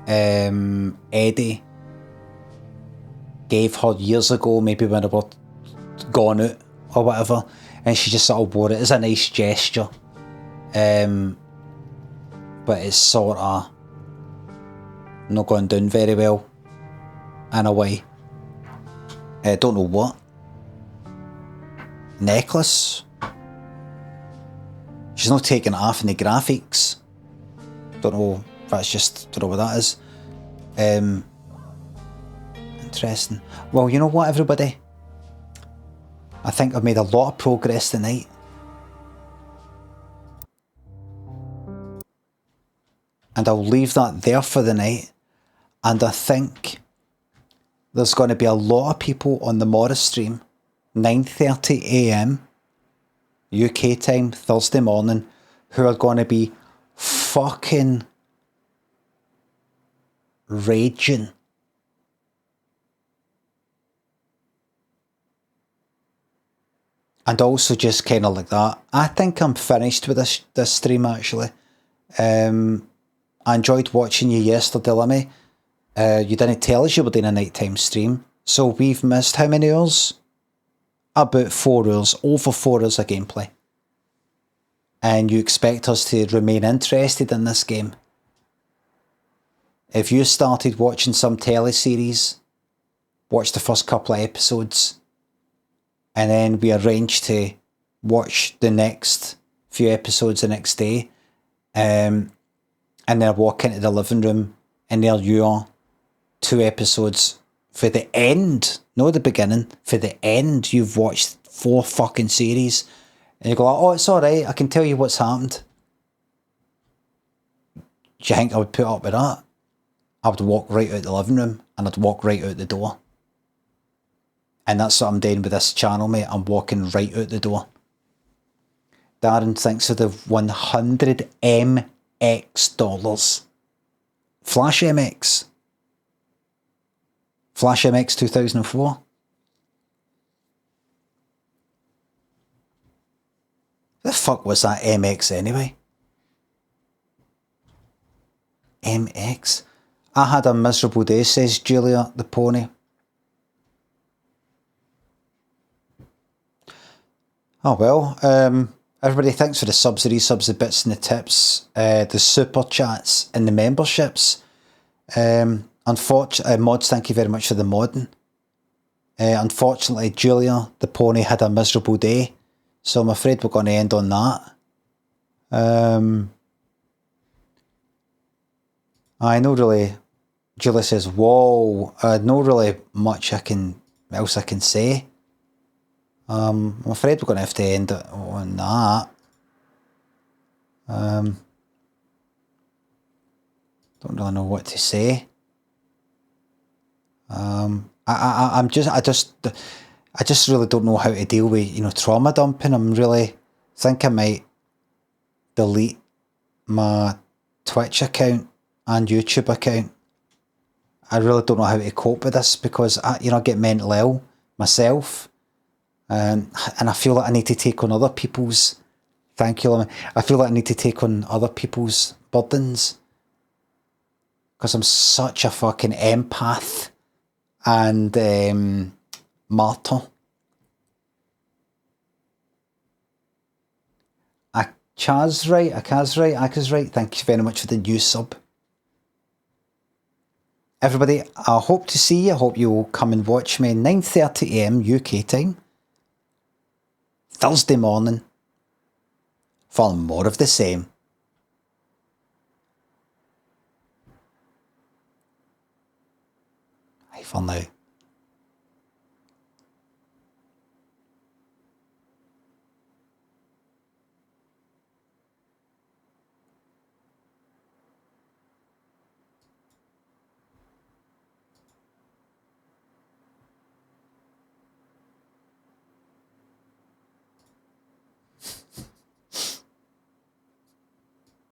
Eddie gave her years ago, maybe when they were gone out or whatever, and she just sort of wore it as a nice gesture. But it's sort of not going down very well in a way. Don't know what. Necklace. She's not taking it off in the graphics. Don't know if that's just, don't know what that is. Interesting. Well, you know what, everybody? I think I've made a lot of progress tonight. And I'll leave that there for the night. And I think there's going to be a lot of people on the Morris stream, 9:30 AM UK time, Thursday morning, who are going to be fucking raging. And also just kind of like that. I think I'm finished with this stream actually. I enjoyed watching you yesterday, Limmy. You didn't tell us you were doing a nighttime stream. So we've missed how many hours? About 4 hours, over 4 hours of gameplay. And you expect us to remain interested in this game. If you started watching some teleseries, watch the first couple of episodes, and then we arrange to watch the next few episodes the next day, and then I walk into the living room, and there you are, 2 episodes for the end, not the beginning, for the end you've watched 4 fucking series, and you go, oh, it's alright, I can tell you what's happened. Do you think I would put up with that? I would walk right out the living room, and I'd walk right out the door. And that's what I'm doing with this channel, mate. I'm walking right out the door. Darren thinks of the 100 MX dollars. Flash MX. Flash MX 2004. The fuck was that MX anyway? MX? I had a miserable day, says Julia the pony. Oh well, everybody, thanks for the subs, the resubs, the bits and the tips, the super chats and the memberships. Unfortunately, mods, thank you very much for the modding. Unfortunately, Julia the pony had a miserable day, so I'm afraid we're going to end on that. I know really, Julia says, whoa, no really much else I can say. I'm afraid we're going to have to end it on that. Don't really know what to say. I just really don't know how to deal with, trauma dumping. I'm really think I might delete my Twitch account and YouTube account. I really don't know how to cope with this because I get mental ill myself. And I feel like I need to take on other people's, thank you, Limmy. I feel like I need to take on other people's burdens because I'm such a fucking empath and martyr. Akaz right. Thank you very much for the new sub. Everybody, I hope to see you. I hope you'll come and watch me 9:30 AM UK time. Thursday morning for more of the same. Bye for now.